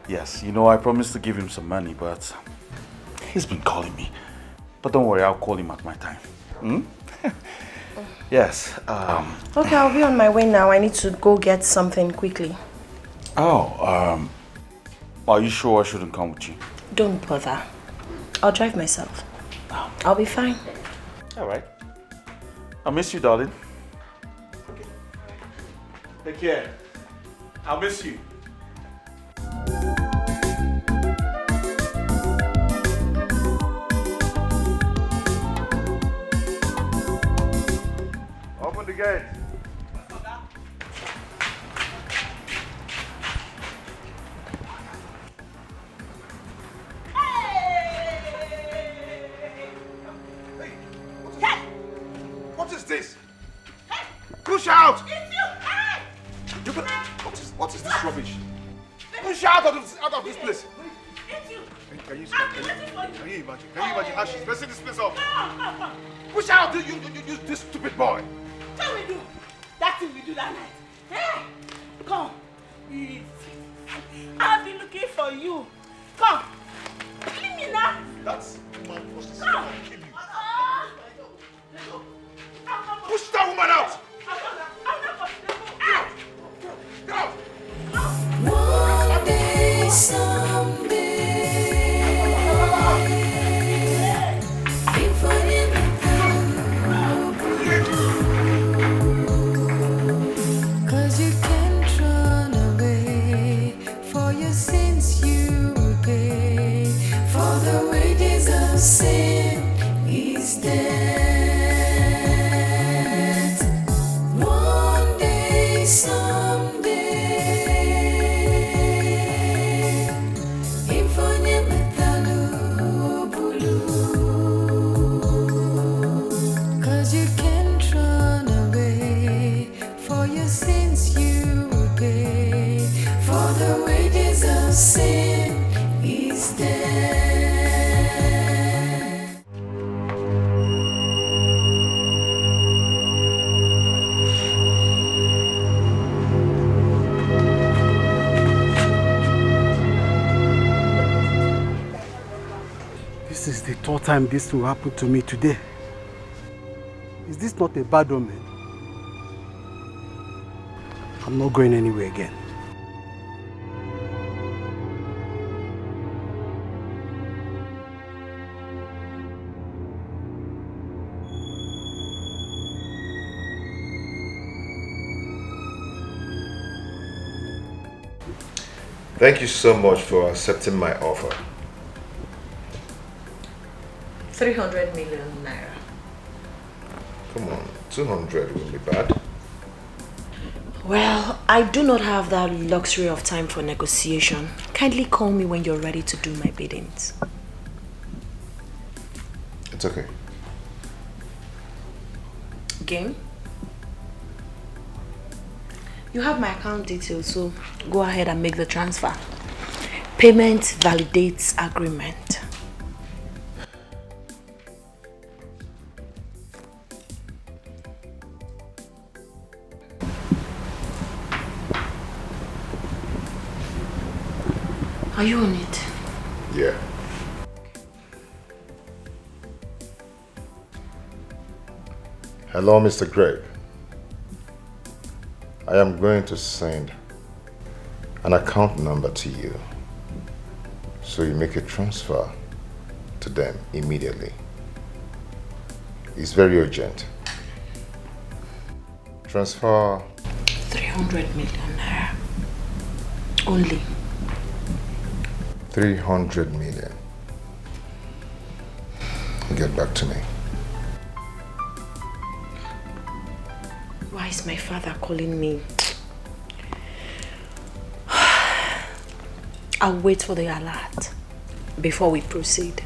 S11: Yes, you know, I promised to give him some money, but he's been calling me. But don't worry, I'll call him at my time. Hmm? Yes.
S1: Okay, I'll be on my way now. I need to go get something quickly.
S11: Oh, are you sure I shouldn't come with you?
S1: Don't bother. I'll drive myself. I'll be fine.
S11: All right. I'll miss you, darling. Okay. Take care. I'll miss you.
S10: Open the gate.
S2: What is this? Push out! What is this rubbish? Push out of this place. Can you imagine how she's messing this place up? Push out, you this stupid boy.
S5: Tell me, do that thing we do that night. Hey, come. I've been looking for you. Come. Leave me now.
S2: That's woman must
S5: Come.
S2: kill you. Push that woman out! Get out!
S7: One day, someday, cause you can't run away, for your sins you will pay, for the wages of sin is death. One day, someday, infonye metalo bulu, cause you can't run away, for your sins you will pay, for the wages of sin is death.
S21: This is the third time this will happen to me today. Is this not a bad omen? I'm not going anywhere again.
S10: Thank you so much for accepting my offer.
S17: 300 million naira.
S10: Come on, 200 won't be bad.
S17: Well, I do not have that luxury of time for negotiation. Kindly call me when you're ready to do my biddings.
S10: It's okay.
S17: Game? You have my account details, so go ahead and make the transfer. Payment validates agreement. Are you on it?
S10: Yeah. Hello, Mr. Greg. I am going to send an account number to you so you make a transfer to them immediately. It's very urgent. Transfer
S17: 300 million naira. Only.
S10: 300 million. Get back to me.
S17: Why is my father calling me? I'll wait for the alert before we proceed.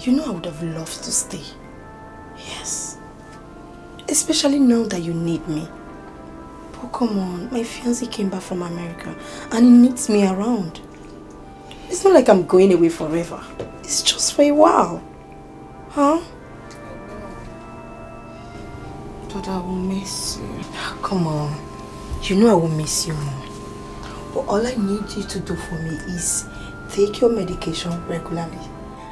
S1: You know I would have loved to stay. Yes. Especially now that you need me. But come on, my fiancé came back from America and he needs me around. It's not like I'm going away forever. It's just for a while. Huh? But I will miss you. Come on. You know I will miss you more. But all I need you to do for me is take your medication regularly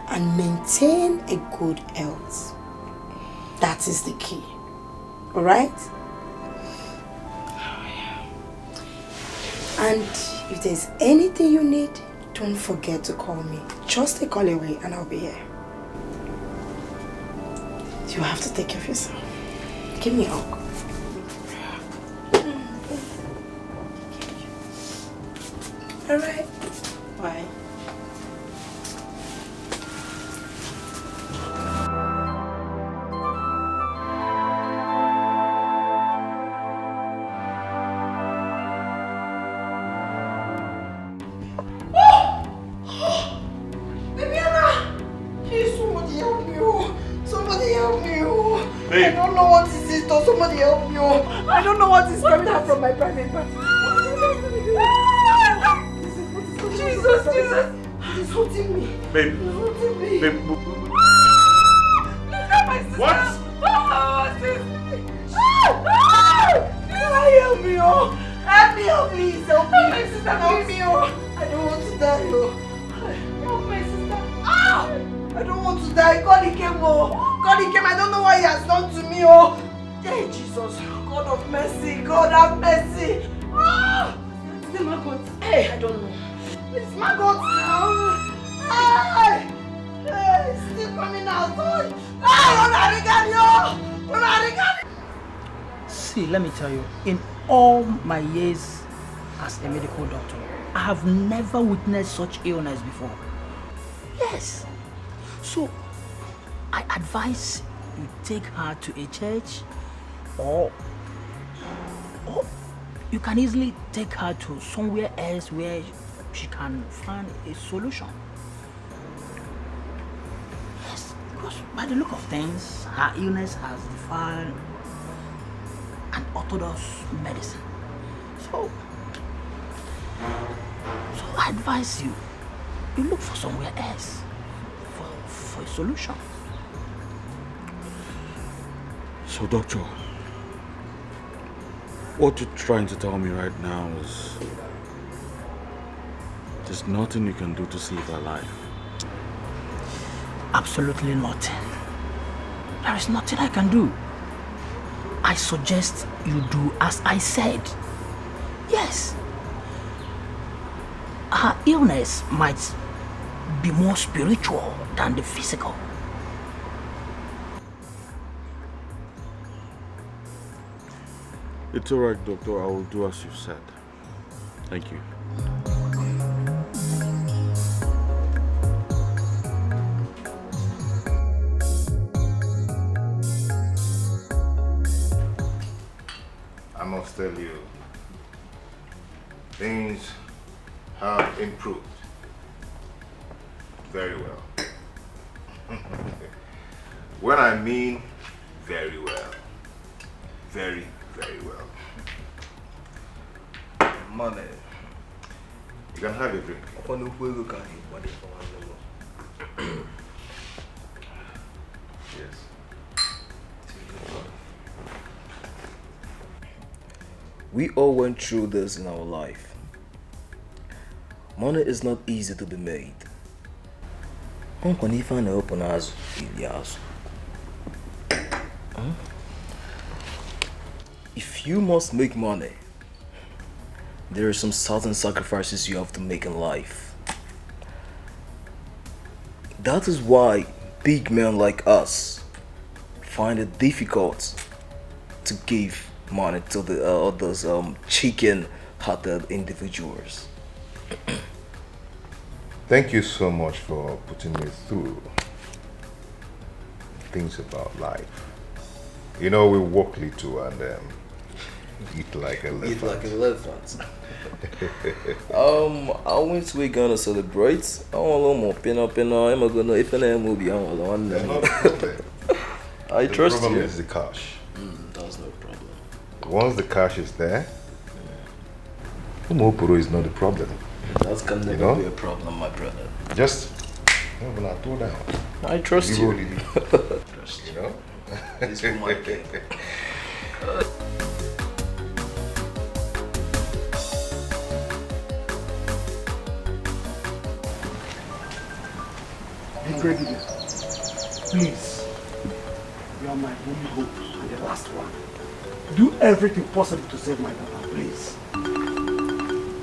S1: and maintain a good health. That is the key. Alright? And if there's anything you need, don't forget to call me. Just a call away and I'll be here. You have to take care of yourself. Give me a hug. Alright. Bye. Somebody help me. I don't know what is coming out from my private party. Jesus. It's hurting me.
S11: Babe.
S1: It's hurting me.
S11: Babe.
S1: Look at my sister.
S11: What?
S1: Help me, help me, please help me. My sister, help me, I don't want to die, Help my sister. I don't want to die. God, he came, I don't know what he has done to me, Hey, Jesus, God of mercy, God have mercy. Is it Margot? Hey, I don't know. It's Margot. Hey, it's still coming out.
S12: See, let me tell you, in all my years as a medical doctor, I have never witnessed such illness before. Yes. So, I advise you take her to a church, or you can easily take her to somewhere else where she can find a solution. Yes, because by the look of things, her illness has defied an orthodox medicine. So I advise you look for somewhere else for a solution.
S11: So, doctor, what you're trying to tell me right now is there's nothing you can do to save her life.
S12: Absolutely nothing. There is nothing I can do. I suggest you do as I said. Yes. Her illness might be more spiritual than the physical.
S11: It's alright, doctor. I will do as you said. Thank you.
S10: I must tell you, things have improved very well. When I mean very well, very well.
S9: Money.
S3: You can have a drink. Yes.
S13: We all went through this in our life. Money is not easy to be made. If you must make money, there are some certain sacrifices you have to make in life. That is why big men like us find it difficult to give money to the others chicken-hearted individuals.
S3: Thank you so much for putting me through things about life. You know, we walk little and eat like elephants.
S13: Eat like elephants. I went to gonna celebrate. I want I trust
S3: the problem
S13: you.
S3: is the cash.
S13: That's no problem.
S3: Once the cash is there, Umopuro is not the problem.
S13: That can never be a problem, my brother.
S3: Just throw down.
S13: I trust you.
S3: Trust you know?
S13: This is my king.
S21: Incredible. Please, you are my only hope and the last one. Do everything possible to save my daughter, please.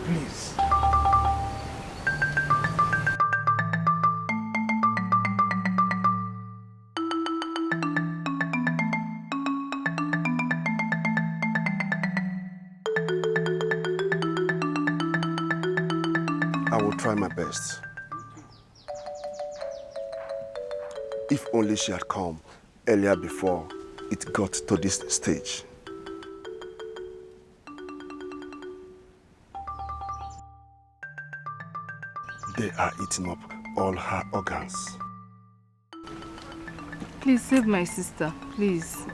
S21: Please.
S10: I will try my best. If only she had come earlier before it got to this stage. They are eating up all her organs.
S18: Please save my sister, please.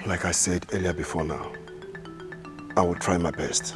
S10: Like I said earlier before now, I will try my best.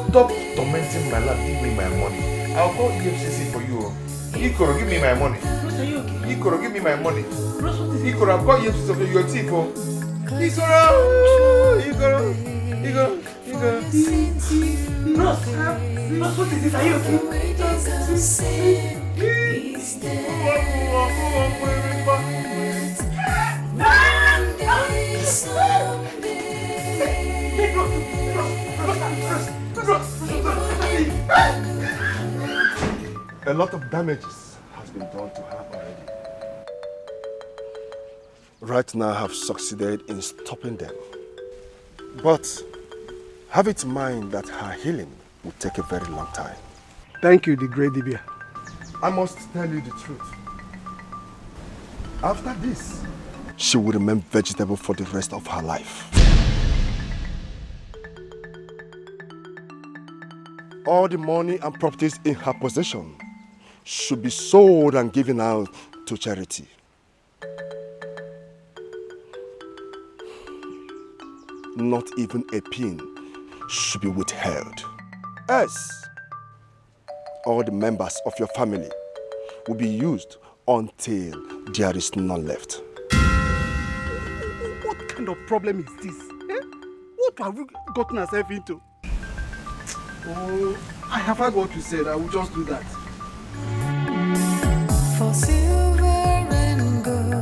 S3: Stop tormenting my life. Give me my money. I'll call EFCC for you. Ikoro, give me my money. Ikoro, give me my money. Ikoro, I'll call EFCC for you. You're a thief. Ikoro,
S21: Ross, what is this? Are you
S10: A lot of damages has been done to her already. Right now I have succeeded in stopping them. But have it in mind that her healing will take a very long time.
S21: Thank you, the great Dibia.
S10: I must tell you the truth. After this, she will remain vegetable for the rest of her life. All the money and properties in her possession should be sold and given out to charity. Not even a pin should be withheld. Else, all the members of your family will be used until there is none left.
S21: What kind of problem is this? Eh? What have we gotten ourselves into? Oh, I have heard what you said. I will just do that.
S7: For silver and gold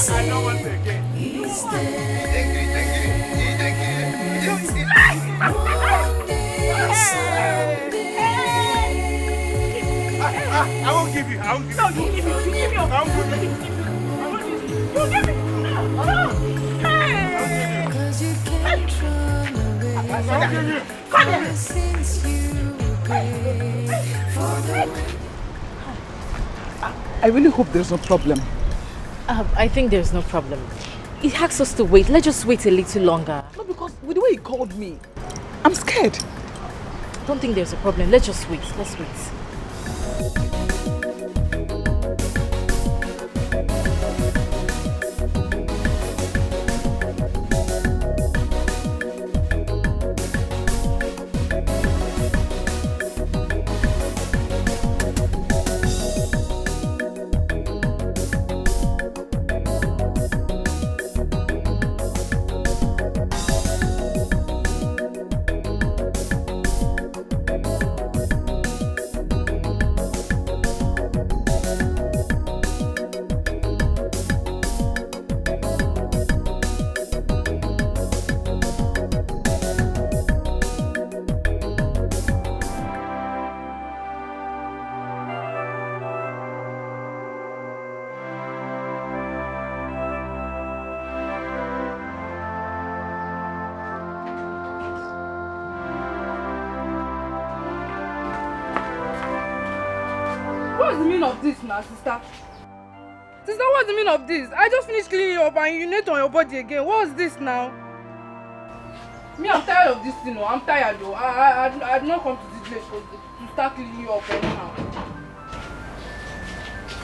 S6: I don't want to again. I won't give you. I won't give you. No, you give me. You give me. I won't give you. You give me.
S7: Cause you can't run away.
S6: Come here.
S7: Since you pay for the
S12: I really hope there's no problem.
S19: I think there's no problem. He asks us to wait. Let's just wait a little longer.
S12: No, because with the way he called me, I'm scared.
S19: I don't think there's a problem. Let's just wait. Let's wait.
S16: What's the meaning of this now, sister? Sister, what's the meaning of this? I just finished cleaning you up and you urinate on your body again. What's this now? Me, I'm tired of this thing. I'm tired though. I did not come to this place to start cleaning you up anyhow.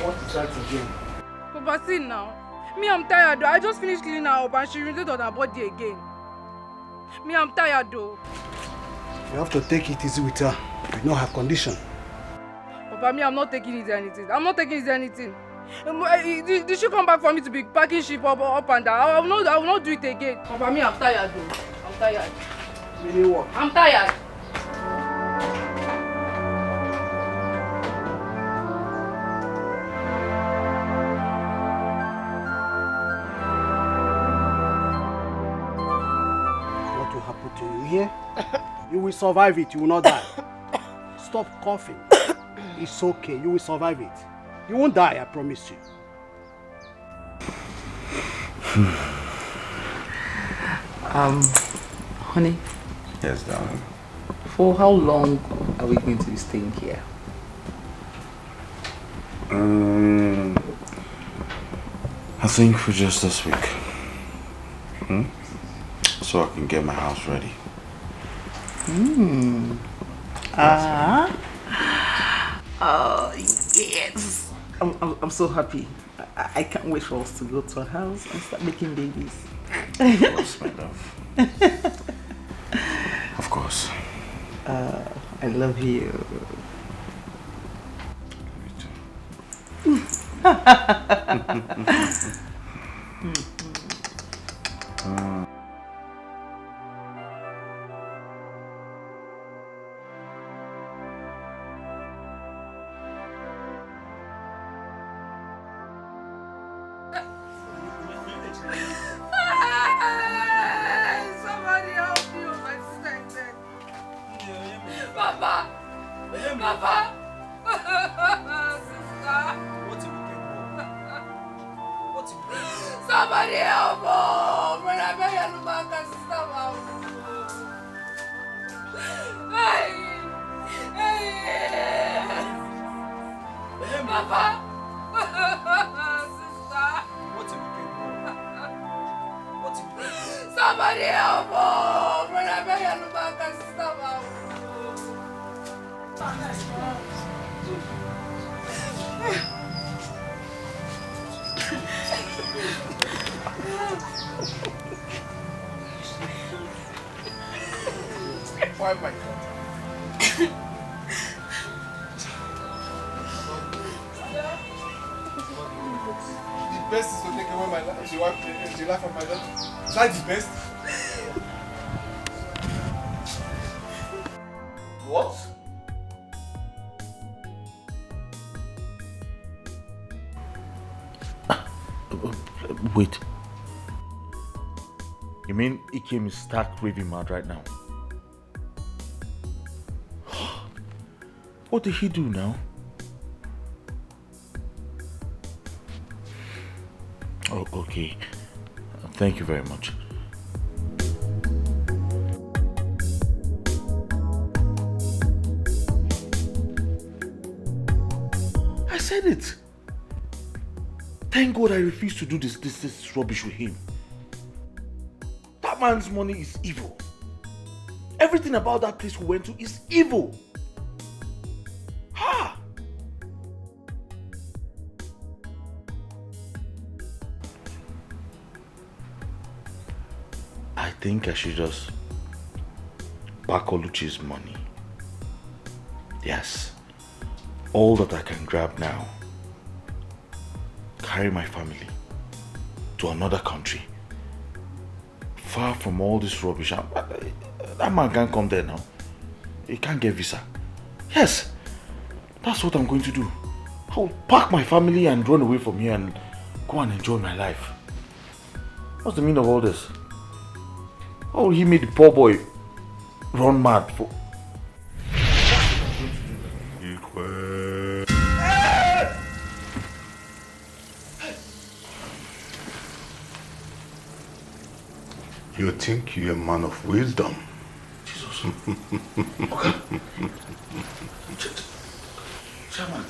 S21: What is that again?
S16: Papa, see now. Me, I'm tired though. I just finished cleaning her up and she urinated on her body again. Me, I'm tired though.
S21: You have to take it easy with her. You know her condition.
S16: Papa, me, I'm not taking it anything. I'm not taking it anything. Did she come back for me to be packing shit up and down? I will not do it again. Papa, me, I'm tired though. I'm tired.
S21: Meaning what?
S16: I'm tired.
S21: What will happen to you here? You will survive it. You will not die. Stop coughing. It's okay. You will survive it. You won't die, I promise you.
S20: Honey.
S9: Yes, darling.
S20: For how long are we going to be staying here?
S11: I think for just this week. So I can get my house ready.
S20: Oh, yes. I'm so happy. I can't wait for us to go to our house and start making babies.
S11: Of course, my love. Of course.
S20: I love you.
S16: Somebody help me, my sister is dead. Papa! Papa! Sister! Somebody help me! When I beg you to back and sister, hey! Papa! Sister! Somebody help me! When I beg you to back and sister,
S2: Why my God? The best is to take away my life. The life of my daughter. Is that the best? What?
S11: Wait. You mean Ikem is stark raving mad right now? What did he do now? Oh, okay. Thank you very much. I said it. Thank God I refused to do this rubbish with him. That man's money is evil. Everything about that place we went to is evil. Ha! I think I should just back Oluchi's money. Yes. All that I can grab now. Carry my family to another country. Far from all this rubbish. That man can't come there now. He can't get visa. Yes. That's what I'm going to do. I'll pack my family and run away from here and go and enjoy my life. What's the meaning of all this? Oh, he made the poor boy run mad for...
S2: You think you're a man of wisdom?
S11: Jesus. Okay. Chairman,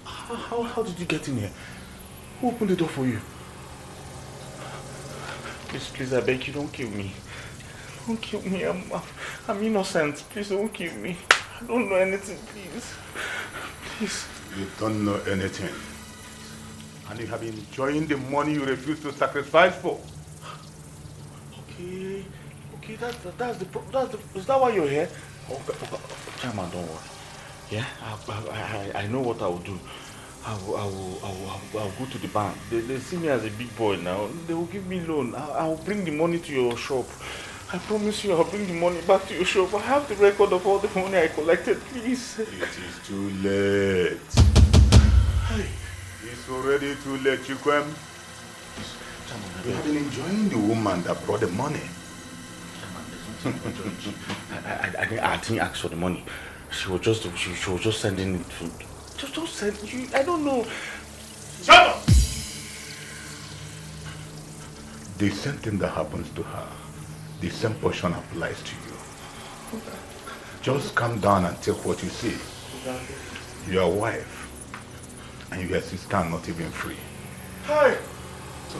S11: how did you get in here? Who opened the door for you? Please, I beg you, don't kill me. Don't kill me. I'm innocent. Please don't kill me. I don't know anything, please. Please.
S2: You don't know anything. And you have been enjoying the money you refuse to sacrifice for.
S11: Okay, that's the is that why you're here? Okay, Chairman, don't worry. Yeah, I know what I will do. I'll go to the bank. They see me as a big boy now. They will give me loan. I'll bring the money to your shop. I promise you, I'll bring the money back to your shop. I have the record of all the money I collected, please.
S2: It is too late. It's already too late, Chikwem. You have been enjoying the woman that brought the money.
S11: I didn't ask for the money. She was just sending it to... Just send you. I don't know.
S2: Shut up! The same thing that happens to her, the same portion applies to you. Just calm down and take what you see. Your wife and your sister are not even free.
S11: Hi.
S2: So,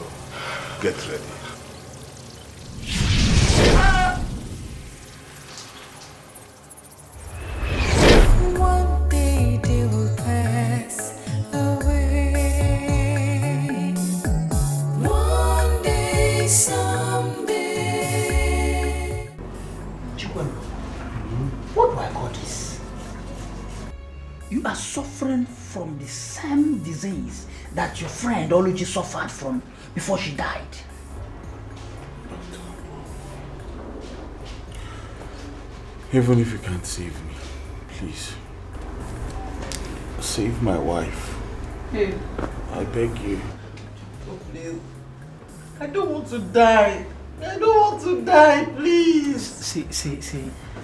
S2: get ready.
S7: One day they will pass away. One day, someday.
S12: Chikwem, what do I call this? You are suffering from the same disease that your friend Oluchi suffered from before she died.
S11: Even if you can't save me, please, save my wife.
S12: Hey.
S11: I beg you.
S12: Oh, please. I don't want to die. I don't want to die, please. See,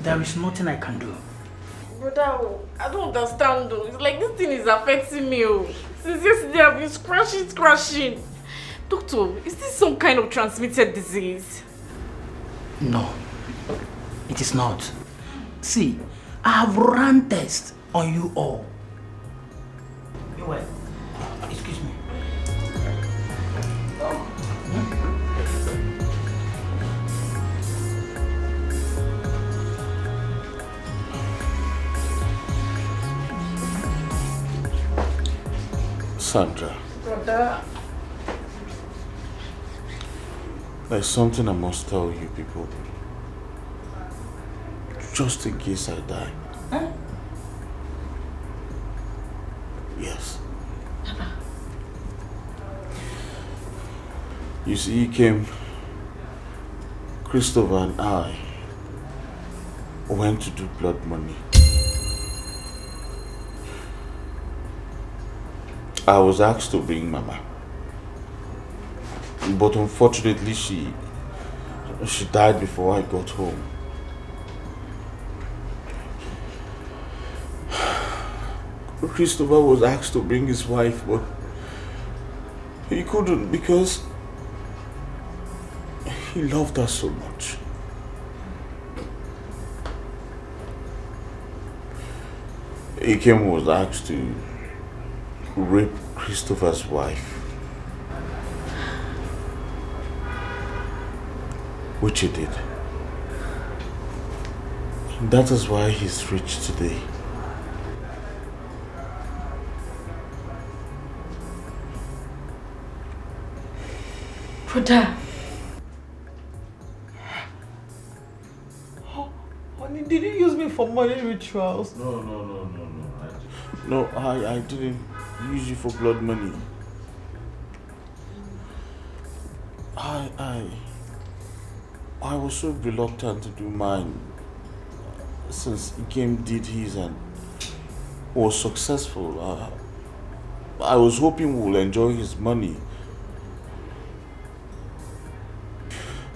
S12: there is nothing I can do.
S16: Brother, I don't understand though. It's like this thing is affecting me. Since yesterday I've been scratching. Doctor, is this some kind of transmitted disease?
S12: No, it is not. See, I have run tests on you all. You wait. Excuse me.
S11: Sandra,
S16: Brother.
S11: there's something I must tell you people. Just in case I die.
S12: Huh?
S11: Yes. You see, he came, Christopher and I went to do blood money. I was asked to bring Mama. But unfortunately, she died before I got home. Christopher was asked to bring his wife, but he couldn't because he loved her so much. Ikem was asked to rape Christopher's wife, which he did. And that is why he's rich today.
S5: Brother.
S11: Honey, did you use me for money rituals? No, I didn't use you for blood money. I was so reluctant to do mine since Ikem did his and was successful. I was hoping we'll enjoy his money.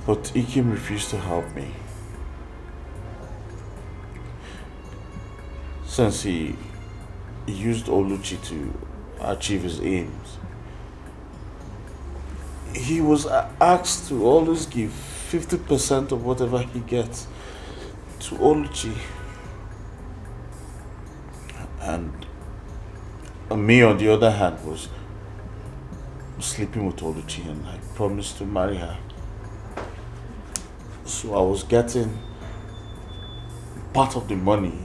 S11: But Ikem refused to help me. Since he used Oluchi to achieve his aims, he was asked to always give 50% of whatever he gets to Oluchi. And me, on the other hand, was sleeping with Oluchi, and I promised to marry her. So I was getting part of the money,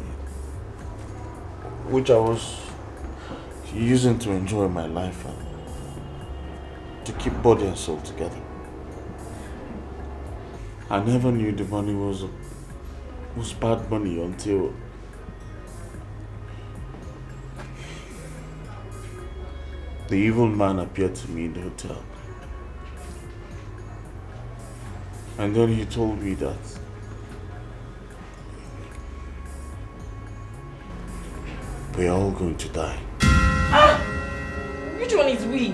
S11: which I was using to enjoy my life and to keep body and soul together. I never knew the money was bad money until the evil man appeared to me in the hotel. And then he told me that we're all going to die.
S5: Ah! Which one is we?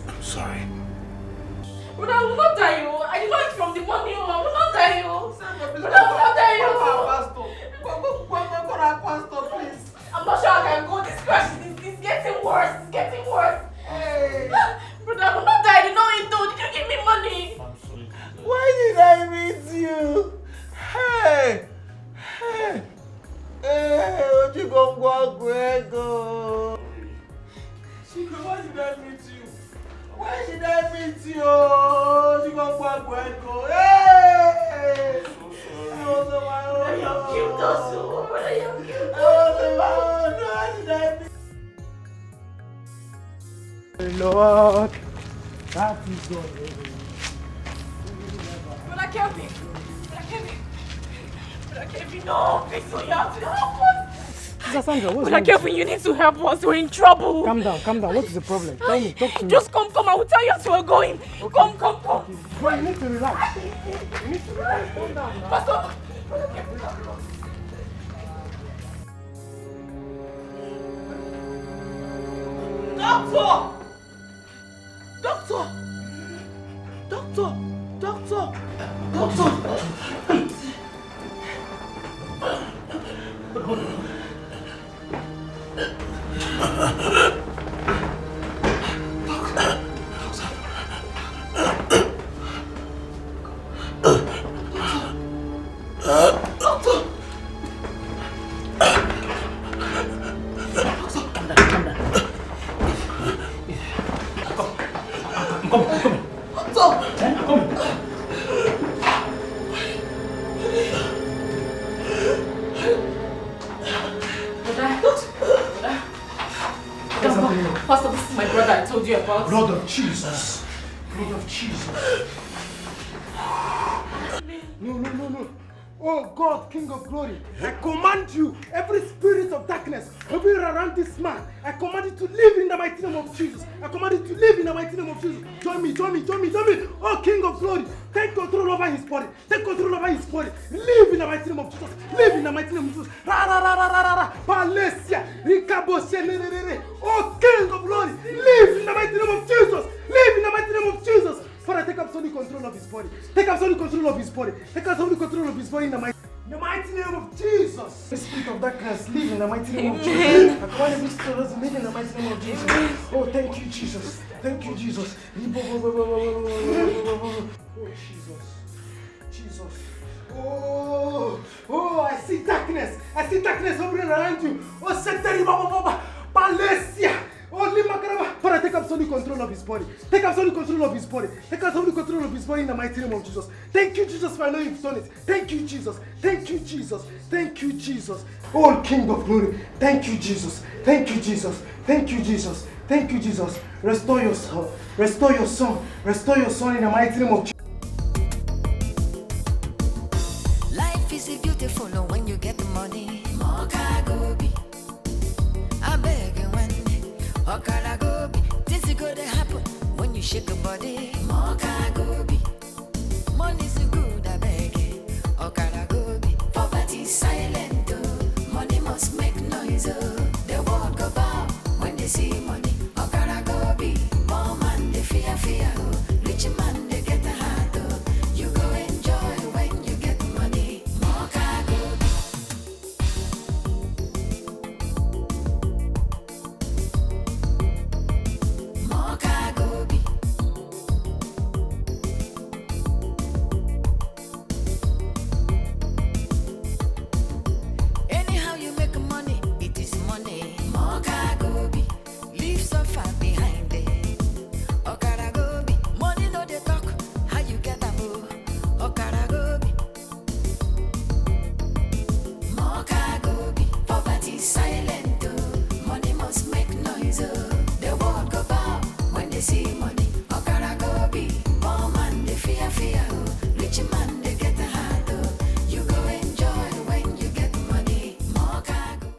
S11: I'm sorry.
S5: But I will not die, yo. I did not eat from the money, yo. I will not die, yo. But I will not die, yo. Pastor, please. I'm not sure I can go. This crash is getting worse. It's getting worse. Hey. But I will not die. I did not eat, though. Did you give me money?
S11: I'm sorry. Why did I meet you? Hey! What you gonna go, Grego? Secret, why did I meet you? Why did I meet you? You gonna go, Grego? Hey! So sorry. I was on my own. You're cute, also. You're cute. I was on my own. Why did I meet you?
S21: Lord, that is God.
S5: Brother Kelvin. No, please, you have to help us.
S21: Sister Sandra, what's
S5: Brother Kelvin, you need to help us. We're in trouble.
S21: Calm down. What is the problem? Tell me, talk to me.
S5: Just come. I will tell you as we're going.
S21: Okay.
S5: Come.
S21: Bro, you need to relax. Calm down.
S5: Pastor. Doctor. Pastor, this is my brother I told you about.
S21: Blood of Jesus. No. Oh God, King of Glory, I command you, every spirit of darkness hovering around this man, I command you to live in the mighty name of Jesus. Join me. Oh King of Glory, take control over his body. Live in the mighty name of Jesus. Palesia, Rikaboshe, oh Oh, King of glory, live in the mighty name of Jesus. Live in the mighty name of Jesus. Father, take absolute control of his body. Take absolute control of his body. Take absolute control of his body in the mighty name of Jesus. The spirit of darkness, live in the mighty name of Jesus. I command every spirit of live in the mighty name of Jesus. Oh, thank you, Jesus. Thank you, Jesus. Oh, Jesus. Jesus. Oh, I see darkness. I see darkness hovering around you. Oh, Seteri Baba, Palesia. Oh, Limakaraba. Father, take absolute control of his body. Take absolute control of his body. Take absolute control of his body in the mighty name of Jesus. Thank you, Jesus, for I know you've done it. Thank you, Jesus. Thank you, Jesus. Thank you, Jesus. Oh, King of glory. Thank you, Jesus. Thank you, Jesus. Thank you, Jesus. Thank you, Jesus. Restore your son. Restore your son. Restore your son in the mighty name of Jesus.
S7: Life is beautiful when you get the money. Mokagobi. I beg you when Okaragobi. This is gonna happen when you shake your body. Mokagobi. Money's good, I beg you. Okaragobi. Poverty silent.